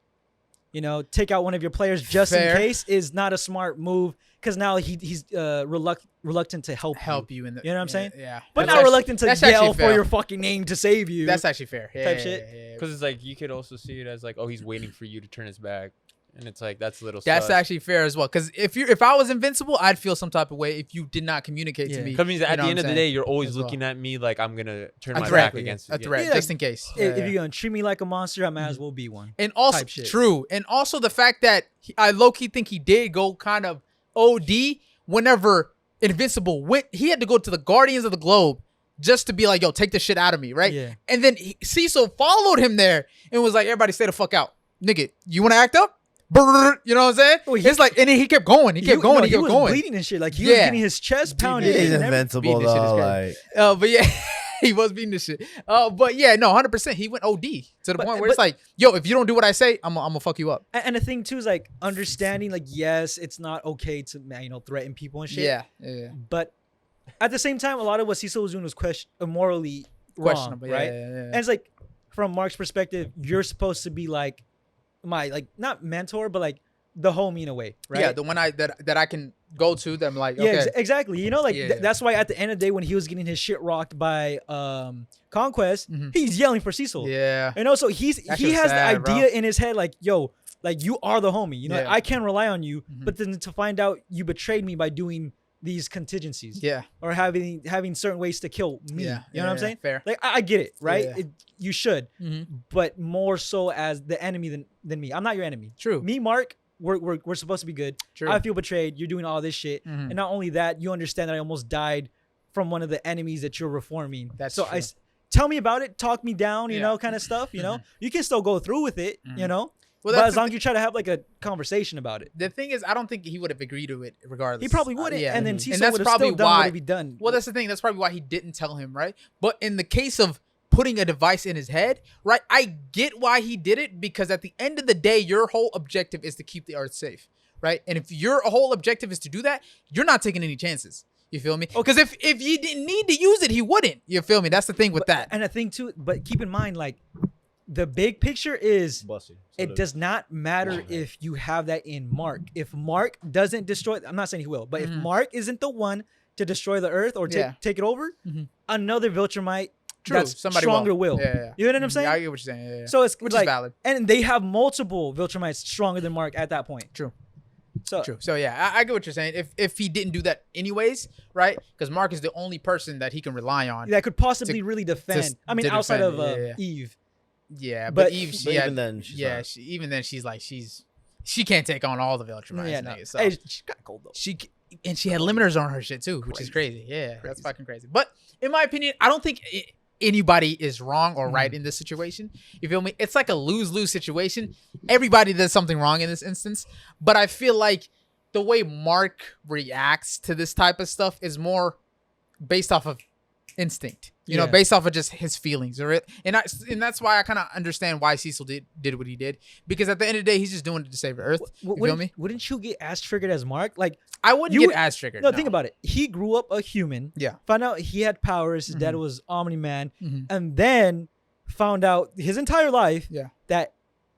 take out one of your players just Fair. in case is not a smart move because now he's reluctant to help you in the. You know what I'm saying? Yeah. but That's not reluctant to that's yell actually for fair. your fucking name to save you. That's actually fair. Yeah, type yeah, shit. yeah, yeah. Because it's like you could also see it as like, oh, he's waiting for you to turn his back, and it's like that's a little. That's sus. actually fair as well. Because if I was invincible, I'd feel some type of way if you did not communicate to Yeah. me. Because means You at know the what end I'm of the saying? day, you're always As well. looking at me like I'm gonna turn A my threat. back against you. A threat, Yeah, just in case. If Yeah. you're gonna treat me like a monster, I might as well be one. And also type shit. true. And also the fact that I low-key think he did go kind of OD whenever Invincible went. He had to go to the Guardians of the Globe just to be like, yo, take the shit out of me, right? Yeah. And then Cecil followed him there and was like, everybody stay the fuck out. Nigga, you want to act up? Brrr, you know what I'm saying? Oh, It's like, and then he kept going. He kept going. He kept was going. bleeding and shit. Like he was Yeah. getting his chest pounded. He's and everything. invincible Beating this shit is though. crazy. Like, But yeah, he was beating this shit. But yeah, no, 100%. He went OD to the point where it's like, yo, if you don't do what I say, I'm gonna fuck you up. And the thing too is like understanding, like, yes, it's not okay to threaten people and shit. Yeah. But at the same time, a lot of what Cecil was doing was morally wrong, Questionable, right? Yeah. And it's like, from Mark's perspective, you're supposed to be like my not mentor, but like the homie in a way, right? Yeah, the one that I can go to. That I'm like, okay, Yeah, exactly. Yeah. That's why at the end of the day, when he was getting his shit rocked by Conquest, he's yelling for Cecil. yeah, And also he That shit was has sad, the bro. idea in his head like, yo, like you are the homie. Yeah. I can rely on you. But then to find out you betrayed me by doing these contingencies yeah, or having certain ways to kill me. yeah. You know what I'm saying? Fair. Like I get it, right? Yeah. You should, Mhm. but more so as the enemy than me. I'm not your enemy. True. Me, Mark, we're supposed to be good. True. I feel betrayed. You're doing all this shit, Mhm. and not only that, you understand that I almost died from one of the enemies that you're reforming. That's so true. tell me about it. Talk me down. You Yeah. know, kind of stuff. You know, you can still go through with it. You know, Well, but that's as long as you try to have like a conversation about it. the thing is, I don't think he would have agreed to it regardless. He probably wouldn't, Yeah. and then And Cecil that's would have probably still done why- what he done. Well, that's the thing. That's probably why he didn't tell him, right? But in the case of putting a device in his head, right? I get why he did it, because at the end of the day, your whole objective is to keep the Earth safe, right? And if your whole objective is to do that, you're not taking any chances. You feel me? Because if you didn't need to use it, he wouldn't. You feel me? That's the thing with that. And I think too, but keep in mind, like the big picture is Bless you. it does not matter if you have that in Mark. If Mark doesn't destroy, I'm not saying he will, but if Mark isn't the one to destroy the Earth or take it over, another Viltrumite that's stronger will. Yeah. You know what I'm saying? Yeah, I get what you're saying. Yeah. So it's Which like, is valid. and they have multiple Viltrumites stronger than Mark at that point. True. So True. So yeah, I get what you're saying. If he didn't do that anyways, right? Because Mark is the only person that he can rely on. that could possibly really defend. I mean, to outside defend, of Eve. Yeah, But- but Eve, But she even had, then, she's yeah, not. even then, she can't take on all the Viltrumites. Yeah, no. niggas, so. Hey, she's kind of cold though. She had limiters on her shit too, which is crazy. Yeah, that's fucking crazy. But in my opinion, I don't think anybody is wrong or right in this situation. You feel me? It's like a lose-lose situation. Everybody does something wrong in this instance, but I feel like the way Mark reacts to this type of stuff is more based off of instinct. You know, Yeah. based off of just his feelings, or and that's why I kind of understand why Cecil did what he did, because at the end of the day, he's just doing it to save Earth. You feel me? Wouldn't you get ass triggered as Mark? Like, I wouldn't You get would- ass triggered. no, think about it. He grew up a human. Yeah. Found out he had powers. His dad was Omni-Man, Mhm. and then found out his entire life Yeah. that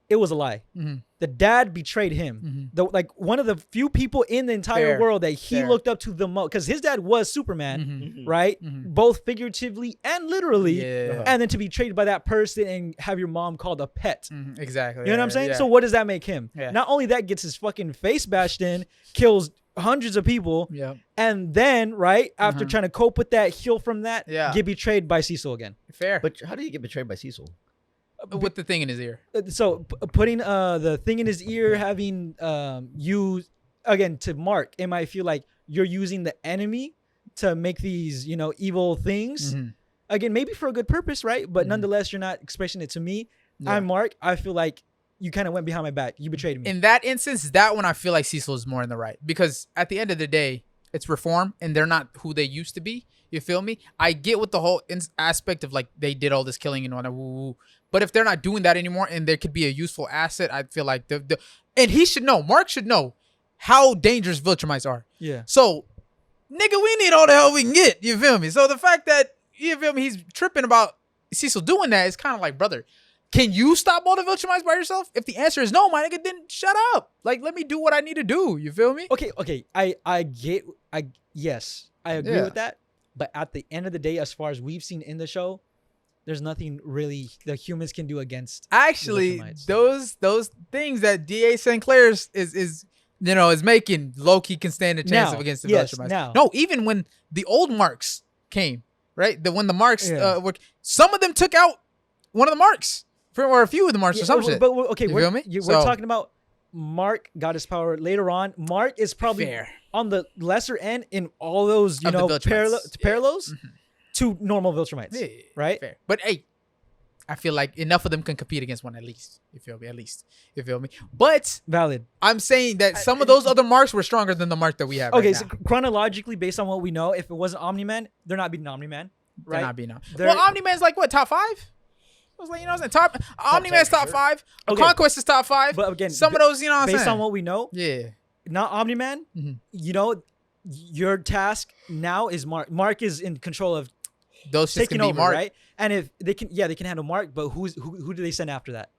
it was a lie. Mhm. The dad betrayed him. Mhm. The like one of the few people in the entire Fair. world that he Fair. looked up to the most, because his dad was Superman, Mhm. right? Mhm. Both figuratively and literally. Yeah. And then to be traded by that person and have your mom called a pet. Mhm. Exactly. You know what I'm saying? Yeah. So what does that make him? Yeah. Not only that, gets his fucking face bashed in, kills hundreds of people, Yeah. and then right after Mhm. trying to cope with that, heal from that, Yeah. get betrayed by Cecil again. Fair. But how do you get betrayed by Cecil? With the thing in his ear. So putting the thing in his ear, having you again to Mark, it might feel like you're using the enemy to make these evil things. Mhm. Again, maybe for a good purpose, right? But Mhm. nonetheless, you're not expressing it to me. Yeah. I'm Mark. I feel like you kind of went behind my back. You betrayed me. In that instance, that one I feel like Cecil is more in the right, because at the end of the day, it's reform and they're not who they used to be. You feel me? I get with the whole aspect of like they did all this killing and all that, woo. But if they're not doing that anymore and there could be a useful asset, I feel like and he should know, Mark should know how dangerous Viltrumites are. Yeah. So, nigga, we need all the help we can get. You feel me? So the fact that, you feel me, he's tripping about Cecil doing that is kind of like, brother, can you stop all the Viltrumites by yourself? If the answer is no, my nigga, then shut up. Like, let me do what I need to do. You feel me? Okay. Yes, I agree Yeah. with that. But at the end of the day, as far as we've seen in the show, there's nothing really the humans can do against. Actually, Viltrumites. those things that D.A. Sinclair's is making, Loki can stand a chance Now, against the yes, Viltrumites. now. No, even when the old marks came, right? When the marks Yeah. were, some of them took out one of the marks, or a few of the marks, or some shit. But okay, You we're, feel me? we're So- talking about Mark got his power later on. Mark is probably Fair. on the lesser end in all those Of the Viltrumites. Yeah. parallels to normal Viltrumites, Yeah, right? Fair. But hey, I feel like enough of them can compete against one at least. You feel me? At least. You feel me? But Valid. I'm saying that some of those other marks were stronger than the mark that we have. Okay, right so now. chronologically, based on what we know, if it wasn't Omni-Man, they're not beating Omni-Man, They're right? not being out. They're- Well, Omni-Man's like what, top 5? I was like, you know what I'm saying? Omni-Man's top 5. Okay. Conquest is top 5. But again, some of those, you know what I'm based saying? on what we know, Yeah. not Omni-Man. Mhm. Your task now is Mark. Mark is in control of Those shits taking can be over, marked. right? And if they can, they can handle Mark. But who do they send after that?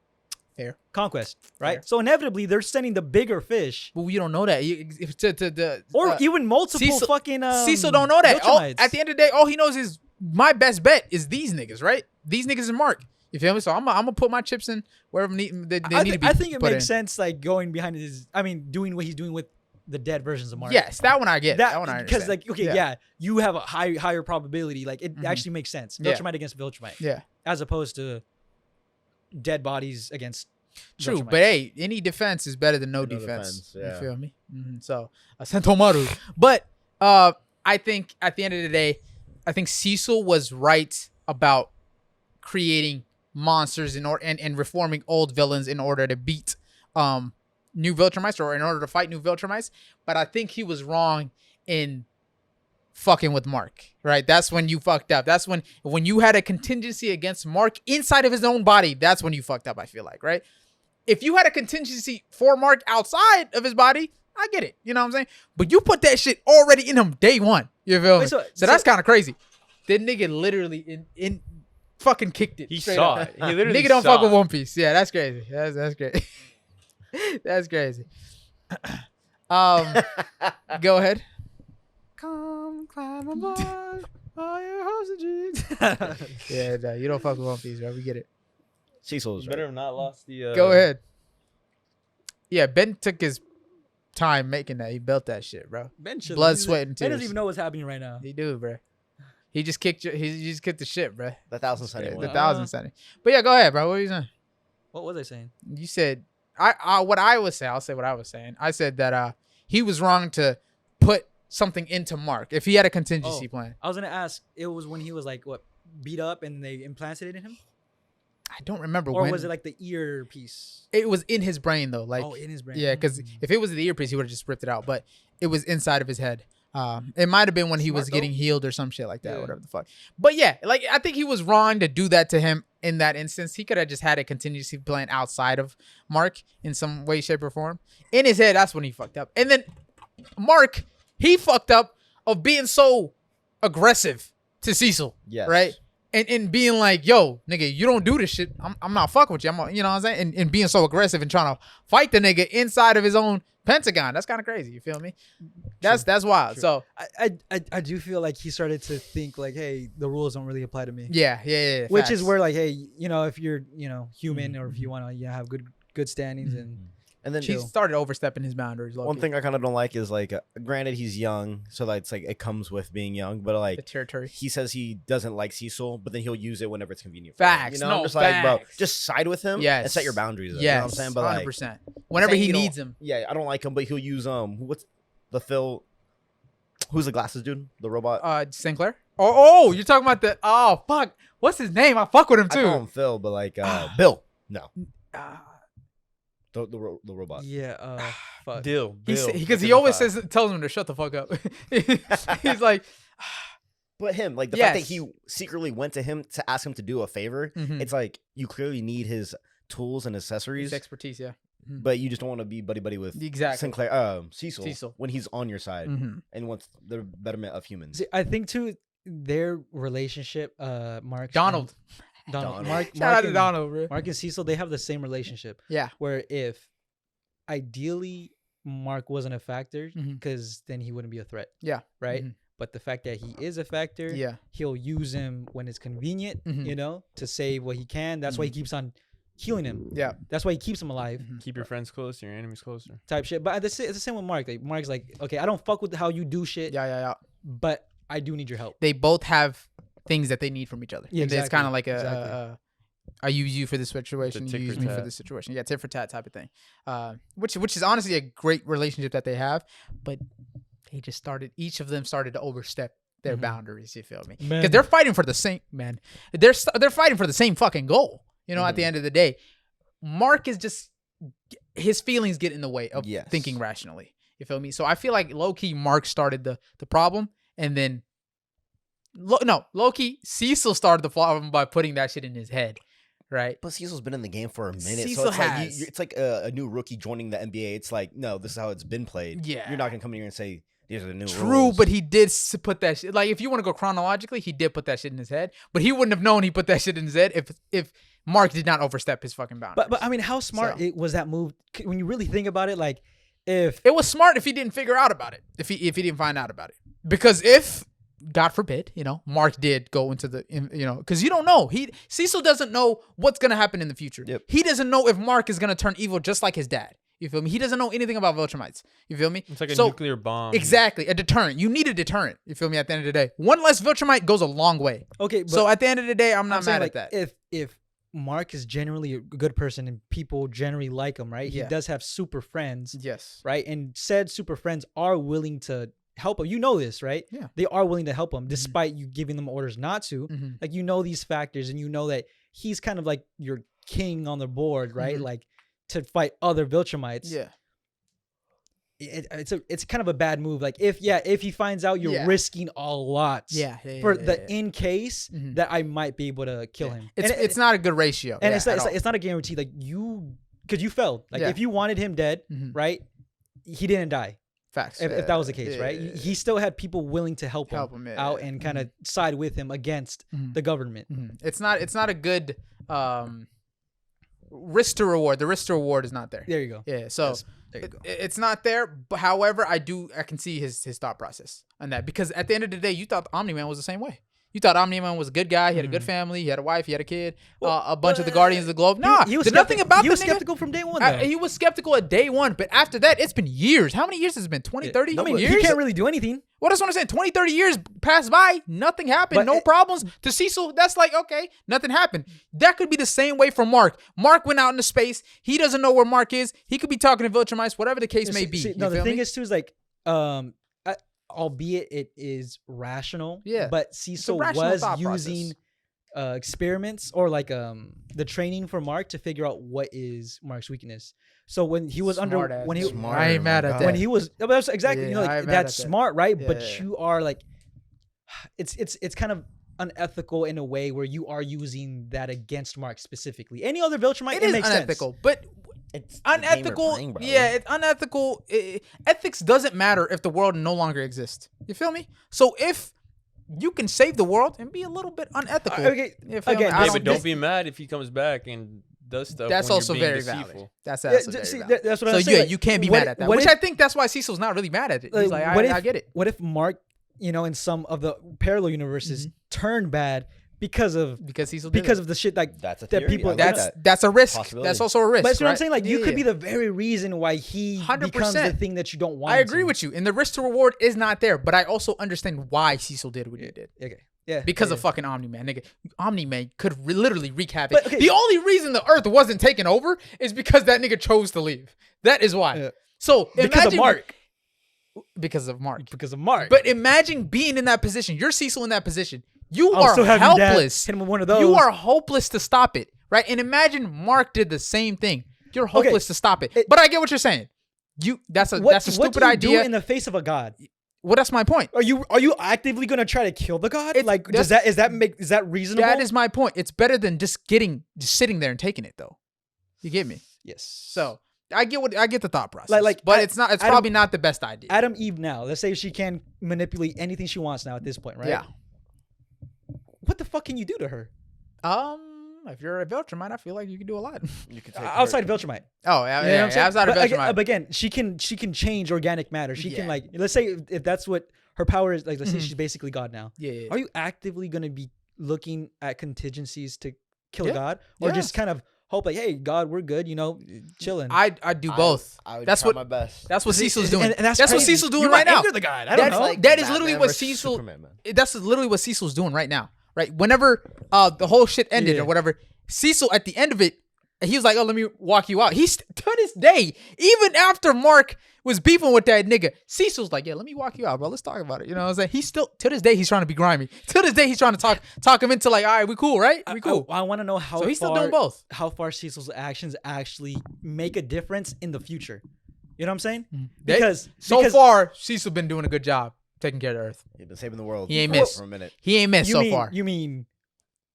Fair. Conquest, right? Fair. So inevitably, they're sending the bigger fish, But you don't know that. or even multiple Cecil- fucking. Cecil don't know that. Viltrumites. At the end of the day, all he knows is my best bet is these niggas, right? These niggas is Mark. You feel me? So I'm gonna put my chips in wherever they need to be. I think it put makes in. sense, like going behind his. I mean, doing what he's doing with the dead versions of Mark. Yes, that one I get. That one I because understand. like okay, you have a higher probability. Like it Mhm. actually makes sense. Yeah. Viltrumite against Viltrumite, Yeah. as opposed to dead bodies against. True, Viltrumite. but hey, any defense is better than no No defense. defense, yeah. You feel me? So, Sentomaru. But I think at the end of the day, I think Cecil was right about creating monsters and reforming old villains in order to beat new Viltrumites or in order to fight new Viltrumites. But I think he was wrong in fucking with Mark, right? That's when you fucked up. That's when you had a contingency against Mark inside of his own body. That's when you fucked up, I feel like, right? If you had a contingency for Mark outside of his body, I get it. You know what I'm saying? But you put that shit already in him day one. You feel me? Wait, So that's kind of crazy. That nigga literally in fucking kicked it. He straight saw up. it. He literally Nigga don't saw fuck with it. One Piece. Yeah, that's crazy. That's crazy. That's crazy. Go ahead. Come climb aboard all your hopes and dreams. Yeah, no, you don't fuck with One Piece, bro. We get it. Cecil's Better right. have not lost the. Go ahead. Yeah, Ben took his time making that. He built that shit, bro. Ben should- Blood, he's- sweat, and Ben tears. doesn't even know what's happening right now. He do, bro. He just kicked the shit, bro. The 1,000 Sunny The one. 1,000 setting. But yeah, go ahead, bro. What were you saying? What was I saying? You said what I was saying. I'll say what I was saying. I said that he was wrong to put something into Mark if he had a contingency plan. I was gonna ask. It was when he was like what beat up and they implanted it in him, I don't remember or when. was it like the ear piece? It was in his brain though. Like In his brain. yeah, because Mm. if it was the earpiece, he would have just ripped it out. But it was inside of his head. It might have been when he Smart was though. getting healed or some shit like that, Yeah. or whatever the fuck. But yeah, like I think he was wrong to do that to him in that instance. He could have just had a contingency plan outside of Mark in some way, shape, or form. In his head, that's when he fucked up. And then Mark, he fucked up of being so aggressive to Cecil, Yes. right? And being like, yo, nigga, you don't do this shit. I'm not fucking with you. You know what I'm saying? And being so aggressive and trying to fight the nigga inside of his own Pentagon. That's kind of crazy. You feel me? That's wild. True. So I do feel like he started to think like, hey, the rules don't really apply to me. yeah. Which facts. is where like, hey, if you're human or if you want to have good standings and And then he started overstepping his boundaries. one low-key. thing I kind of don't like is like, granted he's young, so like it's like it comes with being young, but the like territory. he says he doesn't like Cecil, but then he'll use it whenever it's convenient. For him, Facts. you know, No, I'm just like, bro, facts. just side with him. Yes. And set your boundaries. Up, Yes, you know what I'm saying? But like, 100%. Whenever saying he you don't- needs him. Yeah, I don't like him, but he'll use what's the Phil? Who's the glasses dude? The robot. Sinclair. Oh, you're talking about the. Oh fuck, what's his name? I fuck with him I call too. him Phil, but like Bill. No, Uh, the robot. yeah. Fuck. Deal. because he always tells him to shut the fuck up. He's like, But him, like the fact that Yes. he secretly went to him to ask him to do a favor, Mhm. it's like you clearly need his tools and accessories, his expertise, yeah. but you just don't want to be buddy with Exactly. Sinclair, Cecil, Cecil. when he's on your side Mhm. and wants the betterment of humans. See, I think too their relationship, Mark Donald. Donald. Shout out to Donald, bro. Mark and Cecil, they have the same relationship. Yeah. Where if ideally Mark wasn't a factor, Mhm. because then he wouldn't be a threat. Yeah. Right. Mhm. But the fact that he is a factor, Yeah. he'll use him when it's convenient, Mhm. to save what he can. That's why he keeps on healing him. Yeah. That's why he keeps him alive. Keep your friends close, your enemies closer. Type shit. But it's the same with Mark. Like Mark's like, okay, I don't fuck with how you do shit, Yeah. but I do need your help. They both have things that they need from each other. Yeah, And It's kind of like exactly. I use you for this situation, you tit use for me for tat. this situation. Yeah, tit for tat type of thing. Which is honestly a great relationship that they have, but they just each of them started to overstep their Mhm. boundaries. You feel me? Man. Because they're fighting for the same They're fighting for the same fucking goal. You know, at the end of the day, Mark is just his feelings get in the way of Yes. thinking rationally. You feel me? So I feel like low key Mark started the problem, and then low key Cecil started the problem by putting that shit in his head, right? But Cecil's been in the game for a minute, Cecil so it's like has. it's like a new rookie joining the NBA. It's like, no, this is how it's been played. Yeah. You're not gonna come in here and say these are the new True, rules. but he did put that shit. Like, if you want to go chronologically, he did put that shit in his head. But he wouldn't have known he put that shit in his head if Mark did not overstep his fucking boundaries. But I mean, how smart So. it was that move? When you really think about it, like if it was smart if he didn't figure out about it. If he didn't find out about it, because if God forbid, Mark did go into the, because you don't know. Cecil doesn't know what's gonna happen in the future. Yep. He doesn't know if Mark is gonna turn evil just like his dad. You feel me? He doesn't know anything about Viltrumites. You feel me? It's like a So, nuclear bomb. Exactly, a deterrent. You need a deterrent. You feel me? At the end of the day, one less Viltrumite goes a long way. okay, but So at the end of the day, I'm not saying, mad like, at that. If Mark is generally a good person and people generally like him, right? Yeah. He does have super friends, Yes. right? And said super friends are willing to help him. You know this, right? Yeah. They are willing to help him despite you giving them orders not to. Mhm. Like, these factors, and you know that he's kind of like your king on the board, right? Mhm. Like, to fight other Viltrumites. Yeah. It's kind of a bad move. Like if he finds out you're risking a lot for the in case that I might be able to kill him. It's not a good ratio. And it's not a guarantee. Like because you failed. Like if you wanted him dead, right? He didn't die. Facts. If that was the case, right? He still had people willing to help him out and kind of side with him against the government. It's not a good risk to reward. The risk to reward is not there. There you go. Yeah. So there you go. It's not there. But however, I can see his thought process on that, because at the end of the day, you thought Omni-Man was the same way. You thought Omni-Man was a good guy. He had a good family. He had a wife. He had a kid. A bunch of the Guardians of the Globe. Nah, he was nothing about He was the nigga. skeptical from day one. He was skeptical at day one, but after that, it's been years. How many years has it been? 20, 30 years? He can't really do anything. Well, that's what I'm saying. 20, 30 years passed by. Nothing happened. But No problems. To Cecil, that's like, okay, nothing happened. That could be the same way for Mark. Mark went out into space. He doesn't know where Mark is. He could be talking to Viltrumites, whatever the case may be. No, the thing is, too, is like, albeit it is rational, but Cecil was using experiments or like the training for Mark to figure out what is Mark's weakness. So when he was I ain't mad at that. When he was that's exactly that's smart, right? Yeah, but you are like, it's kind of unethical in a way where you are using that against Mark specifically. Any other Viltrumite, it makes unethical, sense. but It's unethical. It's unethical. Ethics doesn't matter if the world no longer exists. You feel me? So if you can save the world and be a little bit unethical, but don't be mad if he comes back and does stuff. That's when also you're being very deceitful. valid. That's very valid. That's what so I'm saying. You can't be mad at that. Which I think that's why Cecil's not really mad at it. He's like, I get it. What if Mark, in some of the parallel universes, turned bad because Cecil did it. Of the shit like that's a that theory. people that's a risk. That's also a risk. But that's what I'm saying. Like you could be the very reason why he 100%. Becomes the thing that you don't want. I agree with you, and the risk to reward is not there. But I also understand why Cecil did what he did. Okay. Yeah. Because of fucking Omni-Man, nigga. Omni-Man could literally wreak havoc. The only reason the Earth wasn't taken over is because that nigga chose to leave. That is why. Yeah. So because of Mark. Because of Mark. But imagine being in that position. You're Cecil in that position. You are helpless. Hit him with one of those. You are hopeless to stop it, right? And imagine Mark did the same thing. You're hopeless to stop it. But I get what you're saying. That's a stupid idea. What do you do in the face of a god? Well, that's my point. Are you actively gonna try to kill the god? Is that reasonable? That is my point. It's better than just sitting there and taking it, though. You get me? Yes. So I get the thought process. But it's probably not the best idea. Adam Eve now. Let's say she can manipulate anything she wants now at this point, right? Yeah. What the fuck can you do to her? If you're a Viltrumite, I feel like you can do a lot. You can take outside Viltrumite. Oh, yeah, outside of Viltrumite. But again, she can change organic matter. She can let's say if that's what her power is, let's say she's basically God now. Yeah. Are you actively going to be looking at contingencies to kill a god, or just kind of hope like, hey, God, we're good, chilling? I do both. I would that's try what my best. That's what Cecil's doing. And that's what Cecil's doing right now. The god. I don't know. That is literally what Cecil. Superman, that's literally what Cecil's doing right now. Right. Whenever the whole shit ended or whatever, Cecil at the end of it, he was like, "Oh, let me walk you out." He's to this day, even after Mark was beefing with that nigga, Cecil's like, "Yeah, let me walk you out, bro. Let's talk about it." You know what I'm saying? He's still to this day he's trying to be grimy. To this day he's trying to talk him into like, "All right, we cool, right? We cool." I want to know how. So he's still doing both. How far Cecil's actions actually make a difference in the future? You know what I'm saying? Because so far Cecil been doing a good job taking care of the Earth. He's been saving the world. He ain't missed for a minute. He ain't missed so far. You mean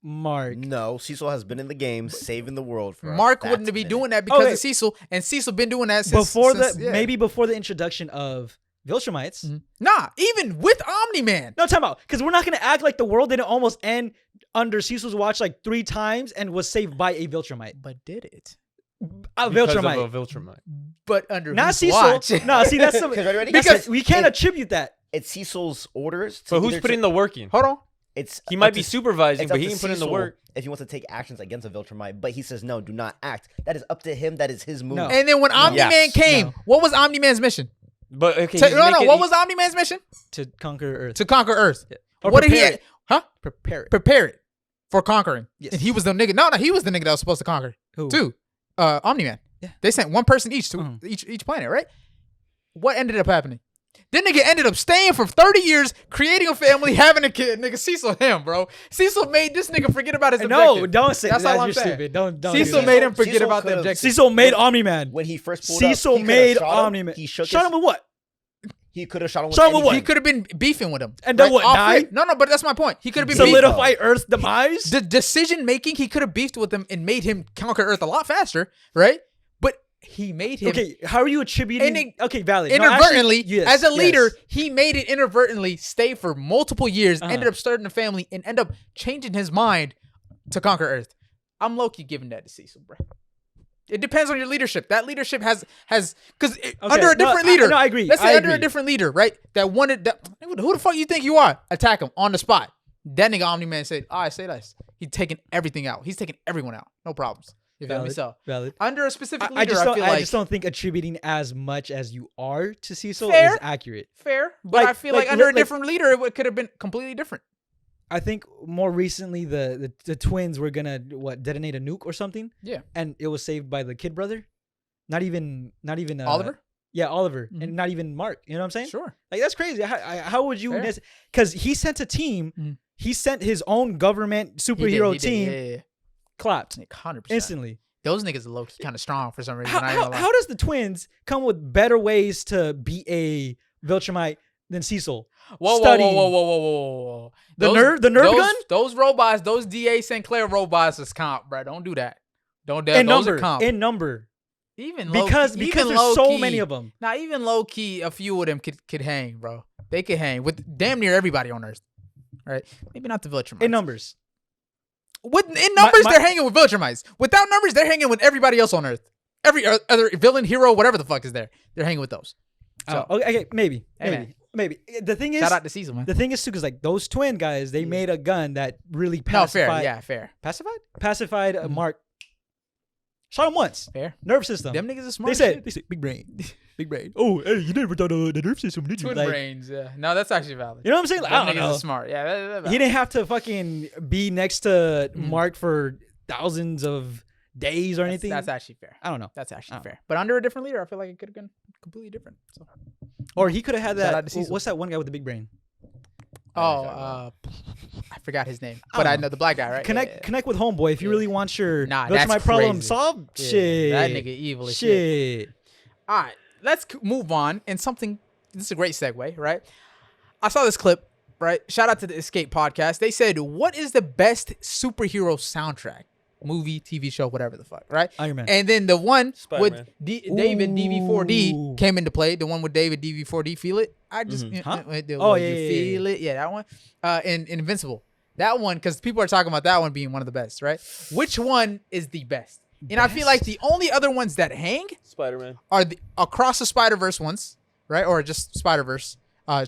Mark? No, Cecil has been in the game saving the world for Mark wouldn't be doing that because of Cecil, and Cecil been doing that since maybe before the introduction of Viltrumites. Nah, even with Omni-Man. No, time out, because we're not gonna act like the world didn't almost end under Cecil's watch like 3 times and was saved by a Viltrumite. But did it? A Viltrumite. Of a Viltrumite. But under not Cecil. Watch. No, see that's because we can't attribute that. It's Cecil's orders. But who's putting the work in? Hold on. He might be supervising, but he can put in the work. If he wants to take actions against a Viltrumite, but he says no, do not act. That is up to him. That is his move. No. And then when Omni-Man came, what was Omni-Man's mission? But okay, what was Omni-Man's mission? To conquer Earth. To conquer Earth. Yeah. What did he? Prepare it. Prepare it for conquering. Yes. And he was the nigga. No, he was the nigga that was supposed to conquer. Who? Two. Omni-Man. Yeah. They sent one person each to each planet, right? What ended up happening? Then nigga ended up staying for 30 years, creating a family, having a kid. Nigga, Cecil him, bro. Cecil made this nigga forget about his objective. No, don't say That's that. all I'm You're saying. stupid. Don't Cecil do made that. him forget Cecil about the could've- objective. Cecil made Omni-Man. When he first pulled Cecil up, he made could've shot him. Omni-Man. He shook Shot him with what? He could have shot him with Shot him with anything. what? He could have been beefing with him. And then what, Off die? rip. No, but that's my point. He could have been beefing. Solidify Earth's demise? The decision making, he could have beefed with him and made him conquer Earth a lot faster, right? But he made him Okay, how are you attributing? Okay, valid. No, inadvertently, actually, yes, as a leader, yes. he made it inadvertently stay for multiple years, ended up starting a family, and end up changing his mind to conquer Earth. I'm low-key giving that to Cecil, bro. It depends on your leadership. That leadership has because under a different leader. No, I agree. Let's say I under a agree. different leader, right? That wanted that. Who the fuck you think you are? Attack him on the spot. That nigga Omni-Man said, "All right, say less." He's taking everything out. He's taking everyone out. No problems. You feel me? So Valid. under a specific leader, I just don't. feel I like just don't think attributing as much as you are to Cecil Fair. is accurate. fair, but Like- I feel like- like under a like- different leader, it could have been completely different. I think more recently the twins were gonna detonate a nuke or something. Yeah. And it was saved by the kid brother. Not even Oliver? Yeah, Oliver, Mhm. and not even Mark. You know what I'm saying? Sure. Like that's crazy. How would you? Fair. Because he sent a team. Mhm. He sent his own government superhero team. Yeah. Clapped 100%. instantly. Those niggas are low-key kind of strong for some reason. How, I ain't gonna lie. how does the twins come with better ways to beat a Viltrumite than Cecil? Whoa, studying. whoa. The nerve gun? Those robots, those DA St. Clair robots is comp, bro. Don't do that. Don't do In those are number, comp. in number, Even because low-key, there's even so low-key. many of them. Now, even low key, a few of them could hang, bro. They could hang with damn near everybody on Earth, right? Maybe not the Viltrumites. In numbers, In numbers, my- they're hanging with Viltrumites. Without numbers, they're hanging with everybody else on Earth. Every other villain, hero, whatever the fuck is there, they're hanging with those. So, okay, maybe. Hey, The thing is, shout out to Cecil, man. the thing is too, because like those twin guys, they made a gun that really No, fair. pacified. Yeah, fair. Pacified Mark. Shot him once. Fair. nerve system. Them niggas are smart. They as said shit. big brain, big brain. Oh, hey, you never thought of the nerve system, did you? Twin Like, brains. Yeah. No, that's actually valid. you know what I'm saying? Like, Them I don't niggas know. are smart. Yeah, that's He valid. didn't have to fucking be next to Mark for thousands of days or anything. That's actually fair. I don't know. That's actually Oh. fair. But under a different leader, I feel like it could have been completely different. So. Or he could have had Shout out that. to Cecil. What's that one guy with the big brain? I forgot his name, I but don't I know. know the black guy, right? Connect with homeboy if you really want your Nah, that's that's my problem crazy. solved. Yeah, Shit, that nigga evil as shit. shit. All right, let's move on. And something, this is a great segue, right? I saw this clip, right? Shout out to the Escape Podcast. They said, what is the best superhero soundtrack? Movie, TV show, whatever the fuck, right? Iron Man. And then the one Spider-Man. with David DV4D Ooh. came into play. The one with David DV4D, Feel It? I just, Huh? oh, Oh, you yeah, feel it? Yeah, that one. And Invincible. That one, because people are talking about that one being one of the best, right? Which one is the best? And I feel like the only other ones that hang Spider-Man. are the Across the Spider-Verse ones, right? Or just Spider-Verse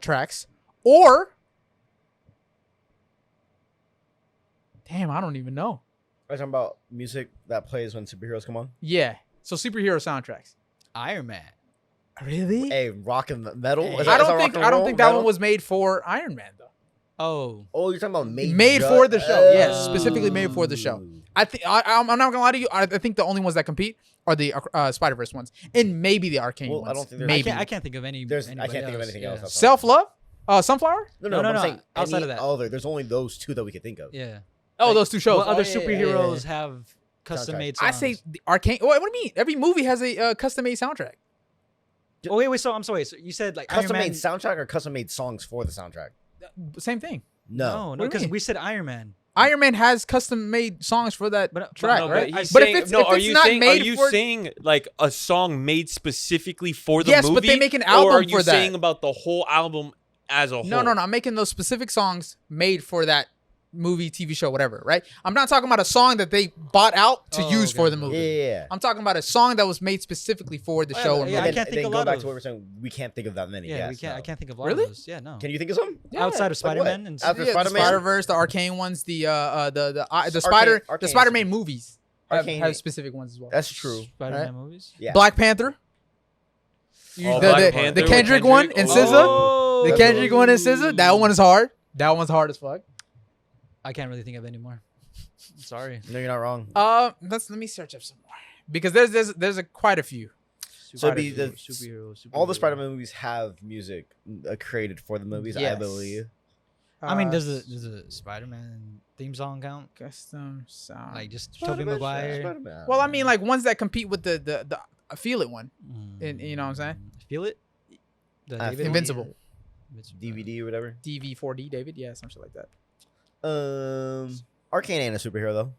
tracks. Or, damn, I don't even know. Are you talking about music that plays when superheroes come on? Yeah. So superhero soundtracks. Iron Man. Really? Hey, rock and metal. Hey. Is I that don't rock think and I don't roll? think that Metal? one was made for Iron Man though. Oh, Oh, you're talking about Made for the show. Yes, specifically made for the show. Ooh. I think I'm not gonna lie to you. I think the only ones that compete are the Spider-Verse ones, and maybe the Arcane Well, ones. I don't think there's- maybe I can't think of any. I can't anybody think of else, anything yeah. else. Self-Love, Sunflower. No, No, but I'm no, saying outside any of that. other. There's only those two that we could think of. Yeah. Oh, Like, those two shows. What other Oh, yeah, yeah, yeah, superheroes yeah. have custom made I songs? say the Arcane. What do you mean? Every movie has a custom-made soundtrack. Oh wait. So I'm sorry. So you said like Custom Iron made Man. soundtrack or custom made songs for the soundtrack? Same thing. No, What do you because mean? we said Iron Man. Iron Man has custom-made songs for that But- track, No, right? but he's But saying, if it's, no, if are it's you not saying made are you for, saying like a song made specifically for the Yes, movie? but they make an or album are you for that. saying about the whole album as a whole? No. I'm making those specific songs made for that movie, TV show, whatever, right? I'm not talking about a song that they bought out to Oh, use okay. for the Yeah, movie. yeah, yeah. I'm talking about a song that was made specifically for the Oh, show. yeah, or yeah, movie. I can't think then of a go lot back of- to what we're saying. We can't think of that many. Yeah, yes, we can't. no. I can't think of a lot Really? of those. Yeah, no. Can you think of some? Yeah. Outside of Like Spider-Man what? and After Yeah, the Spider-Man? Spider-Verse, the Arcane ones, the Arcane Spider-Man movies Arcane- have specific ones as well. That's true. Spider-Man Right? movies. Yeah. Black Panther. Oh, the, Black the, Panther the with Kendrick one and Kendrick. SZA. Oh, The That's Kendrick one and SZA. That one is hard. That one's hard as fuck. I can't really think of any more. Sorry. No, you're not wrong. Let me search up some more because there's quite a few. So it'd be the superhero. all the Spider-Man movies have music created for the movies, I Yes. believe. I mean, does a Spider-Man theme song count? custom sound? Like just Tobey Maguire. Spider-Man. well, I mean, like ones that compete with the Feel It one. And you know what I'm saying? Feel it. The I David feel one? Invincible. Invincible. DVD or whatever. DV4D, David. Yeah, something like that. Arcane ain't a superhero though.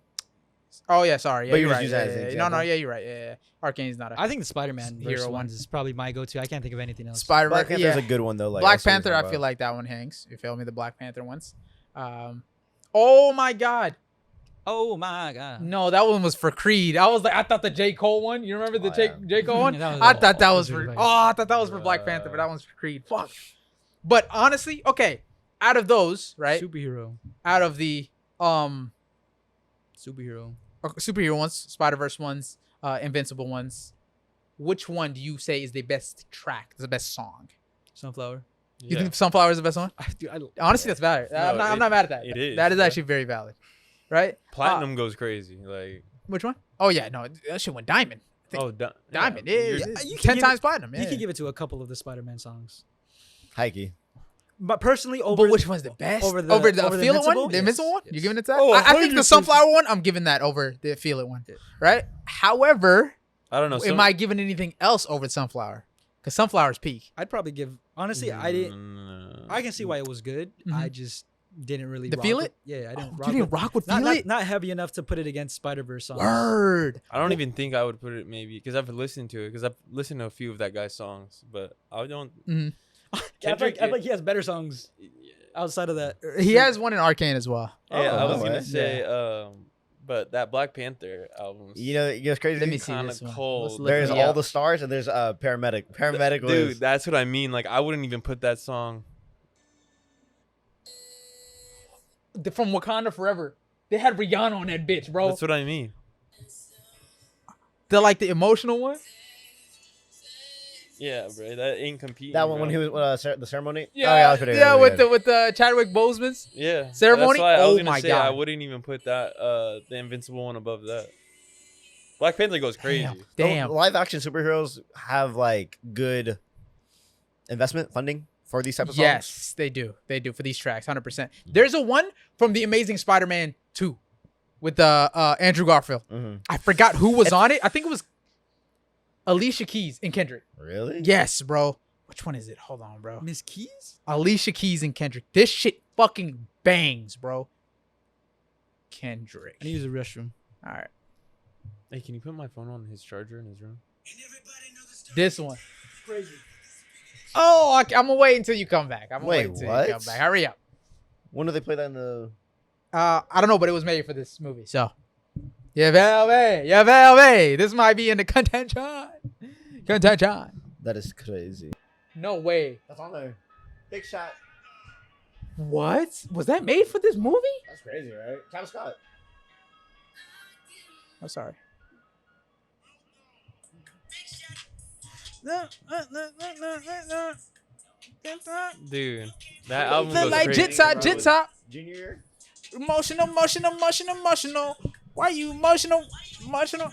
Oh yeah, sorry. Yeah, But you you're just right. use that Yeah, as an yeah, yeah. No, example. yeah, you're right. Yeah. Arcane's not a I think the Spider-Man Hero hero one. ones is probably my go-to. I can't think of anything else. Spider-Man. Black Panther's Yeah. a good one though. Like Black see what you're Panther, I talking feel about. like that one hangs. You feel me? The Black Panther ones. Oh my God. Oh my god. No, that one was for Creed. I was like, I thought the J. Cole one. You remember the Oh, yeah. J. Cole one? That was- I thought that was really for. bad. Oh, I thought that was for Black Panther, but that one's for Creed. Fuck. But honestly, okay. Out of those, right? Superhero. Out of the Superhero. superhero ones, Spider-Verse ones, Invincible ones, which one do you say is the best track? The best song? Sunflower. You think Sunflower is the best one? Honestly, that's valid. I'm not mad at that. it is, That is bro. actually very valid. Right? Platinum goes crazy. Like, Which one? Oh yeah, no, that shit went diamond. think oh, Diamond. yeah, Yeah, you're- it's you can 10 give times platinum. You Yeah. can give it to a couple of the Spider-Man songs. Heike. But personally, over But which one's the best? over the- over the over the Feel It Invincible? one? The Invincible one? Yes, You giving it yes. to that? Oh, I think the 100%. Sunflower one, I'm giving that over the Feel It one. Yeah. Right? However, I don't know. am I giving anything else over Sunflower? Because Sunflower's peak. I'd probably give. Honestly, I didn't. I can see why it was good. I just didn't really. The rock Feel with- It? Yeah, I didn't. You rock didn't with, rock with not, Feel not, It? not heavy enough to put it against Spider-Verse songs. Word. I don't even think I would put it maybe because I've listened to it because I've listened to a few of that guy's songs, but I don't. Mhm. Yeah, I feel Kendrick, like he has better songs outside of that. He has one in Arcane as well. Yeah, I was Oh, gonna okay. say, but that Black Panther album, You know it's crazy. Let me see kinda this one. cold. Let's look There's it all up. the stars and there's paramedic. Paramedic dude, was that's what I mean. Like, I wouldn't even put that song. From Wakanda Forever. They had Rihanna on that bitch, bro. That's what I mean. The emotional one? Yeah, bro, that ain't competing. that one bro. when he was the ceremony. Oh, Yeah, I was pretty yeah, good. with the Chadwick Boseman's. Yeah, Ceremony? That's why I was Oh gonna my say I God. wouldn't even put that the Invincible one above that. Black Panther goes crazy. Damn. Live action superheroes have like good investment funding for these types of songs. Yes, they do. They do for these tracks, 100%. There's a one from The Amazing Spider-Man 2 with Andrew Garfield. Mhm. I forgot who was on it. I think it was Alicia Keys and Kendrick. Really? Yes, bro. Which one is it? Hold on, bro. Miss Keys. Alicia Keys and Kendrick. This shit fucking bangs, bro. Kendrick. I need to use the restroom. All right. Hey, can you put my phone on his charger in his room? This one. Oh, I'm gonna wait until you come back. I'm gonna Wait, wait until what? you come back. Hurry up. When do they play that in the? I don't know, but it was made for this movie, so. Yeah, baby. This might be in the contention. Contention. That is crazy. No way. That's on there. Big shot. What? Was that made for this movie? That's crazy, right? Travis Scott. I'm sorry. Dude, that album Feel goes like crazy. jit top. Junior year. Emotional. Why you emotional?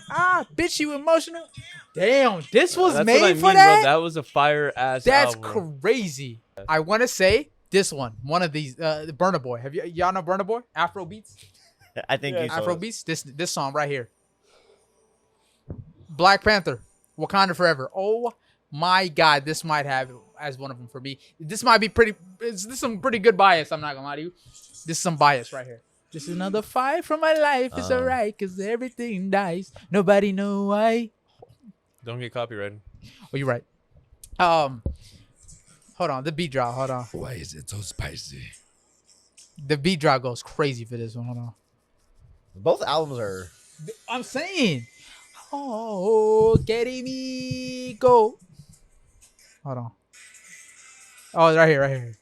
Ah, bitch, you emotional. Damn, this was That's made what I for mean, that? Bro. That was a fire ass. That's album. crazy. I want to say this one of these, Burna Boy. Have y'all know Burna Boy? Afro Beats. I think you Afro Beats. This song right here. Black Panther, Wakanda Forever. Oh my God, this might have as one of them for me. This might be pretty. This is some pretty good bias. I'm not gonna lie to you. This is some bias right here. This is another fight for my life. It's alright, cause everything dies. Nobody know why. Don't get copyrighted. Oh, you're right. Hold on. The beat drop. Hold on. Why is it so spicy? The beat drop goes crazy for this one. Hold on. Both albums are. I'm saying. Oh, getting me go. Hold on. Oh, right here.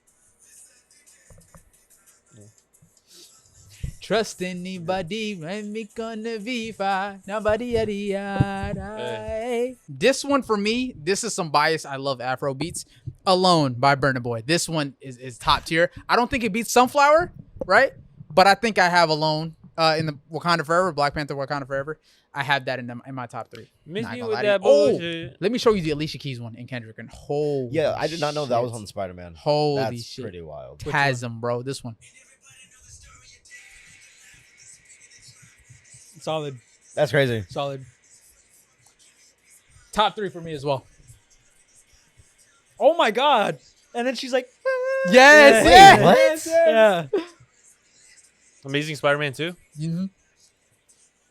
Trust anybody when me gonna be fine. Nobody at the eye. This one for me, this is some bias. I love Afro beats. Alone by Burna Boy. This one is top tier. I don't think it beats Sunflower, right? But I think I have Alone in the Wakanda Forever, Black Panther, Wakanda Forever. I have that in my top 3. Miss Not me gonna with lie to you. that bullshit. Let me show you the Alicia Keys one in Kendrick. And holy Yeah, I did not know that was shit. on Spider-Man. Holy That's shit. pretty wild. Chasm, bro. This one. Solid. That's crazy. Solid. Top 3 for me as well. Oh my god. And then she's like, Yes, yeah. Wait, what? yes, yes. yeah. Amazing Spider-Man 2. Mhm.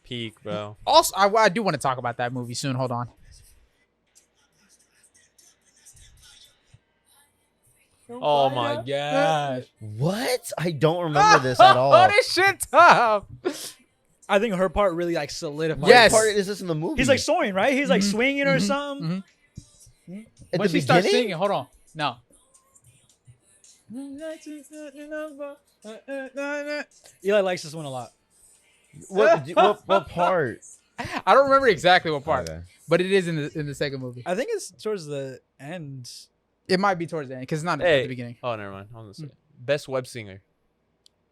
Peak, bro. Also, I do want to talk about that movie soon. Hold on. Oh my gosh. What? I don't remember this at all. Oh, this shit tough. I think her part really like solidified. Yes. What part is this in the movie? He's like soaring, right? He's like Mhm. swinging or Mhm. something. Mhm. At When the she starts beginning? singing, hold on. No. Eli likes this one a lot. What part? I don't remember exactly what part, Okay. but it is in the second movie. I think it's towards the end. It might be towards the end because it's not at Hey. the beginning. Oh, never mind. I was gonna say. Best web singer.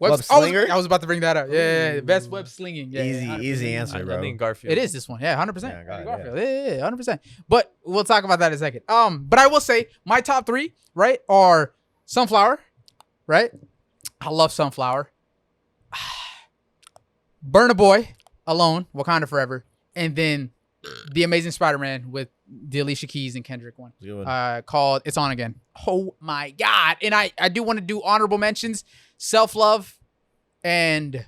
Web slinger? I was about to bring that up. Yeah. Ooh. Best web slinging. Yeah, Easy, 100%. easy answer, I bro. think Garfield. It is this one. Yeah, 100%. Yeah, got it, Garfield. Yeah, 100%. But we'll talk about that in a second. But I will say my top 3, right, are Sunflower, right? I love Sunflower. Burna Boy, Alone, Wakanda Forever, and then The Amazing Spider-Man with the Alicia Keys and Kendrick one. Good one. Called It's On Again. Oh my God. And I do want to do honorable mentions. Self-Love and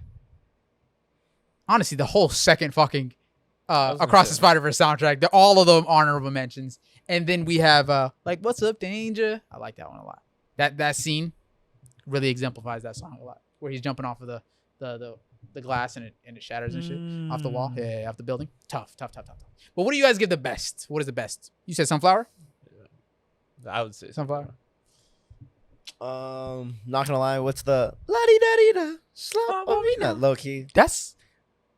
honestly the whole second fucking was gonna Across the say. Spider-Verse soundtrack. All of them honorable mentions. And then we have like What's Up Danger. I like that one a lot. That scene really exemplifies that song a lot. Where he's jumping off of the glass and it shatters and shit off the wall. Yeah, off the building. Tough. But what do you guys give the best? What is the best? You said Sunflower? I would say Sunflower? Not gonna lie. What's the la di da di da slap arena low key? That's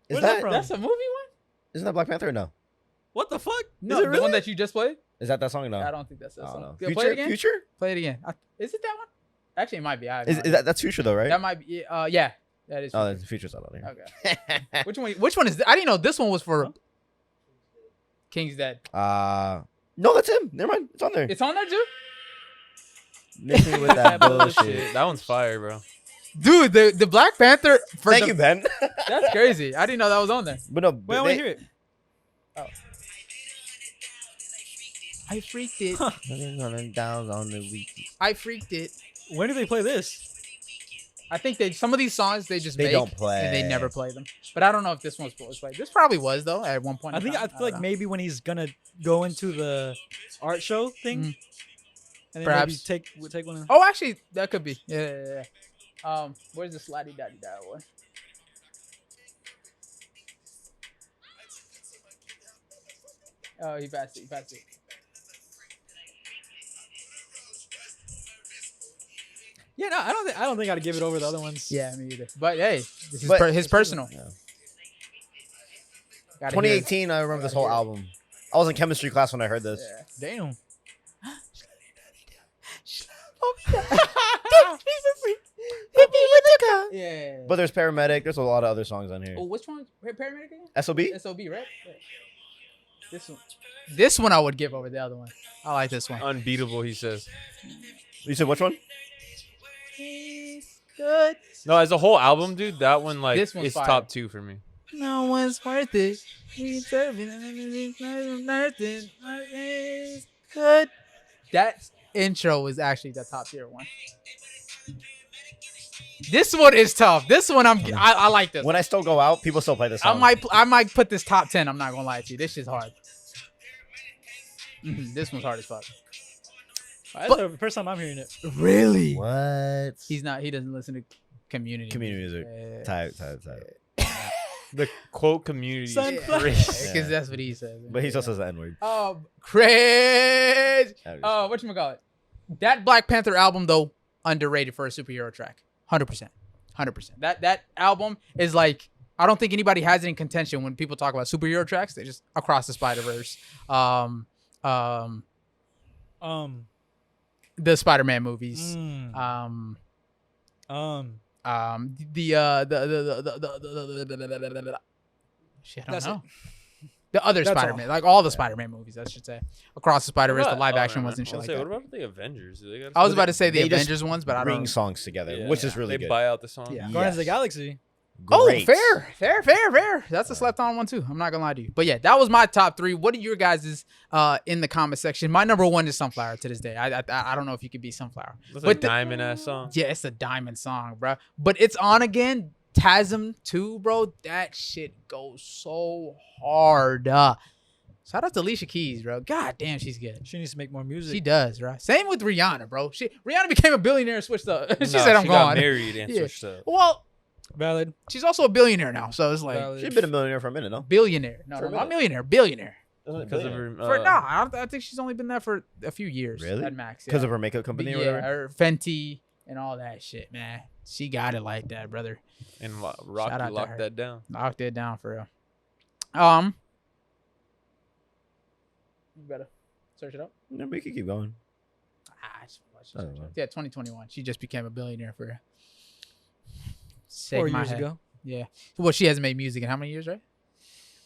Is Where's that that from? that's a movie one? isn't that Black Panther or no? What the fuck? No, Is it the really? one that you just played? Is that song or no? I don't think that's that I don't song. know. Yeah, Future, play it again. Future? Play it again. Is it that one? Actually, it might be. I have no Is idea. that's Future though, right? That might be. Yeah, that is. Oh, Future. that's Future's not on here. Okay. Which one is? I didn't know this one was for King's Dead. No, that's him. Never mind. It's on there. It's on there too, Miss me with that bullshit. That one's fire, bro. dude. The Black Panther. Thank you, Ben. That's crazy. I didn't know that was on there. But no, Wait, I want to hear it. I freaked it. Down on the week. I freaked it. When do they play this? I think some of these songs they just They make don't play. and they never play them. But I don't know if this one's played. This probably was though at one point. I in think time. I feel don't like know. maybe when he's gonna go into the art show thing, Mhm. and then Perhaps. maybe take one. Of, Oh, actually, that could be. Yeah. Where's the slidey daddy that one? Oh, he passed it. yeah, no, I don't think I'd give it over the other ones. Yeah, me either. But hey, this is But- his personal. Yeah. Gotta hear it. 2018, I remember this whole album. I was in chemistry class when I heard this. Yeah. Damn. Yeah. But there's Paramedic. There's a lot of other songs on here. Oh, which one? Paramedic again? SOB? SOB, right? Yeah. This one I would give over the other one. I like this one. Unbeatable, he says. You said which one? Good. No, as a whole album, dude, that one like This one's is fire. top 2 for me. No one's worth it. Good. That intro is actually the top tier one. This one is tough. This one I like this. When I still go out, people still play this I song. might put this top 10. I'm not gonna lie to you. This shit's hard. This one's hard as fuck. That's the first time I'm hearing it. Really? What? He doesn't listen to community Community music. Yeah. Type. The quote community is Sunflower. crazy. Because that's what he says. But he still says the N word. Crazy. Whatchamacallit? That Black Panther album though, underrated for a superhero track. 100%. That album is like, I don't think anybody has it in contention when people talk about superhero tracks. They just Across the Spider-Verse, the Spider-Man movies. Mm, Shit, I don't That's know. The other That's Spider-Man, like all the Spider-Man movies, I should say. Across the Spider-Verse, the live action ones and shit like that. What about the Avengers? I was about to say the They just Avengers ones, but I bring don't. songs together, Yeah. which is really They good. buy out the song. Yeah. Guardians of the Yes. Galaxy. Great. Oh, fair. That's a slept on one too. I'm not gonna lie to you. But yeah, that was my top 3. What are your guys' in the comment section? My number 1 is Sunflower to this day. I don't know if you could beat Sunflower. That's But a diamond ass song. Yeah, it's a diamond song, bro. But it's on again. TASM 2, bro. That shit goes so hard. Shout out to Alicia Keys, bro. God damn, she's good. She needs to make more music. She does, right? Same with Rihanna, bro. Rihanna became a billionaire and switched up. she No, said, "I'm got gone." married and Yeah. switched up. Well, Valid. she's also a billionaire now, so it's like Valid. She's been a millionaire for a minute, no? billionaire. No, For a not minute. millionaire, billionaire. Because of her. I think she's only been there for a few years. Really? At max. Because yeah. of her makeup company or yeah, whatever. her Fenty and all that shit, man. She got it like that, brother. And Shout Rocky out to her. locked that down. Knocked it down for real. You better search it up. No, we can keep going. I just I don't know. yeah, 2021. She just became a billionaire for real. 4 years ago. Yeah. Well, she hasn't made music in how many years, right?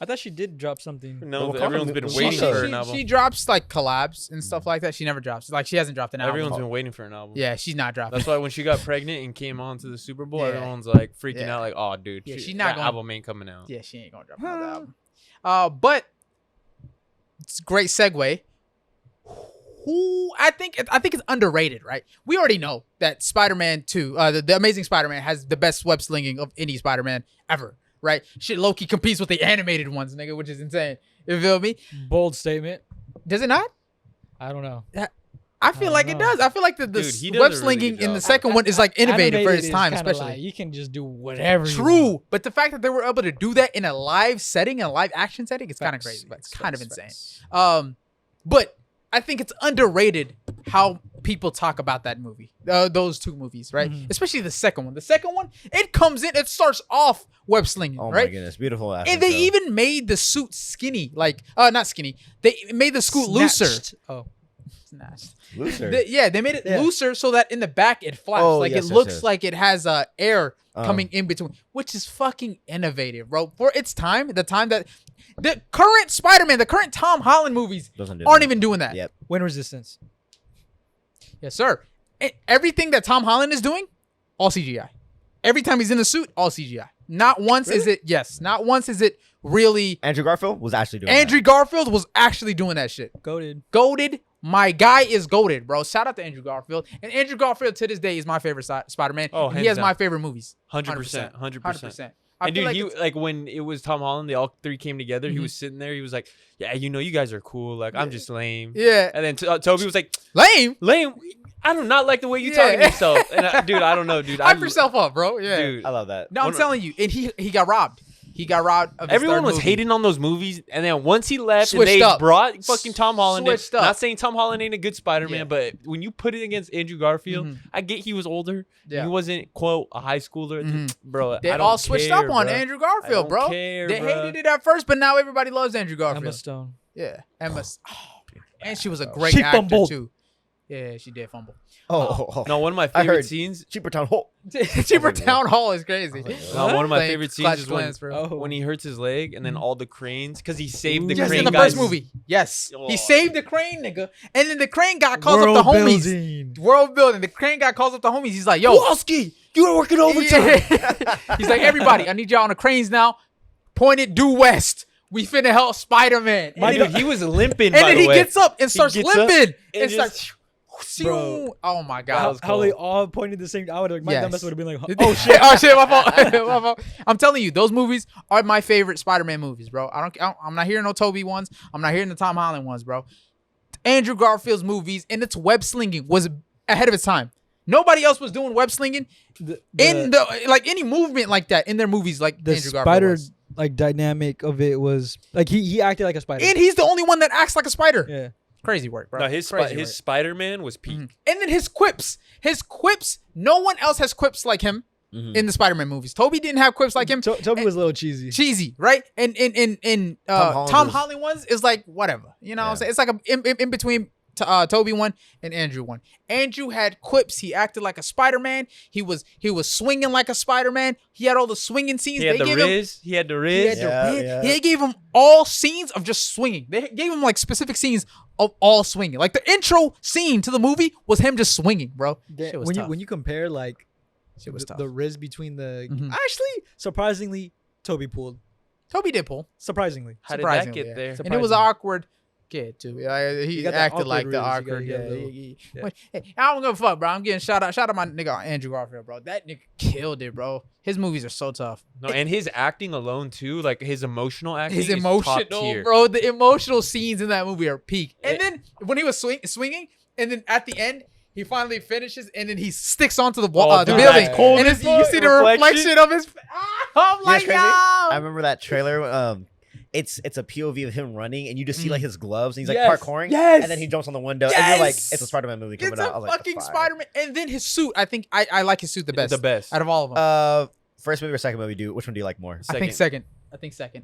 I thought she did drop something. No, Wakanda everyone's been was waiting also- for an album. She drops like collabs and stuff like that. She never drops. Like she hasn't dropped an album. Everyone's been waiting for an album. Yeah, she's not dropping. That's why when she got pregnant and came on to the Super Bowl, Yeah. everyone's like freaking Yeah. out, like, "Oh, dude, Yeah, she's she, not that gonna- album ain't coming out." Yeah, she ain't gonna drop another album. But it's a great segue. Who I think it's underrated, right? We already know that Spider-Man 2, the Amazing Spider-Man, has the best web slinging of any Spider-Man ever, right? Shit, Loki competes with the animated ones, nigga, which is insane. You feel me? Bold statement. Does it not? I don't know. I feel I like don't it know. does. I feel like the Dude, he does a web really slinging good in the job. second one is like innovative for Animated its is time, kinda especially. like, you can just do whatever. you True, want. but the fact that they were able to do that in a live setting, a live action setting, it's kind of Facts, crazy. It's facts, kind of facts, insane. facts. But I think it's underrated how people talk about that movie, those two movies, right? Mhm. Especially the second one. The second one, it comes in, it starts off web slinging, Oh my right? goodness, beautiful. And they even made the suit skinny, like not skinny. They made the suit looser. Snatched. Oh, Snatched. looser. They made it Yeah. looser so that in the back it flaps, Oh, like yes, it yes, looks yes. like it has air coming in between, which is fucking innovative, bro. For its time, the time that the current Spider-Man, the current Tom Holland movies Doesn't do aren't that. even doing that. Yep. Wind Resistance. Yes, sir. Everything that Tom Holland is doing, all CGI. Every time he's in the suit, all CGI. Not once is it, not once is it really. Andrew Garfield was actually doing Andrew Garfield was actually doing that shit. Goated. Goated. My guy is goated, bro. Shout out to Andrew Garfield. And Andrew Garfield to this day is my favorite Spider-Man. Oh, and he has hands my down. favorite movies. 100%, 100%. 100%. And dude, he it's- like when it was Tom Holland, they all three came together. He Mhm. was sitting there. He was like, "Yeah, you know, you guys are cool. Like, I'm just lame." yeah, And then Toby was like, lame. "Lame. I do not like the way you Yeah. talking to yourself." And dude, I don't know, dude. Hype yourself up, bro. Yeah. Dude, I love that. No, I'm One- telling you. And he got robbed. He got robbed of his everyone third was movie. hating on those movies, and then once he left, and Switched they up. brought fucking Tom Holland. Switched up. Not saying Tom Holland ain't a good Spider-Man, Yeah. but when you put it against Andrew Garfield, Mhm. I get he was older. Yeah. He wasn't quote a high schooler, Mhm. bro. They I don't all switched care, up on bruh. Andrew I Garfield, don't bro. care, They bruh. hated it at first, but now everybody loves Andrew Garfield. Emma Stone. Yeah, Emma. And she was a great She actor fumbled. too. Yeah, she did fumble. Oh, No, one of my I favorite heard- scenes. Cheaper Town Hall. Cheaper Town Hall is crazy. No, one of my Playing favorite Clash scenes is Clans, bro. when he hurts his leg, and then all the cranes, because he saved the Yes, crane in the guys. first movie. Yes, Oh. he saved the crane, nigga, and then the crane guy calls up World the homies. building. World building. The crane guy calls up the homies. He's like, "Yo, Kowalski, you are working overtime. He's like, "Everybody, I need y'all on the cranes now. Point it due west. We finna help Spider-Man." My dude, he was limping. And by then the he way. gets up and starts gets up limping and and just- starts. Bro. Oh my That god! was How they cool. all pointed the same. I would like my Yes. dumbass would have been like, Oh shit! Oh shit! My fault. My fault. I'm telling you, those movies are my favorite Spider-Man movies, bro. I'm not hearing no Toby ones. I'm not hearing the Tom Holland ones, bro. Andrew Garfield's movies and its web slinging was ahead of its time. Nobody else was doing web slinging in the like any movement like that in their movies like the Andrew Garfield spider was. like dynamic of it was like he acted like a spider. And he's the only one that acts like a spider. Yeah. Crazy work, bro. No, his Crazy work. Spider-Man was peak. Mhm. And then his quips. No one else has quips like him in the Spider-Man movies. Toby didn't have quips like him. Toby was a little cheesy. Cheesy, right? And Tom Tom Holland Holland ones is like whatever. You know what I'm saying? It's like in between Toby one and Andrew one. Andrew had quips. He acted like a Spider-Man. He was swinging like a Spider-Man. He had all the swinging scenes. He had the Riz. He had the Riz. They gave him all scenes of just swinging. They gave him like specific scenes of all swinging. Like the intro scene to the movie was him just swinging, bro. Shit was tough. When you compare like Shit was tough. the Riz between the Mhm. actually surprisingly Toby pulled. Toby did pull. Surprisingly. How did that Surprisingly, get yeah. there? And it was an awkward kid too. He got that acted awkward like the Riz. You awkward. gotta get a Yeah, little- yeah. Hey, I don't give a fuck, bro. I'm getting shout out my nigga Andrew Garfield, bro. That nigga killed it, bro. His movies are so tough. No, and his acting alone too, like his emotional acting. His is top emotional, tier. bro. The emotional scenes in that movie are peak. And then when he was swinging, and then at the end. He finally finishes, and then he sticks onto the wall, the dude, building, that's cold and as you fuck. see the reflection of his. I'm You know like, what's crazy? yo. I remember that trailer. It's a POV of him running, and you just see like his gloves, and he's like Yes. parkouring, Yes. and then he jumps on the window, and you're like, Yes. it's a Spider-Man movie coming It's out. I a was like, fucking fire. Spider-Man, and then his suit. I think I like his suit the best. The best. out of all of them. First movie or second movie? Which one do you like more? I think second.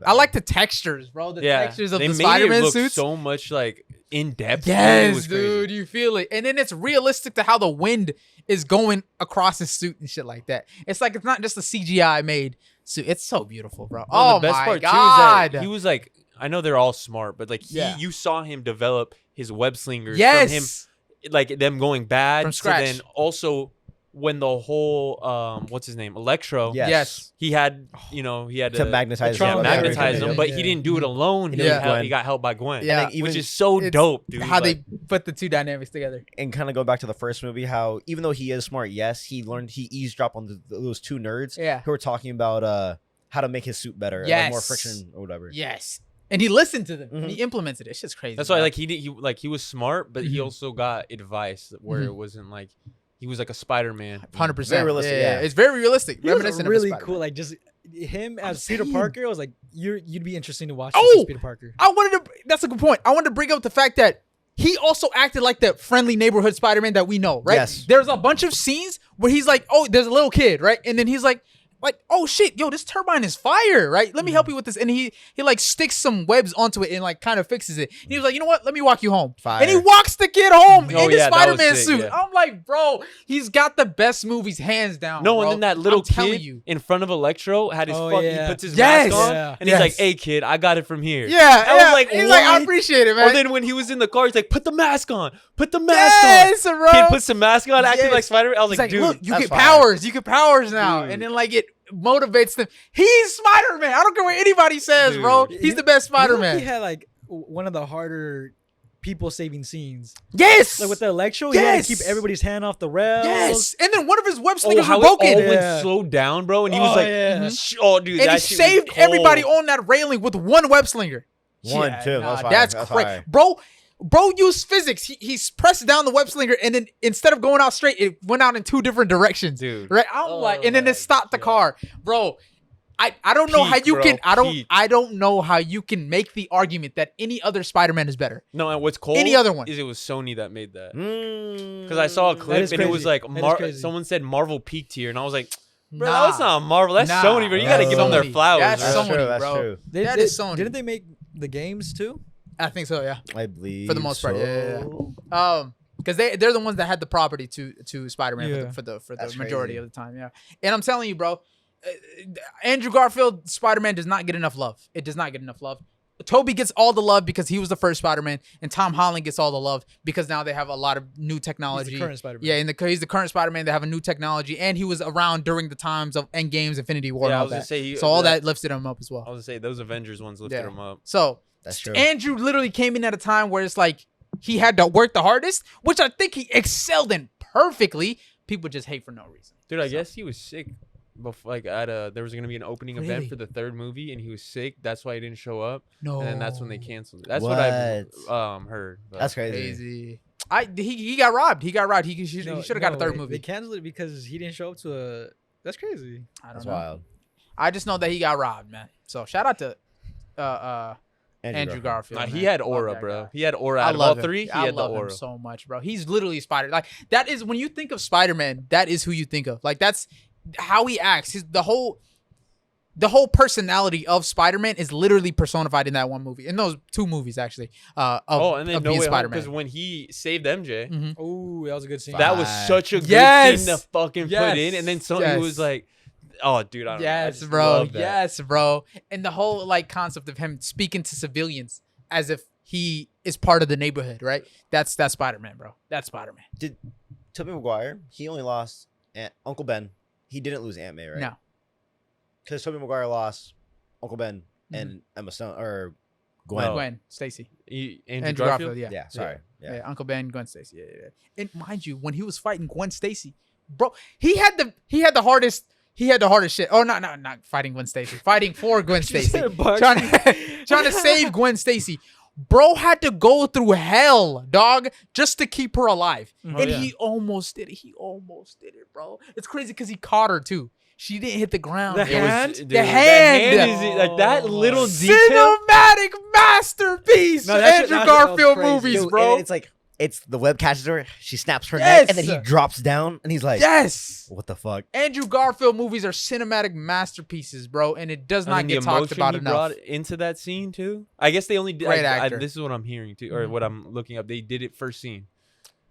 I like the textures, bro. The textures of they the made Spider-Man it look suits. so much like in depth. Yes, dude, you feel it, and then it's realistic to how the wind is going across his suit and shit like that. It's like it's not just a CGI made suit. It's so beautiful, bro. Oh the best my part god, too is that he was like, I know they're all smart, but like Yeah. you saw him develop his web slingers yes, from him, like them going bad From to scratch. then also when the whole what's his name, Electro, Yes. he had he had To magnetize yeah, him. magnetize him, Yeah, but yeah. he didn't do it alone. He, Yeah. held, he got helped by Gwen. Yeah. And, like, which even- is so It's dope, dude. how Like, they put the two dynamics together. and kind of go back to the first movie, how even though he is smart, yes, he eavesdropped on those two nerds Yeah. who were talking about how to make his suit better, and, like, more friction or whatever. Yes, and he listened to them. And Mhm. he implemented it. It's just crazy. that's bro. why he was smart, but he Mhm. also got advice where Mhm. it wasn't like he was like a Spider-Man. 100%. Very realistic, yeah. It's very realistic. He was Reminiscent of really Spider-Man. cool. Like just him I'm as Peter saying. Parker. I was like, you'd be interesting to watch. Oh! as Peter Parker. That's a good point. I wanted to bring up the fact that he also acted like the friendly neighborhood Spider-Man that we know, right? Yes. There's a bunch of scenes where he's like, oh, there's a little kid, right? And then he's like, oh shit, yo, this turbine is fire, right? Let me help you with this. And he like sticks some webs onto it and like kind of fixes it. And he was like, you know what? Let me walk you home. Fire. And he walks the kid home Oh, in his yeah, that was Spider-Man sick, suit. yeah. I'm like, bro, he's got the best movies hands down. No, bro. and then that little I'm telling kid you. in front of Electro had his Oh, he yeah. puts his Yes. mask on, Yeah. and he's like, Yes. "Hey, kid, I got it from here." Yeah, I was like, he's like, I what? appreciate it, man. Or then when he was in the car, he's like, "Put the mask on, put the mask yes, on." bro. Kid puts the mask on, acting Yes. like Spider-Man. I was He's like, like, "Dude, look, you that's get fire. powers. You get powers now." Dude. And then like it motivates them. He's Spider-Man. I don't care what anybody says, bro. Dude. He's the best You know, Spider-Man. He had like one of the harder people saving scenes. Yes. Like with the Electro, he had Yes. to keep everybody's hand off the rails. yes. And then one of his web oh, slingers how were it all broken. Yeah. went slow down, bro." And he was Oh, like, yeah. "Oh, dude, And that he shit was saved cold. everybody on that railing with one web slinger. One, Yeah, two. nah, That's fire. that's That's crazy. fire. Bro used physics. He's pressed down the web slinger, and then instead of going out straight, it went out in two different directions. Dude. Right? I'm Oh like, and then my it stopped the God. car. Bro, I don't know how Peak, you bro, can peak. I don't know how you can make the argument that any other Spider-Man is better. No, and what's cold? Any other one. is it was Sony that made that. Because Because I saw a clip is and it was crazy. like That is crazy. someone said Marvel peaked here, and I was like, "Bro, Nah. that's not Marvel. That's Nah. Sony, bro. You gotta give them their Sony. flowers." That's bro. That's Sony, true. That's bro. true. That is Sony. Didn't they make the games too? I think so, yeah. I believe For the most part, yeah. so. Because they're the ones that had the property to Spider-Man Yeah. for the That's majority crazy. of the time, yeah. And I'm telling you, bro, Andrew Garfield Spider-Man does not get enough love. It does not get enough love. Toby gets all the love because he was the first Spider-Man, and Tom Holland gets all the love because now they have a lot of new technology. He's the current Spider-Man. Yeah, he's the current Spider-Man. They have a new technology, and he was around during the times of Endgame's Infinity War. Yeah, and I all was gonna that. say So all that lifted him up as I well. was gonna say those Avengers ones lifted Yeah. him up. So That's true. Andrew literally came in at a time where it's like he had to work the hardest, which I think he excelled in perfectly. People just hate for no reason. Dude, I So- guess he was sick. Before, like there was gonna be an opening Really? event for the third movie, and he was sick. That's why he didn't show up, No. and then that's when they canceled it. That's what I've heard. But That's crazy. Crazy. He got robbed. He got robbed. He should have got a third They movie. canceled it because he didn't show up to a. That's crazy. I don't That's know. wild. I just know that he got robbed, man. So shout out to Andrew Garfield. Nah, he man. had Love aura, that bro. guy. He had aura. I Out of all love him. three, he I had the love him aura. so much, bro. He's literally Spider. Like that is when you think of Spider-Man, that is who you think of. Like that's how he acts. the whole personality of Spider-Man is literally personified in that one movie, in those 2 movies actually. And then of No being Way Home, Spider-Man. because when he saved MJ, Mhm. Ooh, that was a good scene. that was such a good Yes! scene to fucking Yes! put in. And then he Yes! was like, "Oh, dude, I don't know. I Yes, just bro. love that." Yes, bro. And the whole like concept of him speaking to civilians as if he is part of the neighborhood, right? That's Spider-Man, bro. That's Spider-Man. Did Tobey Maguire? He only lost Uncle Ben. He didn't lose Aunt May, right? No. Because Tobey Maguire lost Uncle Ben and Emma Stone or Gwen. No. Gwen Stacy. Andrew Garfield. yeah. Yeah, sorry. Yeah. Yeah. Uncle Ben, Gwen Stacy. Yeah. And mind you, when he was fighting Gwen Stacy, bro, he had the hardest shit. Oh, not fighting Gwen Stacy. Fighting for Gwen Stacy. trying to save Gwen Stacy. Bro had to go through hell, dog, just to keep her alive. And he almost did it. He almost did it, bro. It's crazy because he caught her too. She didn't hit the ground. The It was- hand? Dude, the hand. is like that little detail. Cinematic masterpiece. No, that shit- Andrew that was Garfield crazy. movies, Dude, bro. and it's like the web catches her. She snaps her Yes. neck, and then he drops down, and he's like, Yes. "What the fuck?" Andrew Garfield movies are cinematic masterpieces, bro, and it does I not mean, the get talked emotion about he enough. brought into that scene too. I guess they only did. Great actor. This is what I'm hearing too, or what I'm looking up. They did it first scene.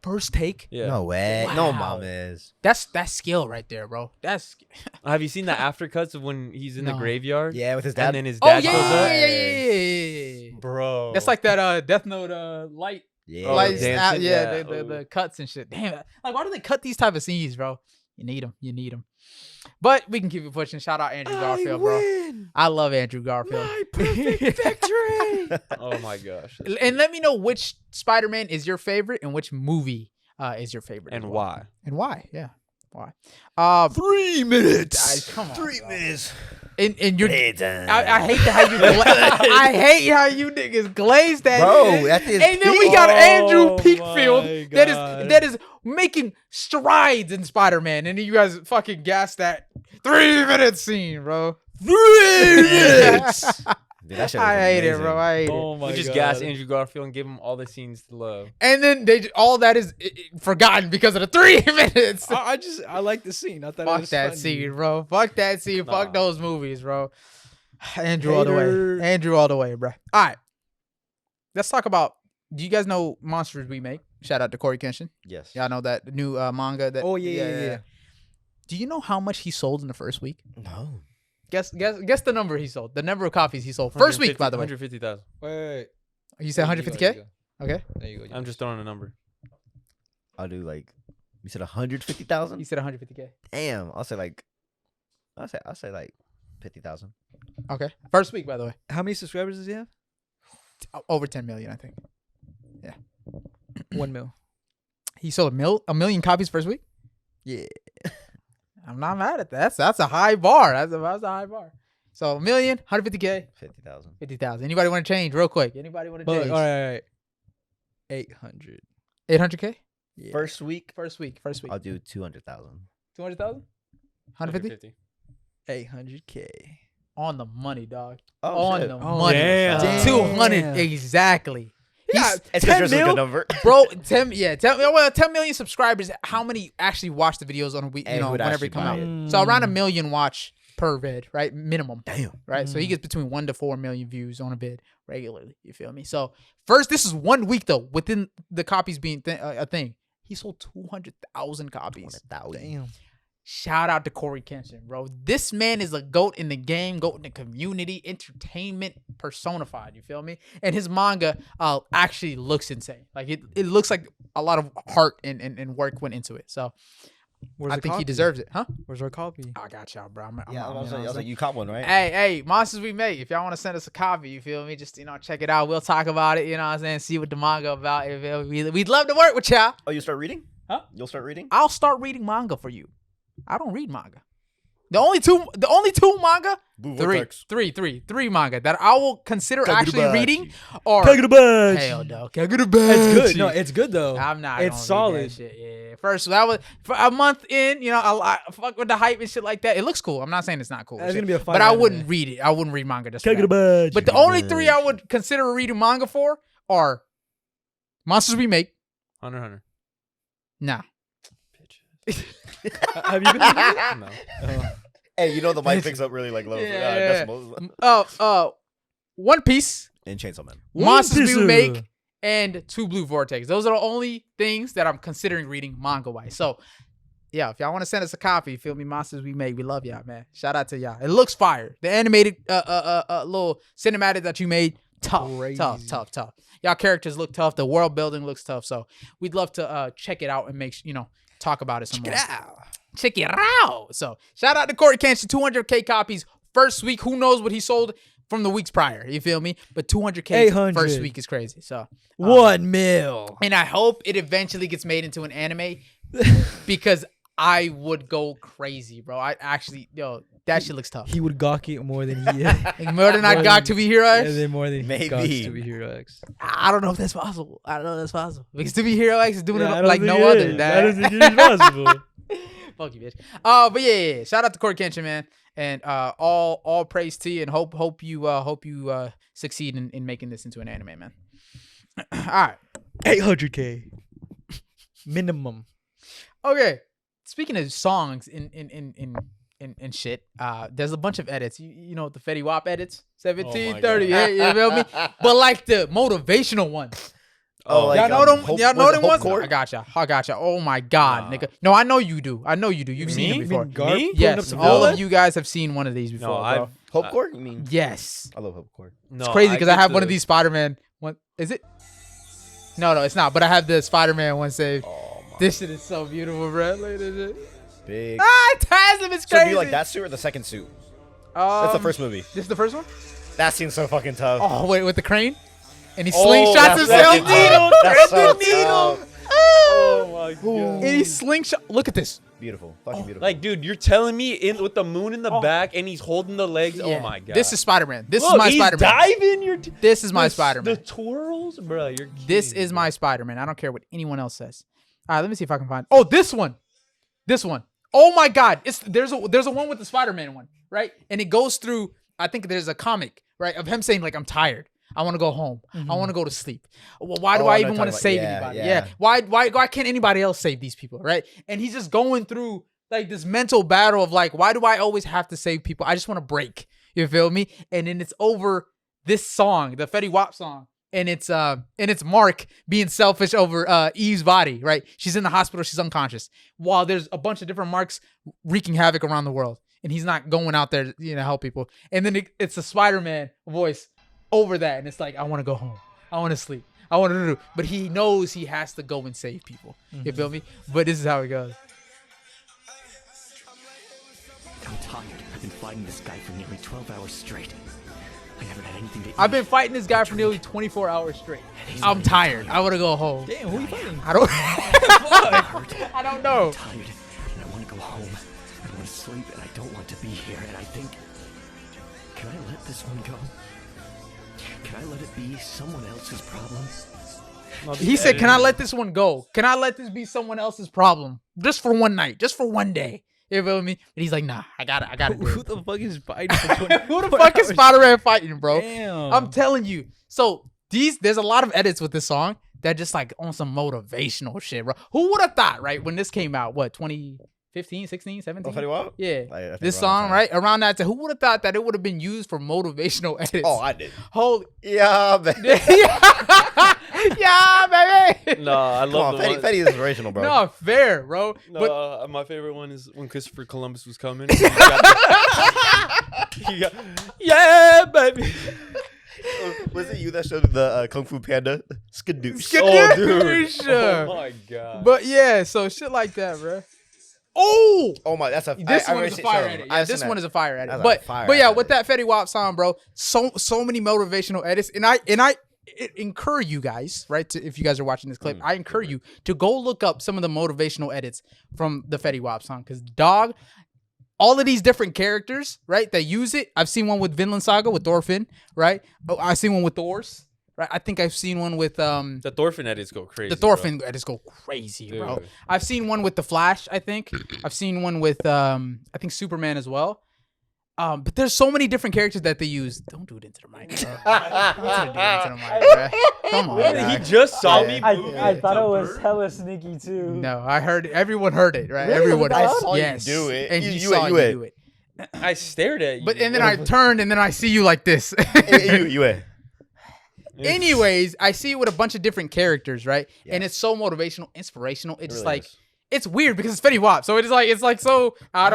First take. Yeah. No way. No, Wow. mom is. That's skill right there, bro. That's Have you seen the after cuts of when he's in the No. graveyard? Yeah, with his And dad. then his oh dad yeah, shows yeah, up. yeah, yeah, yeah, yeah. Bro. That's like that Death Note light Yeah. Oh, lights dancing, out, yeah. the cuts and shit. Damn, like why do they cut these type of scenes, bro? You need them. But we can keep it pushing. Shout out Andrew Garfield, bro. I love Andrew Garfield. Perfect victory. Oh my gosh. And let me know which Spider-Man is your favorite and which movie is your favorite. And as well. why? And why? Yeah. Why? 3 minutes. Guys, come on, 3 bro. minutes. And you're Playtime. I hate how you I hate how you niggas glaze that Bro, shit. that's his And then we peak. got Andrew Oh Peakfield my God. that is making strides in Spider-Man, and then you guys fucking gassed that 3-minute scene, bro. 3 minutes. Dude, that shit was I hate it, amazing. bro. I hate it. Oh my We just god. gassed Andrew Garfield and gave him all the scenes to love. And then all that is forgotten because of the 3 minutes. I like the scene. I thought it Fuck was that funny. scene, bro. Fuck that scene. Nah. Fuck those movies, bro. Andrew all the Hater. way. Andrew all the way, bro. All right. Let's talk about. Do you guys know Monsters We Make? Shout out to Corey Kenshin. Yes. Y'all know that new manga. That. Oh yeah. Do you know how much he sold in the first week? No. Guess the number he sold. The number of copies he sold. First week, by the way. 150,000. You Wait. said There you go, 150K? there you go. Okay. There you go. I'm just throwing a number. I'll do like. You said He 150,000. said 150K. Damn. I'll say like 50,000. Okay. First week, by the way. How many subscribers does he have? Over 10 million, I think. 1 mil. He sold a million copies first week? Yeah. I'm not mad at that. That's a high bar. That's a high bar. So 1 million, 150K, 50,000. 50,000. Anybody want to change real quick? Anybody want to But change? all right. 800. 800K? Yeah. First week, First week. I'll do 200,000. 200,000? 150? 800K. On the money, dog. Oh, On shit. the Oh, money. damn. 200 exactly. Yeah, It's 10 because a mil? good number. Bro, 10 million subscribers. How many actually watch the videos on a week, And who would whenever actually they come buy out? it. So around 1 million watch per vid, right? Minimum. Damn. Right? So he gets between 1 to 4 million views on a vid regularly. You feel me? So first, this is 1 week though, within the copies being a thing. He sold 200,000 copies. 200,000. Damn. Shout out to Corey Kenshin, bro. This man is a GOAT in the game, GOAT in the community, entertainment personified. You feel me? And his manga actually looks insane. Like it looks like a lot of heart and work went into it. So Where's I the think he copy? deserves it, huh? Where's our copy? I got y'all, bro. Yeah, I was I'm like, you caught one, right? Hey, Monsters We Make. If y'all want to send us a copy, you feel me? Just, check it out. We'll talk about it, you know what I'm saying? See what the manga about. You feel me? We'd love to work with y'all. Oh, you start reading? Huh? You'll start reading? I'll start reading manga for you. I don't read manga. The only two manga, Blue three manga that I will consider actually Kagurabachi. reading are Kagurabachi. hell no. It's good. No, it's good though. I'm not. It's gonna read that solid. shit. Yeah. First, that was for a month in. I fuck with the hype and shit like that. It looks cool. I'm not saying it's not cool. It's shit. gonna be a fire but I anime. wouldn't read it. I wouldn't read manga just for that. Kagurabachi. But the only three I would consider reading manga for are Monsters We Make. Hunter. Nah. Have you been? No. Hey, you know the mic picks up really like low Yeah. decibels. One Piece, And Chainsaw Man. Monsters Piece. We Make, and Two Blue Vortex. Those are the only things that I'm considering reading manga wise. So, yeah, if y'all want to send us a copy, feel me, Monsters We Make, we love y'all, man. Shout out to y'all. It looks fire. The animated little cinematic that you made, tough. Y'all characters look tough. The world building looks tough. So we'd love to check it out and talk about it some more. Check it out. So shout out to Corey Kenshin, 200K copies first week. Who knows what he sold from the weeks prior? You feel me? But 200K 800. first week is crazy. So 1 mil. and I hope it eventually gets made into an anime because I would go crazy, bro. That shit looks tough. He would gawk it more than he is. More than I got to be Hero Yeah, X. then more than he Maybe. gawks to be Hero X. I don't know if that's possible. Because to be Hero X is doing Yeah, I it don't like think no it other. is. Dad. I don't think it is possible. Fuck you, bitch. But yeah. Shout out to Corey Kenshin, man, and all praise to you, and hope you succeed in making this into an anime, man. All right. 800K minimum. Okay. Speaking of songs in shit, there's a bunch of edits. You know the Fetty Wap edits, 1738. You feel me? But like the motivational ones. Oh, Y'all know them. Y'all know them Hope ones. Court? I gotcha. Oh my god, nigga. No, I know you do. You've seen Me? it before. Me? Yes, all of you guys have seen one of these before, No, bro. I've Hope Court? You mean? Yes, I love Hope Court. no. it's crazy because I get have one of the- these Spider-Man. One is it? No, it's not. But I have the Spider-Man one saved. Oh my. This shit is so beautiful, bro. Look at this shit. Big. Tasm is So crazy. do you like that suit or the second suit? That's the first movie. This is the first one. That scene's so fucking tough. Oh wait, with the crane, and he Oh, slingshots that's himself. fucking tough. That's so tough. Oh my god. And he slingshot. Look at this. Beautiful. Fucking beautiful. Like, dude, you're telling me with the moon in the back and he's holding the legs. Yeah. Oh my god. This is Spider-Man. This is Look, my he's Spider-Man. diving. This is my the Spider-Man. The twirls, bro. You're This kidding is me. my Spider-Man. I don't care what anyone else says. All right, let me see if I can find. Oh, this one. Oh my God! There's a one with the Spider-Man one, right? And it goes through. I think there's a comic, right, of him saying like, "I'm tired. I want to go home. I want to go to sleep. Well, why do Oh, I I know even what want you're to talking save about. anybody? Yeah. Why can't anybody else save these people, right? And he's just going through like this mental battle of like, why do I always have to save people? I just want to break. You feel me? And then it's over this song, the Fetty Wap song. And it's Mark being selfish over Eve's body, right? She's in the hospital, she's unconscious. While there's a bunch of different Marks wreaking havoc around the world. And he's not going out there, help people. And then it's a Spider-Man voice over that. And it's like, I want to go home. I want to sleep. I want to do. But he knows he has to go and save people. You feel me? But this is how it goes. I'm tired. I've been fighting this guy for nearly 12 hours straight. I haven't had anything to eat. I've been fighting this guy for nearly 24 hours straight. I'm tired. I want to go home. Damn, who you fighting? I don't hurt. I don't know. I'm tired, and I want to go home. I want to sleep, and I don't want to be here. And I think, can I let this one go? Can I let it be someone else's problem? He said, "Can I let this one go? Can I let this be someone else's problem? Just for one night, just for one day." You feel me? And he's like, "Nah, I got it. Who the fuck is fighting for 20 Who the fuck is Spider-Man fighting, bro? Damn. I'm telling you. So there's a lot of edits with this song that just like on some motivational shit, bro. Who would have thought, right? When this came out, what, 2015, 16, 17? Oh, Fetty Wap? Yeah. I think This around song, that time. right? Around that time. Who would have thought that it would have been used for motivational edits? Oh, I did. Holy. Yeah, man. Yeah, baby. No, I Come love on, the Fetty, one. Fetty is inspirational, bro. No, fair, bro. No, But my favorite one is when Christopher Columbus was coming. He got yeah, baby. Was it you that showed the Kung Fu Panda? Skadoosh. Oh, dude. Skadoosh. Oh my god. But yeah, so shit like that, bro. Oh, Oh my, that's a. this I one already is a seen- fire so, edit. I've Yeah, seen this that. one is a fire edit. That's a But fire yeah, edit. with that Fetty Wap song, bro, so many motivational edits, and I encourage you guys, right? If you guys are watching this clip, I encourage you to go look up some of the motivational edits from the Fetty Wap song, because dog, all of these different characters, right, that use it. I've seen one with Vinland Saga with Thorfinn, right? Oh, I've seen one with Thors, right? I think I've seen one with The Thorfinn edits go crazy. the Thorfinn edits go crazy, bro. Dude. I've seen one with the Flash, I think. I've seen one with I think Superman as well. But there's so many different characters that they use. Don't do it into the mic, bro. Don't do it into the mic, bro. Come on, He guy. just saw me. Yeah. move I it. thought it was hella sneaky too. No, I heard it. Everyone heard it, right? Really? Everyone. I saw you yes. do it. And You- he you saw it, you you it. do it. I stared at you. But and then I turned and then I see you like this. you. Anyways, I see it with a bunch of different characters, right? Yeah. And it's so motivational, inspirational. It's just really like is. it's weird because it's Fetty Wap, so it's like so out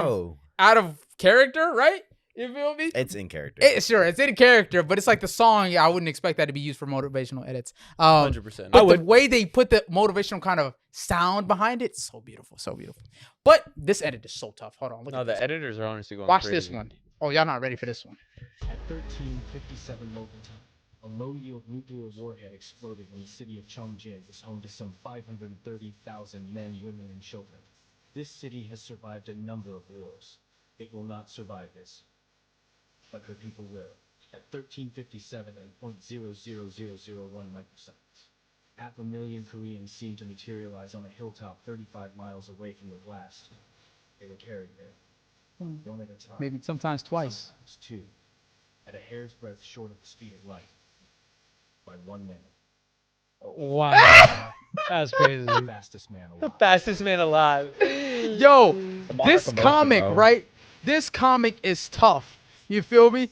of character, right? You feel me? It's in character. Sure, it's in character, but it's like the song. I wouldn't expect that to be used for motivational edits. 100%. But the way they put the motivational kind of sound behind it, so beautiful, so beautiful. But this edit is so tough. Hold on, look No, at the this. editors are honestly going Watch crazy. this one. Oh, y'all not ready for this one. At 1357 local time, a low-yield nuclear warhead exploded in the city of Chongjin is home to some 530,000 men, women, and children. This city has survived a number of wars. It will not survive this. But the people will. At 1357 and 0.00001 microseconds, 500,000 Koreans seemed to materialize on a hilltop 35 miles away from the blast. They were carried there. One at a time. Maybe sometimes twice. Sometimes two. At a hair's breadth short of the speed of light. By 1 minute. Wow. That's crazy. The fastest man The alive. fastest man alive. Yo, this comic, right? This comic is tough. You feel me?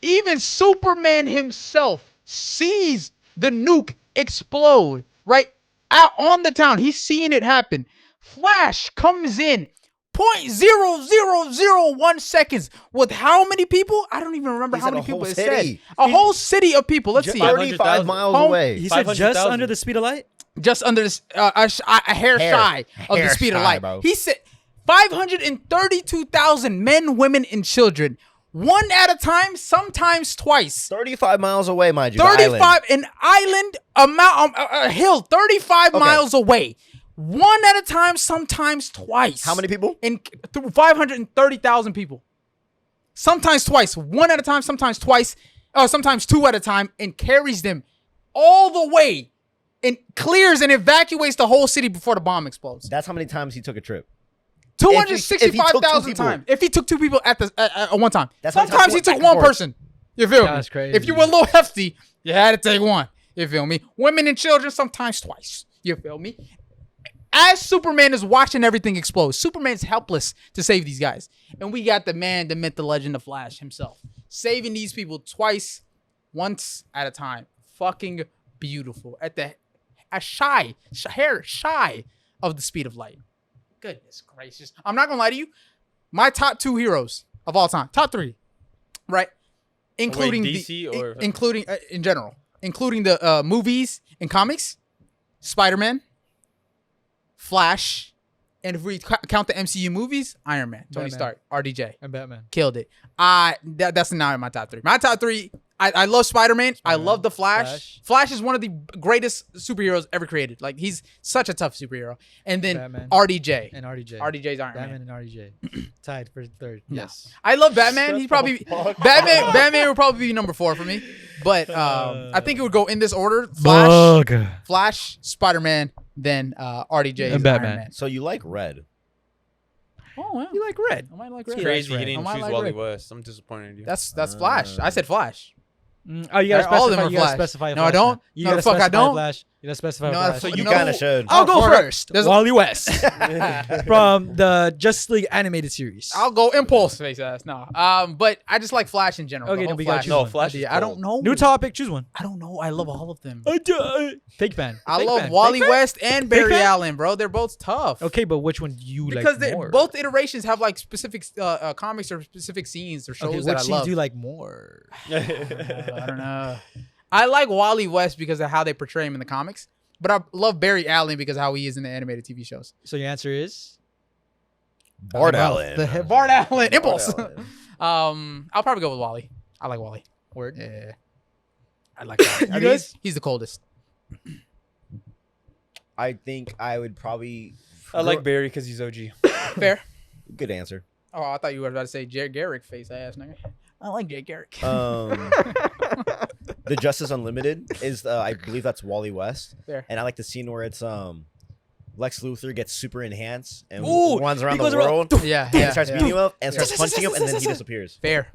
Even Superman himself sees the nuke explode, right? Out on the town. He's seeing it happen. Flash comes in 0.0001 seconds with how many people? I don't even remember He how said many a people whole it city. said. A whole city of people. Let's see. 35 miles Home- away. He said just 500,000. under the speed of light. Just under this, a hair shy of the Hair speed of shy, light. bro. He said 532,000 men, women, and children. One at a time, sometimes twice. 35 miles away, mind you. the island. 35, an island, a hill, 35 Okay. miles away. One at a time, sometimes twice. How many people? And 530,000 people. Sometimes twice. One at a time, sometimes twice. Sometimes two at a time, and carries them all the way and clears and evacuates the whole city before the bomb explodes. That's how many times he took a trip. 265,000 people. times. If he took two people at one time. That's how many Sometimes he times took back and one forth. person. You feel me? That's crazy. If you were a little hefty, you had to take one. You feel me? Women and children, sometimes twice. You feel me? As Superman is watching everything explode, Superman's helpless to save these guys. And we got the man, the myth, the legend, the Flash himself. Saving these people twice, once at a time. Fucking beautiful. At the hair shy of the speed of light. Goodness gracious. I'm not gonna lie to you. My top two heroes of all time. Top three. Right? Including DC or- including in general. Including the movies and comics. Spider-Man. Flash. And if we count the MCU movies, Iron Man, Tony Batman. Stark, RDJ. And Batman. Killed it. That's not in my top three. My top three, I love Spider-Man. I love the Flash. Flash is one of the greatest superheroes ever created. Like, he's such a tough superhero. And then Batman. RDJ. And RDJ. RDJ's Iron Batman Man. and RDJ. Tied for third. No. Yes. I love Batman. He's probably Batman would probably be number 4 for me. But I think it would go in this order: Flash, Spider-Man, then RDJ And Batman. Iron Man. So you like red? Oh, well. You like red. I might like It's red. crazy Red. he I didn't might choose like Wally red. West. I'm disappointed in you. That's Flash. I said Flash. Oh, you gotta All of them specify. are You gotta Flash. specify. No, I Flash don't. now. You No, gotta the fuck I specify don't. Flash. You gotta specify No, Flash. so You know kind of who- should. I'll go hold up. first. There's a- Wally West from the Justice League animated series. I'll go Impulse face ass. No. But I just like Flash in general. Okay, The then whole we gotta Flash. choose No, one. Flash is I don't know. New topic. Choose one. I don't know. I love all of them. Fake fan. I Fake love fan. Wally Fake fan? West and Barry fan? Allen, bro. They're both tough. Okay, but which one do you Because like more? both iterations have like specific comics or specific scenes or shows Okay, that which I scenes love. do you like more? I don't know. I like Wally West because of how they portray him in the comics, but I love Barry Allen because of how he is in the animated TV shows. So your answer is Bart Allen. Bart Allen, Impulse. Allen. I'll probably go with Wally. I like Wally. word. Yeah, I like Wally. You guys? He's the coldest. I think I would probably. I like Barry because he's OG. Fair. Good answer. Oh, I thought you were about to say Jay Garrick face ass nigga. I like Jay Garrick. The Justice Unlimited is I believe that's Wally West. Fair. And I like the scene where it's Lex Luthor gets super enhanced and Ooh, runs around he the goes around- world Yeah, and starts beating him up and Yeah. starts punching him and then he disappears. Fair.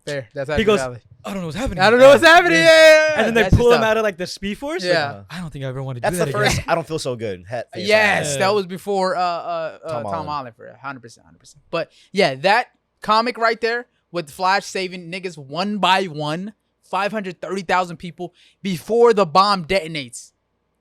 That's He actually goes, valid. I don't know what's happening. I don't know what's happening. Yeah. And then they That's pull just him tough. out of like the Speed Force. Yeah. Like, I don't think I ever want to do That's that the again. first I don't feel so good. Yes, Yeah. that was before Tom Holland. Holland for 100%. But yeah, that comic right there with Flash saving niggas one by one, 530,000 people before the bomb detonates.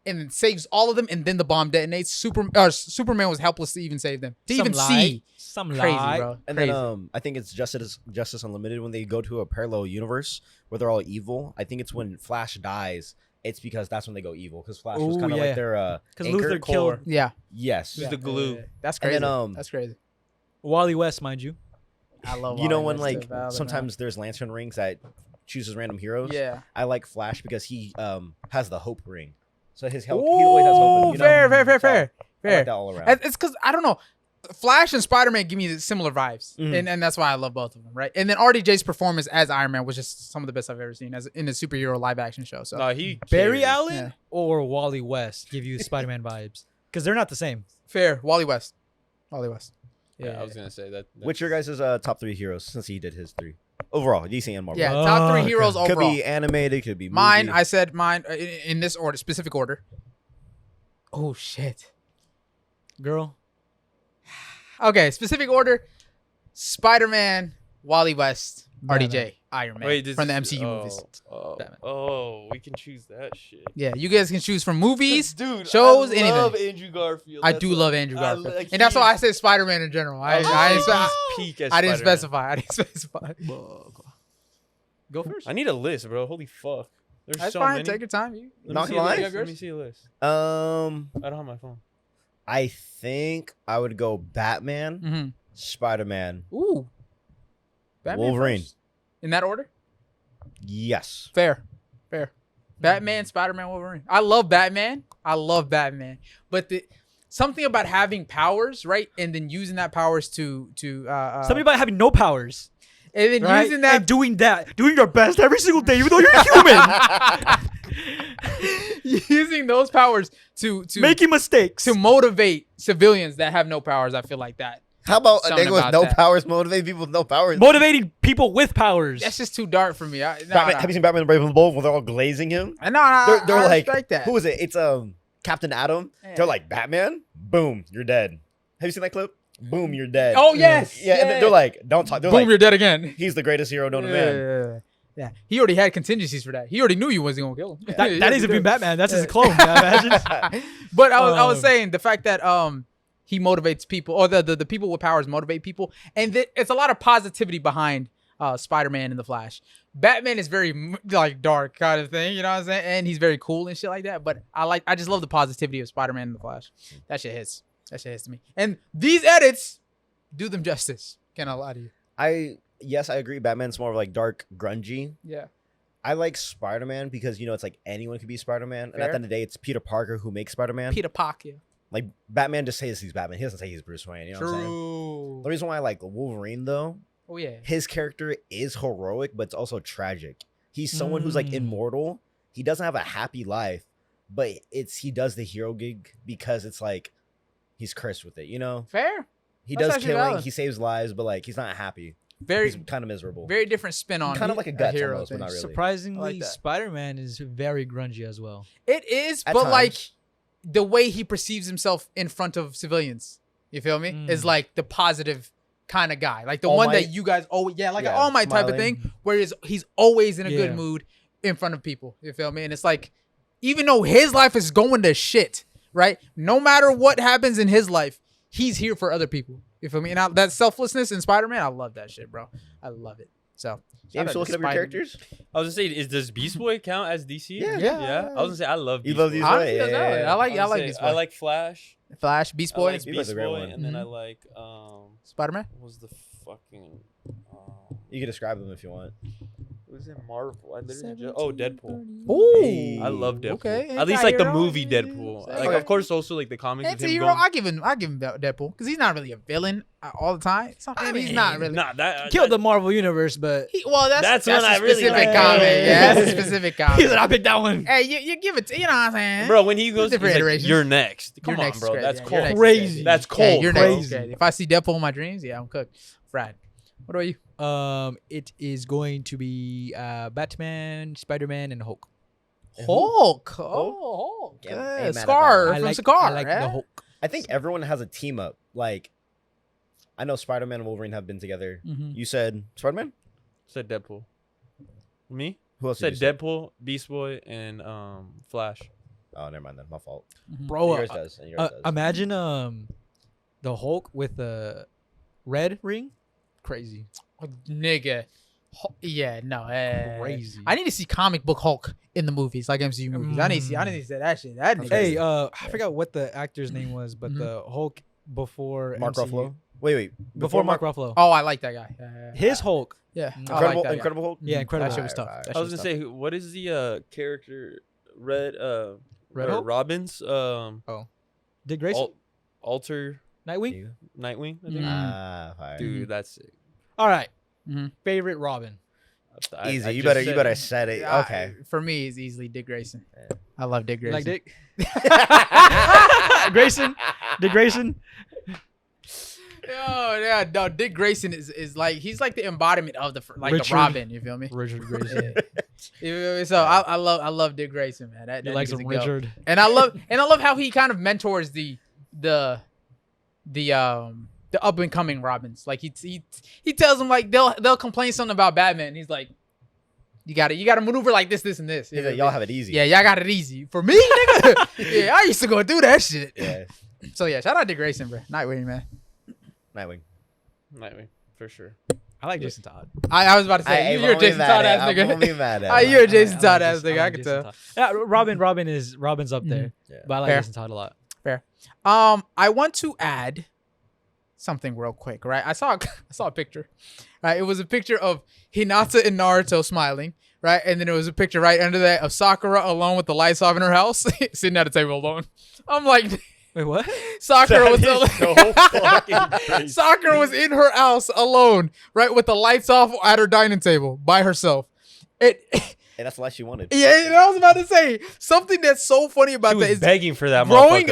And then saves all of them, and then the bomb detonates. Superman was helpless to even save them. To even see. Some Crazy, lie. bro. And Crazy. then I think it's Justice Unlimited when they go to a parallel universe where they're all evil. I think it's when Flash dies. It's because that's when they go evil. Because Flash was Ooh, kind of yeah. like their Because anchor. Luther killed Yeah. Yes. Who's the glue? Yeah. That's And crazy. then, That's crazy. Wally West, mind you. I love You know Wally when West like too, Valid, sometimes there's lantern rings that chooses random heroes. man. Yeah. I like Flash because he has the hope ring. So his help. He always has hope. You know? fair. So, I like Fair. that all around. It's because I don't know. Flash and Spider-Man give me the similar vibes, Mhm. and that's why I love both of them, right? And then RDJ's performance as Iron Man was just some of the best I've ever seen as in a superhero live action show. So No, he Barry carried. Allen Yeah. or Wally West give you Spider-Man vibes? Because they're not the same. fair. Wally West. Yeah, I was gonna say that. What's your guys' top 3 heroes since he did his 3 overall? DC and Marvel. Yeah, top 3 Okay. heroes Could overall. be animated. Could be movie. Mine. I said mine in this order, specific order. Oh shit. Girl. Okay, specific order: Spider-Man, Wally West, Batman. RDJ, Iron Man Wait, this from the is- MCU movies. Oh, we can choose that shit. Yeah, you guys can choose from movies, Dude, shows, I anything. love Andrew Garfield. I That's do what- love Andrew Garfield, like, and that's why I he's- said Spider-Man in general. I he's didn't peak as I didn't Spider-Man. specify. I didn't specify. Go first. I need a list, bro. Holy fuck. There's That's so fine. many. Take your time. You. Let me Not see gonna a lie. list. You have Let me yours? see a list. I I don't have my phone. think I would go Batman, Mm-hmm. Spider-Man, Ooh. Batman Wolverine. first? In that order? Yes. Fair. Batman, Spider-Man, Wolverine. I love Batman. But something about having powers, right? And then using that powers to Something about having no powers. and then Right? using that And doing your best every single day, even though you're human. using those powers to Making mistakes. to motivate civilians that have no powers. I feel like that. How about a Something nigga with about no that. powers motivate people with no powers? Motivating people with powers. That's just too dark for me. Batman, have you seen Batman the Brave and the Bold when they're all glazing him? No, They're I like, respect that. who is it? It's Captain Adam. Yeah. They're like, Batman, boom, you're dead. Have you seen that clip? Boom, you're dead. Oh yes, yeah. And they're like, don't talk. They're boom, like, you're dead again. he's the greatest hero known to man. Yeah. He already had contingencies for that. He already knew you wasn't gonna kill him. That isn't even Batman. That's his clone. Imagine. But I was Um, saying the fact that he motivates people, or the people with powers motivate people, and it's a lot of positivity behind Spider-Man and the Flash. Batman is very like dark kind of thing, you know what I'm saying? And he's very cool and shit like that. But I just love the positivity of Spider-Man and the Flash. That shit hits. That shit hits to me. And these edits do them justice. Can't lie to you. Yes, I agree. Batman's more of like dark, grungy. Yeah. I like Spider-Man because it's like anyone could be Spider-Man, and at Fair. the end of the day, it's Peter Parker who makes Spider-Man. Peter Parker. Like Batman just says he's Batman. He doesn't say he's Bruce Wayne. You know what I'm saying? True. The reason why I like Wolverine though, Oh yeah. his character is heroic, but it's also tragic. He's someone who's like Mm. immortal. He doesn't have a happy life, but he does the hero gig because it's like he's cursed with it. Fair. He That's does actually killing, valid. he saves lives, but like he's not happy. Very He's kind of miserable. very different spin on Kind of like a Guts hero almost, but thing. not really. Surprisingly, I like that. Spider-Man is very grungy as well. It is, At but times. like the way he perceives himself in front of civilians, you feel me? Is like the positive kind of guy, like the All one Might? that you guys always, like Yeah, an All Might type of smiling. thing, where he's always in a Yeah. good mood in front of people. You feel me? And it's like, even though his life is going to shit, right? No matter what happens in his life, he's here for other people. You feel me? And that selflessness in Spider-Man, I love that shit, bro. I love it. So, James, still looking up your characters? I was gonna say, does Beast Boy count as DC? Yeah. Yeah. I was gonna say I love. You Beast love Boy. these? honestly, Yeah, I yeah, yeah. like I was gonna Beast say, Boy. I like Flash. Flash, Beast I Boy, like Beast Boy's Beast a great Boy, one. and then I Mhm. like Spider-Man. what was the fucking You can describe them if you want. what was it Marvel? I literally just, Deadpool. Ooh, Hey. I love Deadpool. Okay, At least like the anti-hero. movie Deadpool. Yeah. Like of course also like the comics with him Anti-hero, going. I give him Deadpool because he's not really a villain all the time. He's not really. Nah, that Killed the Marvel universe, but That's that's when a I really specific like comic. it. Yeah, that's a specific he comic. said, "I picked that one." Hey, you give it to, you know what I'm saying? Bro, when he goes, he's Different like, iterations. you're next. Come You're on, next is bro. crazy. That's Yeah, cold. you're next is Crazy. crazy. That's Yeah, cold. you're Crazy. next is crazy. If I see Deadpool in my dreams, yeah, I'm cooked. Fried. What about you? It is going to be Batman, Spider-Man, and Hulk. Hulk. Oh, Hulk. Yeah, Yeah, ain't mad at that Scar one. from I like Sakura. the eh? Hulk. I think everyone has a team up. Like, I know Spider-Man and Wolverine have been together. Mhm. You said Spider-Man? Said Deadpool. Me? Who else Said did you say? Deadpool, Beast Boy, and Flash. Oh, never mind then. My fault. Bro, Yours does. And yours does. imagine the Hulk with the red ring. Crazy. Nigga. Yeah, no. Crazy. I need to see comic book Hulk in the movies, like MCU movies. I need to see that shit. That nigga. Hey, I forgot what the actor's name was, but Mhm. the Hulk before Mark MCU. Ruffalo? Wait. Before Mark Ruffalo. Oh, I like that guy. Yeah. His Hulk. Yeah. Mm. I like that guy. Incredible Hulk? Yeah, Incredible That shit was Hulk. tough. Alright, That I shit was gonna tough. say, what is the character Red Red Hulk? Robin's Dick Grayson. alter Nightwing. You? Nightwing? I think. Mm. Ah, fire. Dude, that's sick. All right. Mhm. Favorite Robin. Easy. I you just better said set it. Yeah, Okay. For me, it's easily Dick Grayson. Yeah. I love Dick You Grayson. like Dick? Grayson. Dick Grayson. Oh yeah, no. Dick Grayson is like he's like the embodiment of the Richard. the Robin. You feel me? Richard Grayson. You feel me? So I love Dick Grayson, man. That You like nigga's some a goat. Richard? And I love how he kind of mentors the up and coming Robins. Like he tells them like they'll complain something about Batman. He's like, you gotta maneuver like this, and this. He's like, y'all have it easy. Yeah, y'all got it easy. For me, nigga. Yeah, I used to go through that shit. Yeah. So yeah, shout out to Grayson, bro. Nightwing, man. Nightwing. Nightwing for sure. I like Jason Todd. I was about to say you're a Jason Todd ass I won't nigga. be mad at You're a him. Jason Todd ass Jason- nigga. I like can Jason tell. Todd. Yeah, Robin's up there. Yeah. But I like Fair. Jason Todd a lot. I want to add something real quick, right? I saw a picture, right? It was a picture of Hinata and Naruto smiling, right? And then it was a picture right under that of Sakura alone with the lights off in her house, sitting at a table alone. I'm like, Wait, what? Sakura was That is so fucking crazy. Sakura was in her house alone, right, with the lights off at her dining table by herself. It. And that's the life she wanted. Yeah, and I was about to say something that's so funny about She that was is begging for that. growing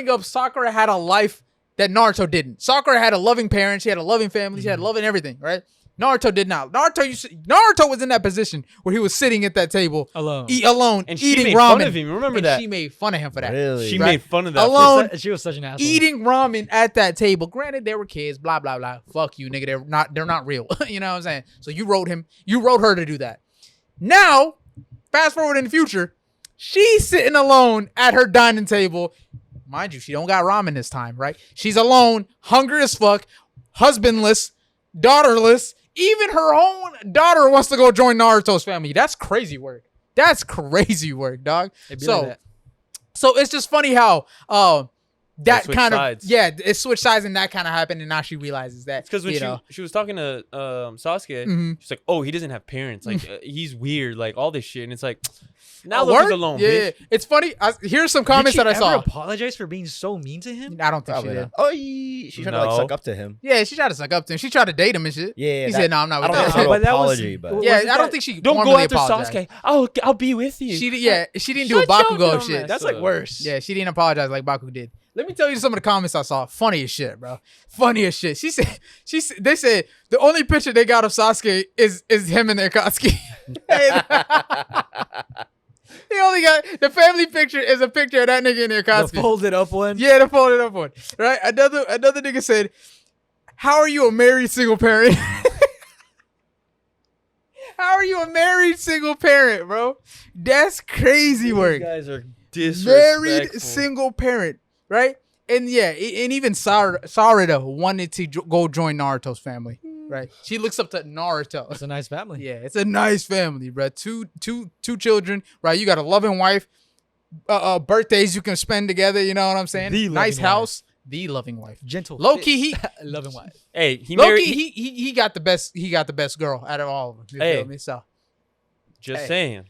up, Sakura had a life that Naruto didn't. Sakura had a loving parent, she had a loving family, she had loving everything, right? Naruto did not. Naruto was in that position where he was sitting at that table Alone. alone, And she eating made ramen. fun of him. Remember and that? she made fun of him for that. Really? She Right? made fun of that. Alone. She was such an asshole. Eating ramen at that table. Granted, they were kids. Blah blah blah. Fuck you, nigga. They're not real. You know what I'm saying? So you wrote her to do that. Now, fast forward in the future, she's sitting alone at her dining table. Mind you, she don't got ramen this time, right? She's alone, hungry as fuck, husbandless, daughterless. Even her own daughter wants to go join Naruto's family. That's crazy work. That's crazy work, dog. It'd be like that. So it's just funny how that switched kind of sides. it switched sides and that kind of happened, and now she realizes that. It's because when you know. she was talking to Sasuke, Mhm. she's like, "Oh, he doesn't have parents. Like he's weird. Like all this shit." And it's like, now Oh, look who's word? alone, Yeah, bitch. it's funny. Here's some Did comments she that I ever saw. apologize for being so mean to him? I don't think Probably she did. not. Oh, she tried to like No. suck up to him. Yeah, she tried to suck up to him. She tried to date him and shit. Yeah, he that- said, "No, I'm not I with don't that." think but that was- apology, but was Yeah, it I don't that- think she Don't go formally after apologized. Sasuke. I'll be with you. She didn't do a Shut your Bakugo dumb shit. ass That's up. like worse. Yeah, she didn't apologize like Baku did. Let me tell you some of the comments I saw. Funny as shit, bro. Funny as shit. They said the only picture they got of Sasuke is him and the Akatsuki. He only got the family picture is a picture of that nigga in the The Akatsuki. folded up one. Yeah, the folded up one. Right? Another nigga said, "How are you a married single parent?" How are you a married single parent, bro? That's crazy These work. guys are Married disrespectful. single parent, right? And yeah, and even Sarada wanted to go join Naruto's family, right? She looks up to Naruto. It's a nice family. Yeah, it's a nice family, bro. Two children, right? You got a loving wife. Birthdays you can spend together. You know what I'm saying? The Nice loving house. The loving wife. Gentle. Low-key, loving wife. Hey, he Low-key, married. he got the best. He got the best girl out of all of them. You Hey. feel me? So Just Hey. saying.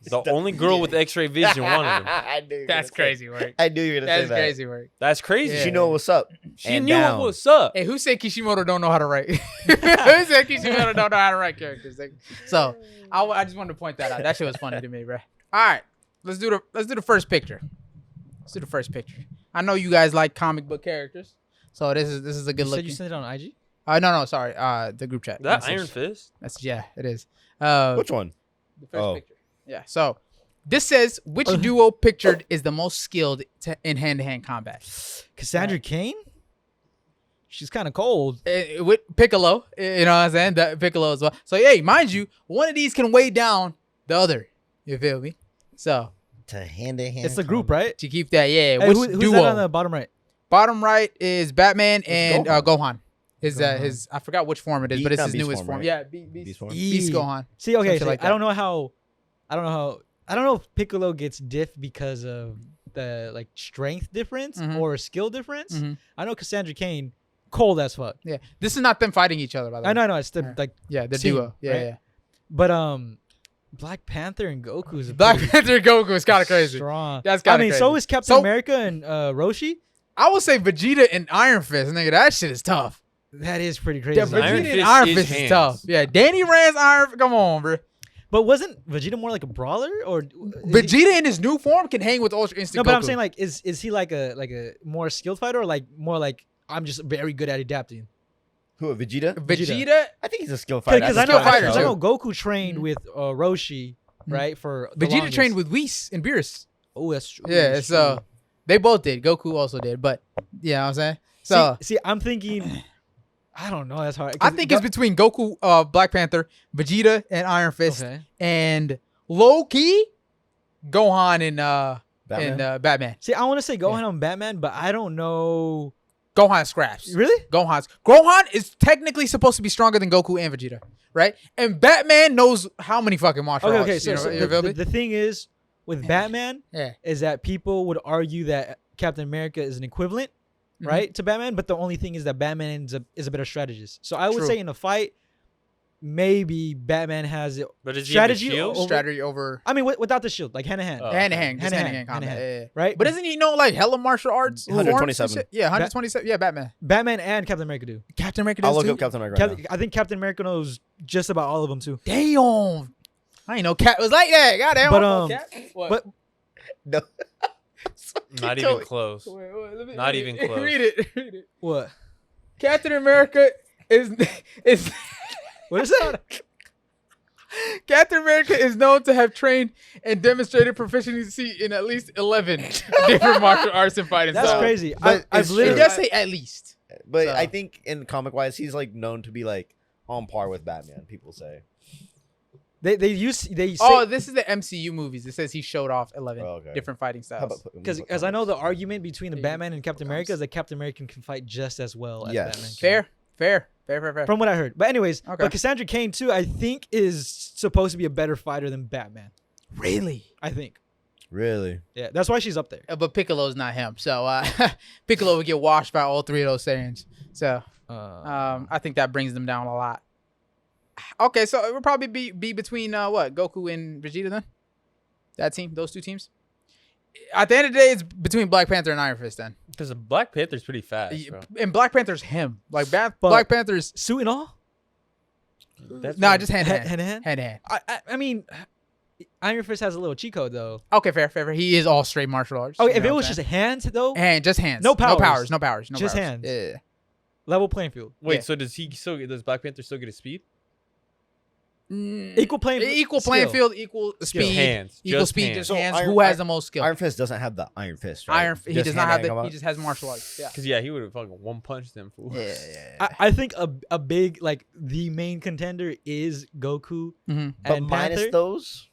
The only girl with X-ray vision wanted him. I knew you were that's gonna say- crazy work. I knew you were gonna That's say that. crazy work. That's crazy. Yeah. She know what's up. She and knew down. what's up. Hey, who said Kishimoto don't know how to write? Who said Kishimoto don't know how to write characters? Like, so I just wanted to point that out. That shit was funny to me, bro. All right, let's do the first picture. Let's do the first picture. I know you guys like comic book characters, so this is a good You look. said you sent it on IG? No, sorry. The group chat. That message. Iron Fist. That's yeah, it is. Which one? The first Oh. picture. Yeah. So this says which duo pictured is the most skilled in hand-to-hand combat. Cassandra Cain? she's kind of cold. With Piccolo, you know what I'm saying? That Piccolo as well. So hey, mind you, one of these can weigh down the other. You feel me? So To hand-to-hand. It's a group, right? to keep that, yeah. Hey, Which who's duo? that on the bottom right? Bottom right is Batman and Gohan. Gohan. His Gohan. I forgot which form it is, Beast- but it's not his Beast newest form, form. right? Yeah, Beast form. Beast Gohan. See, okay, Some shit so like I don't know if Piccolo gets diff because of the like strength difference Mhm. or skill difference. Mhm. I know Cassandra Cain, cold as fuck. Yeah, this is not them fighting each other, by the way. I know, it's the Yeah. like, Yeah, the Team, duo. Yeah, right? yeah. but Black Panther and Goku is Black Panther Goku is kind of crazy. strong. That's I kind of mean, crazy. so is Captain So- America and Roshi. I would say Vegeta and Iron Fist, nigga. That shit is tough. That is pretty crazy. Yeah, Iron Vegeta and Fist Iron is Fist is hands. tough. Yeah, Danny Rand's Iron. Come on, bro. But wasn't Vegeta more like a brawler or is he- Vegeta in his new form can hang with Ultra Instinct. No, but I'm Goku. saying like, is he like a more skilled fighter or like more like I'm just very good at adapting? Who? Vegeta? Vegeta. I think he's a skill fighter. Because That's I a know, skill fighter, I too. know Goku trained Mhm. with Roshi, right? For the Vegeta longest. trained with Whis and Beerus. Oh, that's true. Yeah, that's so true. they both did. Goku also did, but you know what I'm saying? So see, I'm thinking, I don't know. That's hard. I think it's between Goku, Black Panther, Vegeta, and Iron Fist, okay. and Lowkey, Gohan, and Batman? Batman. See, I want to say Gohan on Batman, but I don't know. Gohan scraps. Really? Gohan is technically supposed to be stronger than Goku and Vegeta, right? And Batman knows how many fucking martial Okay, arts. okay. So, you know, so you feel me? the thing is with Batman Yeah. is that people would argue that Captain America is an equivalent, Mhm. right, to Batman. But the only thing is that Batman is a better strategist. So I would True. say in a fight, maybe Batman has it. But does he have the Strategy shield? over- Strategy over I mean, without the shield, like hand to hand, Oh. hand to hand, just hand to Hand-to-hand, hand combat. hand-to-hand. Yeah. right? But doesn't he know like hella martial arts? forms and 127. shit? Yeah, 127. Yeah, Batman. Batman and Captain America do. Captain America I'll does look too? up Captain America right now. I think Captain America knows just about all of them too. Damn. I ain't know Cap was like that. Goddamn. But, Cap. What? but- No. Not Tell even me. close. Wait, let me- Not read even it. close. Read it. Read it. What? Captain America is What is that? Captain America is known to have trained and demonstrated proficiency in at least 11 different martial arts and fighting That's styles. crazy. But I've it's It literally. true. does say at least. But So- I think in comic wise, he's like known to be like on par with Batman. People say. They say Oh, this is the MCU movies. It says he showed off 11 Oh, okay. different fighting How styles. about because I know the argument between the Yeah, Batman and Captain comics. America is that Captain America can fight just as well as Yes. Batman. Can. Fair. From what I heard. But anyways, Okay. but Cassandra Cain too, I think is supposed to be a better fighter than Batman. Really? I think. Really. Yeah, that's why she's up there. But Piccolo's not him. So Piccolo would get washed by all three of those Saiyans. So I think that brings them down a lot. Okay, so it would probably be between what, Goku and Vegeta then? That team, those two teams? At the end of the day, it's between Black Panther and Iron Fist then. Because Black Panther's pretty fast, bro. And Black Panther's him. Like But- Black Panther's suit and all? That's nah, what- just hand to hand. Hand to hand? Hand to hand. I mean, Iron Fist has a little cheat code though. Okay, fair. He is all straight martial arts. Oh, you if know it what was I'm just saying? hands though, just hands. No No powers. powers. Just hands. Yeah. level playing field. Wait, Yeah. so does Black Panther still get his speed? Equal playing playing skill. field, equal Skill. speed, Hands. equal Just speed, hands. just So hands. Iron- Who has Iron- the most skill? Iron Fist doesn't have the Iron Fist, right? He Just does not have hand-to-hand the. combat? He just has martial arts. Yeah. Because yeah, he would have fucking one punched them fool. Yeah. I think a big like the main contender is Goku Mhm. But and minus Panther. those,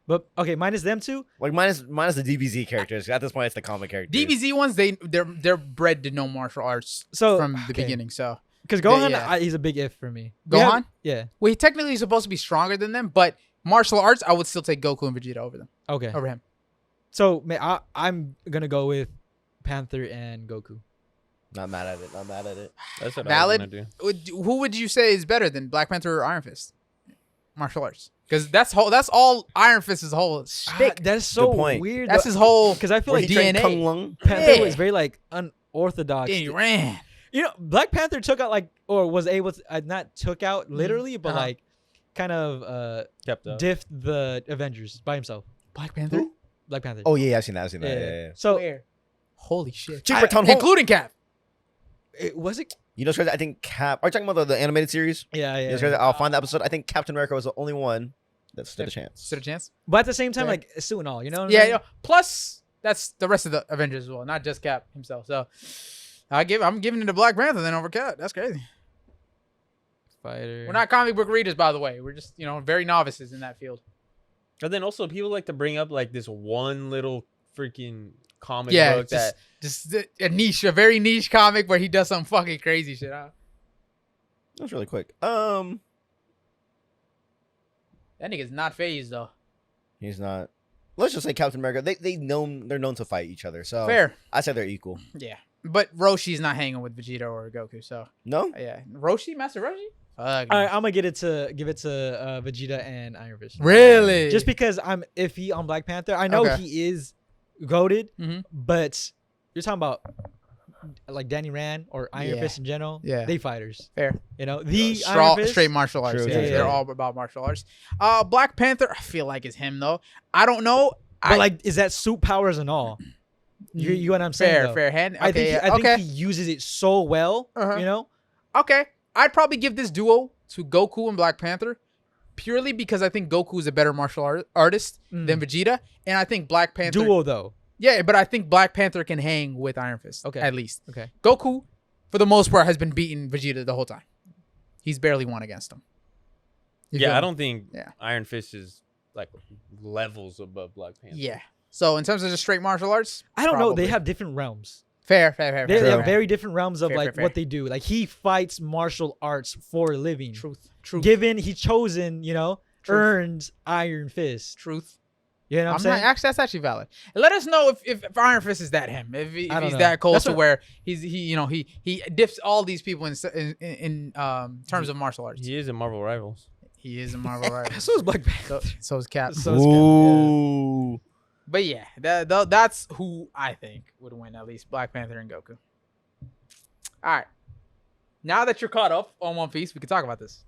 But okay, minus them two. like minus the DBZ characters. At this point, it's the comic characters. DBZ ones, they're bred to know martial arts So from the okay. beginning. So Because Gohan, yeah. he's a big if for me. We Gohan, have- yeah. well, he technically is supposed to be stronger than them, but martial arts, I would still take Goku and Vegeta over them, Okay. over him. So I'm gonna go with Panther and Goku. Not mad at it. Not mad at it. That's what Valid. I was gonna do. Who would you say is better than Black Panther or Iron Fist? Martial arts, because that's all Iron Fist's whole shtick. That's so point. weird. That's his whole. Because I feel Where like he trained DNA. Kung Lung. Panther Yeah. was very like unorthodox. He ran. You know, Black Panther took out like or was able to not took out literally, but Uh-huh. like kind of Kept up. diffed the Avengers by himself. Black Panther. Black Panther. Oh yeah, I've seen that. Yeah. So Where? Holy shit. Cheaper Town Hall. Including Cap. was it? You know, I think Cap. Are you talking about the animated series? Yeah, You yeah. know, I'll find the episode. I think Captain America was the only one that stood a chance. Stood a chance. But at the same time, Yeah. like suit and all, you know? What Yeah, I mean? yeah. Plus, that's the rest of the Avengers as well, not just Cap himself. So, I'm giving it to Black Panther then over Cat. That's crazy. Fighter. We're not comic book readers, by the way. We're just, very novices in that field. But then also people like to bring up like this one little freaking comic Yeah, book that just a very niche comic where he does some fucking crazy shit. Huh? That was really quick. That nigga's not phased though. He's not. Let's just say Captain America. They're known to fight each other. So Fair. I said they're equal. Yeah, but Roshi's not hanging with Vegeta or Goku. So No. yeah, Master Roshi. All right, I'm gonna give it to Vegeta and Iron Fist. Really? Just because I'm iffy on Black Panther. I know Okay. he is goated, Mhm. but you're talking about like Danny Rand or Iron Yeah. Fist in general. Yeah. They fighters. Fair. The Iron Fist. Straight martial arts. True, Yeah, true, they're true. all about martial arts. Black Panther, I feel like is him though. I don't know. But like, is that suit powers and all? You know what I'm saying? Fair hand. I Okay, think okay. he uses it so well. Uh-huh. Okay, I'd probably give this duo to Goku and Black Panther, purely because I think Goku is a better martial artist than Vegeta, and I think Black Panther. Duo though. Yeah, but I think Black Panther can hang with Iron Fist. Okay. At least. Okay. Goku, for the most part, has been beating Vegeta the whole time. He's barely won against him. You feel I me? don't think Yeah. Iron Fist is like levels above Black Panther. Yeah. So in terms of just straight martial arts, I don't know. They probably. have different realms. Fair. They True. have very different realms of Fair, like fair. what they do. Like he fights martial arts for a living. Truth. Given he chosen, earned Iron Fist. Truth. You know what I'm saying? Actually, that's actually valid. Let us know if Iron Fist is that him. If I don't he's know. that close That's to what- where he dips all these people in terms of martial arts. He is in Marvel Rivals. He is a Marvel rival. So is Black Panther. So is Cap. So is Cap. Ooh. But yeah, that's who I think would win, at least Black Panther and Goku. All right. Now that you're caught up on One Piece, we can talk about this.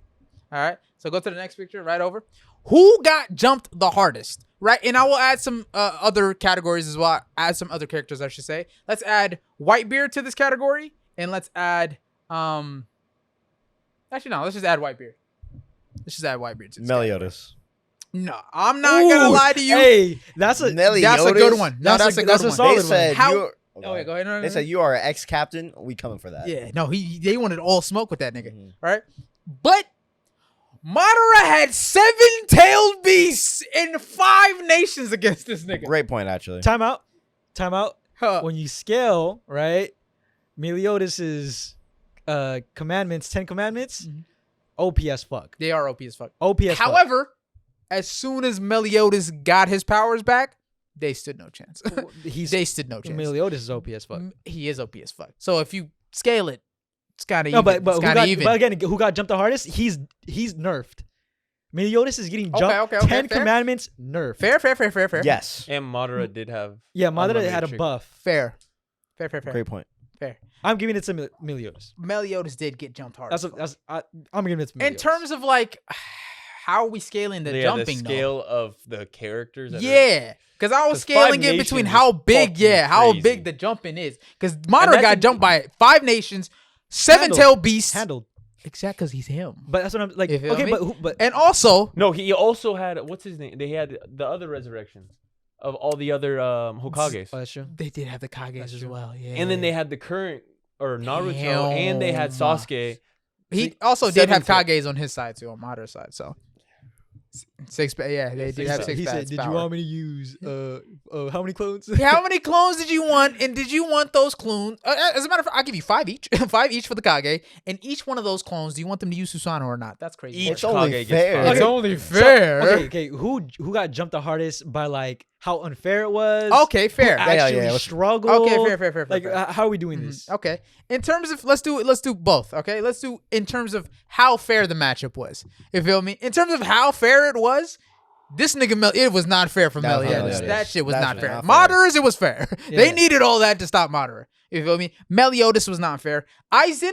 All right. So go to the next picture right over. Who got jumped the hardest? Right. And I will add some other categories as well. Add some other characters, I should say. Let's add Whitebeard to this category. And let's add actually no, let's just add Whitebeard. Let's just add Whitebeard to this category. Meliodas. No, I'm not gonna Ooh, lie to you. Hey, that's a Nelly That's a Yodas? good one. No, that's a good that's a one. solid They one. said How- you're. Oh, yeah, go ahead. No, They said you are an ex-captain. We coming for that. Yeah, no, they wanted all smoke with that nigga, Mhm. right? But Madara had 7-tailed beasts in 5 nations against this nigga. Great point, actually. Time out. Huh. When you scale, right? Meliodas' commandments, 10 commandments, Mhm. OP as fuck. They are OP as fuck. OP as fuck. However, as soon as Meliodas got his powers back, they stood no chance. They stood no chance. Meliodas is OP as fuck. He is OP as fuck. So if you scale it, it's kind of No, even. but It's who kind got, of even. but again, who got jumped the hardest? He's nerfed. Meliodas is getting jumped. Okay, 10 fair. commandments nerfed. Fair. Yes. And Madara did have. Yeah, Madara had a Matrix. buff. Fair. Great point. I'm giving it to Meliodas. Meliodas did get jumped hard. I'm giving it to Meliodas. In terms of like, how are we scaling the jumping? the though? scale of the characters. that are- Yeah, because I was 'Cause scaling Five it between Nations how is big, fucking how crazy. big the jumping is. Because Madara that's got a- jumped by 5 nations, 7-tailed beasts. handled. Exactly, because he's him. But that's what I'm like. You feel Okay, me? but And also, No, he also had what's his name? They had the other resurrections of all the other Hokages, oh, that's true. they did have the Kages That's as true. well. Yeah, and then they had the current or Naruto, Damn. and they had Sasuke. he also did have 7 Kages on his side too, on Madara's side. So 6, yeah, they did have 6. He said, "Did you want me to use how many clones?" How many clones did you want? And did you want those clones? As a matter of fact, I'll give you 5 each. 5 each for the Kage. And each one of those clones, do you want them to use Susanoo or not? That's crazy. Each It's only Kage gets fair. five. It's only fair. Okay. Who got jumped the hardest by like how unfair it was? Okay, fair. Who actually yeah, let's- struggled. Okay, fair. Like, fair. how are we doing this? Mhm. Okay. In terms of let's do both. Okay, let's do in terms of how fair the matchup was. You feel me? In terms of how fair it was, this nigga it was not fair for That was Meliodas. Meliodas. That shit was That's not fair. not fair. Madara's it was fair. They Yeah. needed all that to stop Madara. You feel me? Meliodas was not fair. Aizen,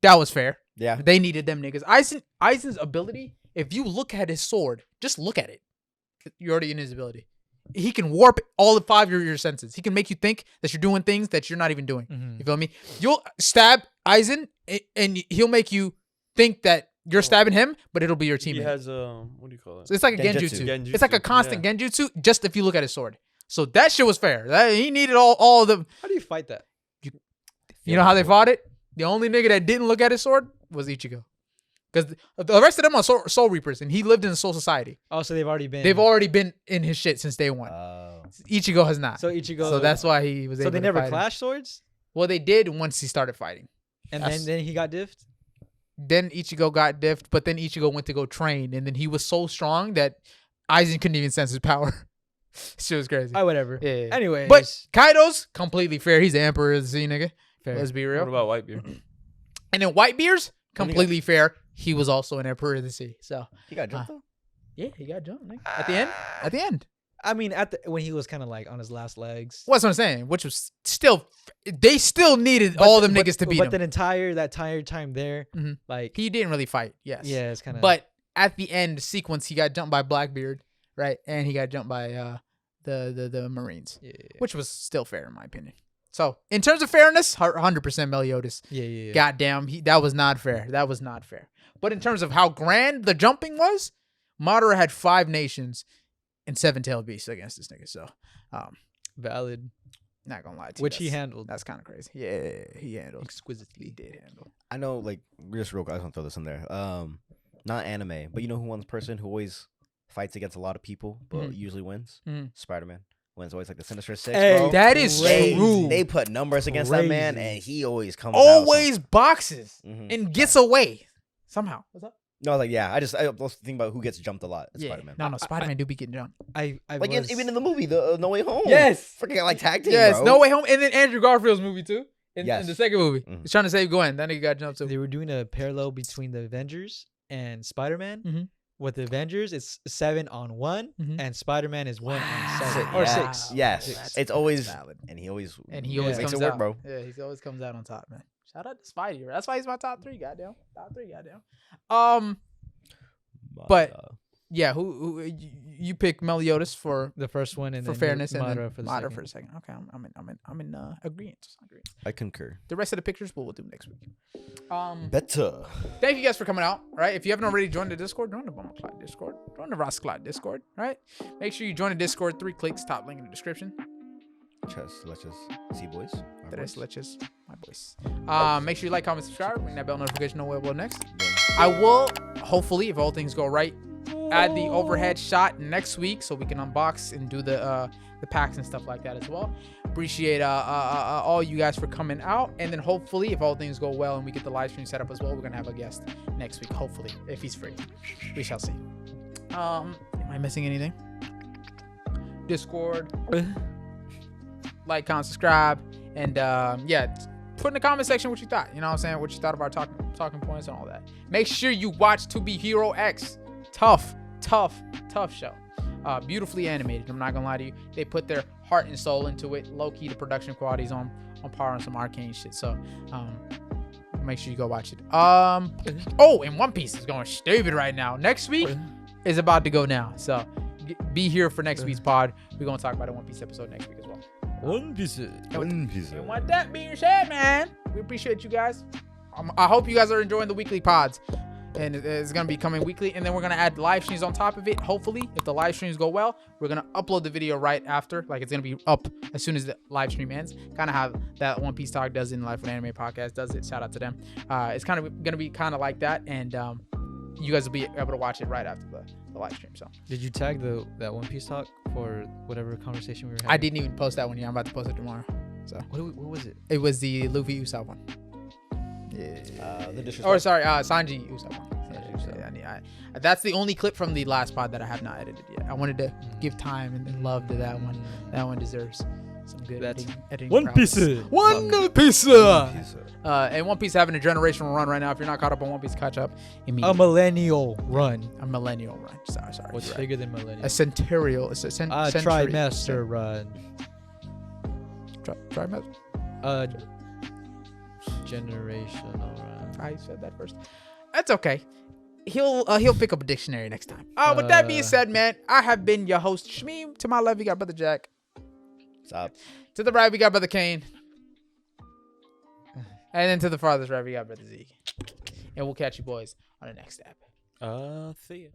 that was fair. Yeah. They needed them niggas. Aizen's ability, if you look at his sword, just look at it. You're already in his ability. He can warp all 5 of your senses. He can make you think that you're doing things that you're not even doing. Mhm. You feel me? You'll stab Aizen and he'll make you think that you're stabbing him, but it'll be your He teammate. has what do you call it? So it's like a Genjutsu. genjutsu. It's like a constant yeah. genjutsu just if you look at his sword. So that shit was fair. He needed all of them. How do you fight that? You know how they fought it? The only nigga that didn't look at his sword was Ichigo. Because the rest of them are soul reapers, and he lived in the soul society. Oh, so they've already been. They've already been in his shit since day one. Ichigo has not. So Ichigo. So that's why he was able So they to never fight him. clashed swords, Well, they did once he started fighting. and That's- then he got diffed. Then Ichigo got diffed, but then Ichigo went to go train, and then he was so strong that Aizen couldn't even sense his power. Shit was crazy. Whatever. Yeah. Anyways, But Kaido's completely fair. He's the emperor of the sea, nigga. fair. Let's be What real. about Whitebeard? And then Whitebeard's completely fair. He was also an emperor of the sea. So He got jumped though. yeah, he got jumped, nigga. At the end. At the end. I mean, when he was kind of like on his last legs. What's what I'm saying? Which was still, they still needed all them niggas to beat But him. that entire time there, Mhm. like He didn't really fight. Yes. yeah, it's kind of. But at the end sequence, he got jumped by Blackbeard, right? And he got jumped by the Marines, yeah, which was still fair in my opinion. So in terms of fairness, 100% Meliodas. yeah. Goddamn, that was not fair. That was not fair. But in terms of how grand the jumping was, Madara had 5 nations and 7-tailed beasts against this nigga. So, Valid, not gonna lie to you, which he that's- handled That's kind of crazy. Yeah, he handled. He exquisitely. did handle. I know, like, just real quick, I just want to throw this in there. Not anime, but you know who one person who always fights against a lot of people, but usually wins? Mhm. Spider-Man. Wins always like the Sinister Six, Hey, bro. That is They, true. they put numbers against that man, Crazy. and he always comes Always boxes Mhm. and gets away somehow. What's up? No, like, yeah, I was thinking about who gets jumped a lot. It's Spider-Man. No, Spider-Man do be getting jumped. I Like, was, even in the movie, the No Way Home. Yes. Freaking, like, tag team, Yes, bro. No Way Home, and then Andrew Garfield's movie too. In Yes. the second movie, Mhm. he's trying to save Gwen. That nigga got jumped too. they were doing a parallel between the Avengers and Spider-Man. Mhm. With the Avengers, it's 7-on-1, Mhm. and Spider-Man is 1-on-7 Six, or yeah. 6. Yes. That's- It's always, that's valid. and he always Always makes comes it work, out, bro. Yeah, he always comes out on top, man. Shout out to Spidey. That's why he's my top 3. Goddamn, top 3. Goddamn. But yeah, who you pick Meliodas for The first one, and for then fairness, and Madara then for the Madara second. for the second. Okay, I'm in agreement. I concur. The rest of the pictures we'll do next week. Better. Thank you guys for coming out. Right, if you haven't already joined the Discord, join the Bummer Cloud Discord, join the Ross Cloud Discord. Right, make sure you join the Discord. 3 clicks, top link in the description. Let's just see, boys. Our That is boys. Let's my voice. Make sure you like, comment, subscribe, ring that bell notification. Know where we'll next. I will hopefully, if all things go right, add the overhead shot next week so we can unbox and do the packs and stuff like that as well. Appreciate all you guys for coming out, and then hopefully, if all things go well and we get the live stream set up as well, we're gonna have a guest next week. Hopefully, if he's free, we shall see. Am I missing anything? Discord, like, comment, subscribe, and yeah. Put in the comment section what you thought. You know what I'm saying? What you thought of our talking points and all that. Make sure you watch To Be Hero X. Tough show. Beautifully animated. I'm not gonna lie to you. They put their heart and soul into it. Low key, the production quality's on par on some arcane shit. So make sure you go watch it. Oh, and One Piece is going stupid right now. Next week is about to go now. So be here for next week's pod. We're gonna talk about a One Piece episode next week as well. One Piece. And with that being said, man, we appreciate you guys. I hope you guys are enjoying the weekly pods. And it's going to be coming weekly. And then we're going to add live streams on top of it. Hopefully, if the live streams go well, we're going to upload the video right after. Like, it's going to be up as soon as the live stream ends. Kind of how that One Piece Talk does in Life with Anime Podcast does it. Shout out to them. It's kind of going to be kind of like that. And you guys will be able to watch it right after the live stream. So Did you tag that One Piece talk for whatever conversation we were having? I didn't even post that one yet. I'm about to post it tomorrow. So What was it? it was the Luffy Usopp one. The disrespect. Or sorry, Sanji Usopp one. Sanji Usopp. That's the only clip from the last pod that I have not edited yet. I wanted to give time and love to that one. That one deserves some good editing One prowess. Piece. One Piece. And One Piece having a generational run right now. If you're not caught up on One Piece, catch up A immediately. millennial run. A millennial run. Sorry. What's you're right. bigger than millennial? A centurial. It's a A trimester run. Trimester. A generational run. I said that first. That's okay. He'll pick up a dictionary next time. With that being said, man, I have been your host, Shmeem. To my left, we got Brother Jack. Stop. To the right, we got Brother Kane. And then to the farthest right, we got Brother Zeke. And we'll catch you boys on the next step. See ya.